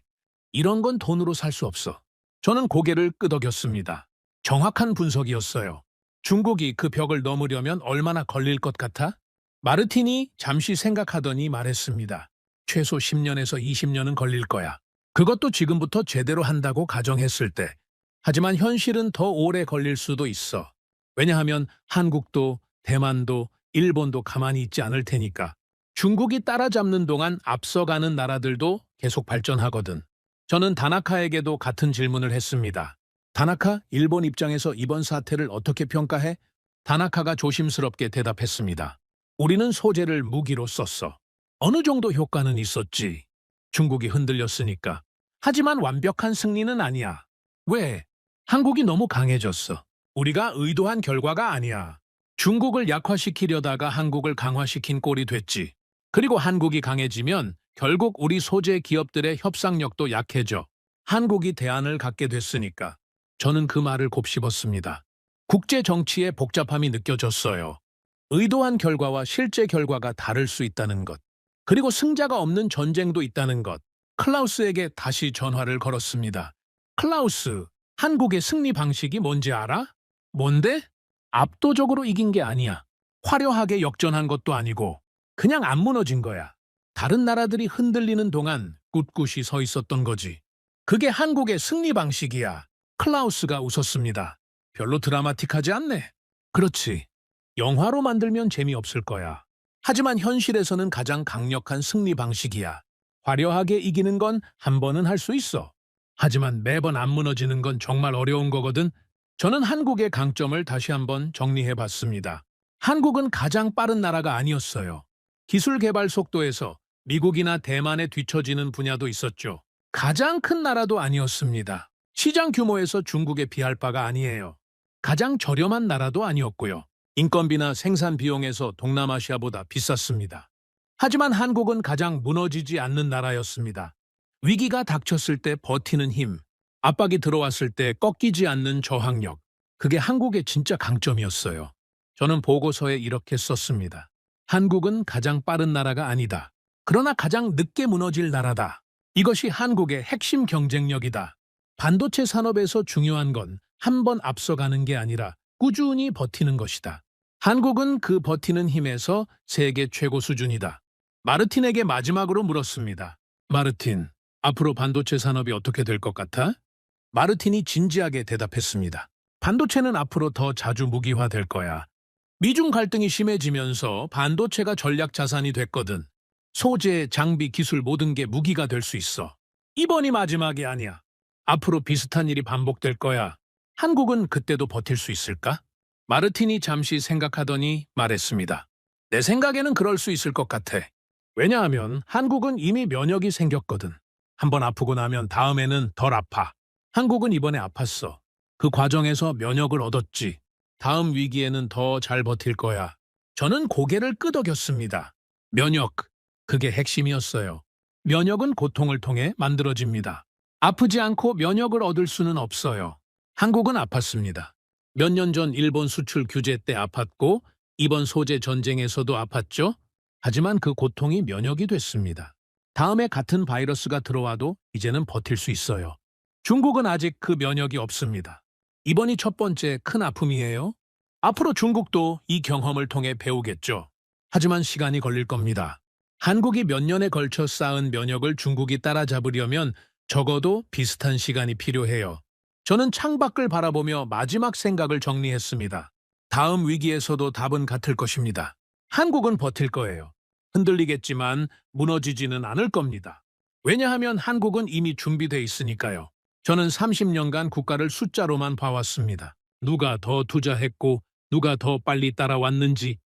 이런 건 돈으로 살 수 없어. 저는 고개를 끄덕였습니다. 정확한 분석이었어요. 중국이 그 벽을 넘으려면 얼마나 걸릴 것 같아? 마르틴이 잠시 생각하더니 말했습니다. 최소 10년에서 20년은 걸릴 거야. 그것도 지금부터 제대로 한다고 가정했을 때. 하지만 현실은 더 오래 걸릴 수도 있어. 왜냐하면 한국도 대만도 일본도 가만히 있지 않을 테니까. 중국이 따라잡는 동안 앞서가는 나라들도 계속 발전하거든. 저는 다나카에게도 같은 질문을 했습니다. 다나카, 일본 입장에서 이번 사태를 어떻게 평가해? 다나카가 조심스럽게 대답했습니다. 우리는 소재를 무기로 썼어. 어느 정도 효과는 있었지. 중국이 흔들렸으니까. 하지만 완벽한 승리는 아니야. 왜? 한국이 너무 강해졌어. 우리가 의도한 결과가 아니야. 중국을 약화시키려다가 한국을 강화시킨 꼴이 됐지. 그리고 한국이 강해지면 결국 우리 소재 기업들의 협상력도 약해져. 한국이 대안을 갖게 됐으니까. 저는 그 말을 곱씹었습니다. 국제 정치의 복잡함이 느껴졌어요. 의도한 결과와 실제 결과가 다를 수 있다는 것. 그리고 승자가 없는 전쟁도 있다는 것. 클라우스에게 다시 전화를 걸었습니다. 클라우스, 한국의 승리 방식이 뭔지 알아? 뭔데? 압도적으로 이긴 게 아니야. 화려하게 역전한 것도 아니고 그냥 안 무너진 거야. 다른 나라들이 흔들리는 동안 꿋꿋이 서 있었던 거지. 그게 한국의 승리 방식이야. 클라우스가 웃었습니다. 별로 드라마틱하지 않네. 그렇지. 영화로 만들면 재미없을 거야. 하지만 현실에서는 가장 강력한 승리 방식이야. 화려하게 이기는 건 한 번은 할 수 있어. 하지만 매번 안 무너지는 건 정말 어려운 거거든. 저는 한국의 강점을 다시 한번 정리해 봤습니다. 한국은 가장 빠른 나라가 아니었어요. 기술 개발 속도에서 미국이나 대만에 뒤처지는 분야도 있었죠. 가장 큰 나라도 아니었습니다. 시장 규모에서 중국에 비할 바가 아니에요. 가장 저렴한 나라도 아니었고요. 인건비나 생산 비용에서 동남아시아보다 비쌌습니다. 하지만 한국은 가장 무너지지 않는 나라였습니다. 위기가 닥쳤을 때 버티는 힘, 압박이 들어왔을 때 꺾이지 않는 저항력, 그게 한국의 진짜 강점이었어요. 저는 보고서에 이렇게 썼습니다. 한국은 가장 빠른 나라가 아니다. 그러나 가장 늦게 무너질 나라다. 이것이 한국의 핵심 경쟁력이다. 반도체 산업에서 중요한 건 한 번 앞서가는 게 아니라 꾸준히 버티는 것이다. 한국은 그 버티는 힘에서 세계 최고 수준이다. 마르틴에게 마지막으로 물었습니다. 마르틴, 앞으로 반도체 산업이 어떻게 될 것 같아? 마르틴이 진지하게 대답했습니다. 반도체는 앞으로 더 자주 무기화될 거야. 미중 갈등이 심해지면서 반도체가 전략 자산이 됐거든. 소재, 장비, 기술 모든 게 무기가 될 수 있어. 이번이 마지막이 아니야. 앞으로 비슷한 일이 반복될 거야. 한국은 그때도 버틸 수 있을까? 마르틴이 잠시 생각하더니 말했습니다. 내 생각에는 그럴 수 있을 것 같아. 왜냐하면 한국은 이미 면역이 생겼거든. 한번 아프고 나면 다음에는 덜 아파. 한국은 이번에 아팠어. 그 과정에서 면역을 얻었지. 다음 위기에는 더 잘 버틸 거야. 저는 고개를 끄덕였습니다. 면역, 그게 핵심이었어요. 면역은 고통을 통해 만들어집니다. 아프지 않고 면역을 얻을 수는 없어요. 한국은 아팠습니다. 몇 년 전 일본 수출 규제 때 아팠고 이번 소재 전쟁에서도 아팠죠. 하지만 그 고통이 면역이 됐습니다. 다음에 같은 바이러스가 들어와도 이제는 버틸 수 있어요. 중국은 아직 그 면역이 없습니다. 이번이 첫 번째 큰 아픔이에요. 앞으로 중국도 이 경험을 통해 배우겠죠. 하지만 시간이 걸릴 겁니다. 한국이 몇 년에 걸쳐 쌓은 면역을 중국이 따라잡으려면 적어도 비슷한 시간이 필요해요. 저는 창밖을 바라보며 마지막 생각을 정리했습니다. 다음 위기에서도 답은 같을 것입니다. 한국은 버틸 거예요. 흔들리겠지만 무너지지는 않을 겁니다. 왜냐하면 한국은 이미 준비돼 있으니까요. 저는 30년간 국가를 숫자로만 봐왔습니다. 누가 더 투자했고 누가 더 빨리 따라왔는지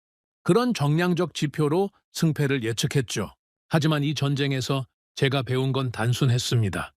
그런 정량적 지표로 승패를 예측했죠. 하지만 이 전쟁에서 제가 배운 건 단순했습니다.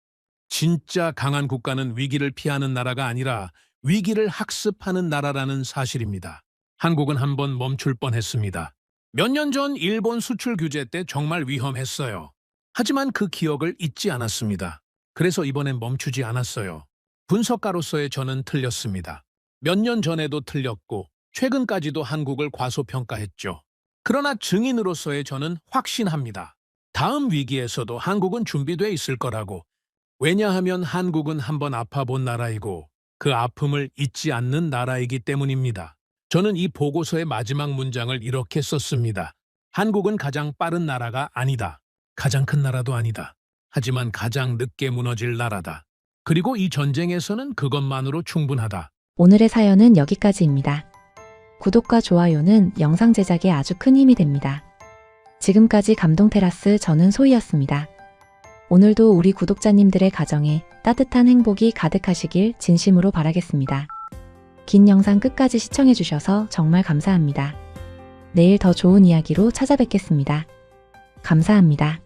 진짜 강한 국가는 위기를 피하는 나라가 아니라 위기를 학습하는 나라라는 사실입니다. 한국은 한번 멈출 뻔했습니다. 몇 년 전 일본 수출 규제 때 정말 위험했어요. 하지만 그 기억을 잊지 않았습니다. 그래서 이번엔 멈추지 않았어요. 분석가로서의 저는 틀렸습니다. 몇 년 전에도 틀렸고 최근까지도 한국을 과소평가했죠. 그러나 증인으로서의 저는 확신합니다. 다음 위기에서도 한국은 준비돼 있을 거라고. 왜냐하면 한국은 한번 아파본 나라이고 그 아픔을 잊지 않는 나라이기 때문입니다. 저는 이 보고서의 마지막 문장을 이렇게 썼습니다. 한국은 가장 빠른 나라가 아니다. 가장 큰 나라도 아니다. 하지만 가장 늦게 무너질 나라다. 그리고 이 전쟁에서는 그것만으로 충분하다. 오늘의 사연은 여기까지입니다. 구독과 좋아요는 영상 제작에 아주 큰 힘이 됩니다. 지금까지 감동테라스 저는 소희였습니다. 오늘도 우리 구독자님들의 가정에 따뜻한 행복이 가득하시길 진심으로 바라겠습니다. 긴 영상 끝까지 시청해주셔서 정말 감사합니다. 내일 더 좋은 이야기로 찾아뵙겠습니다. 감사합니다.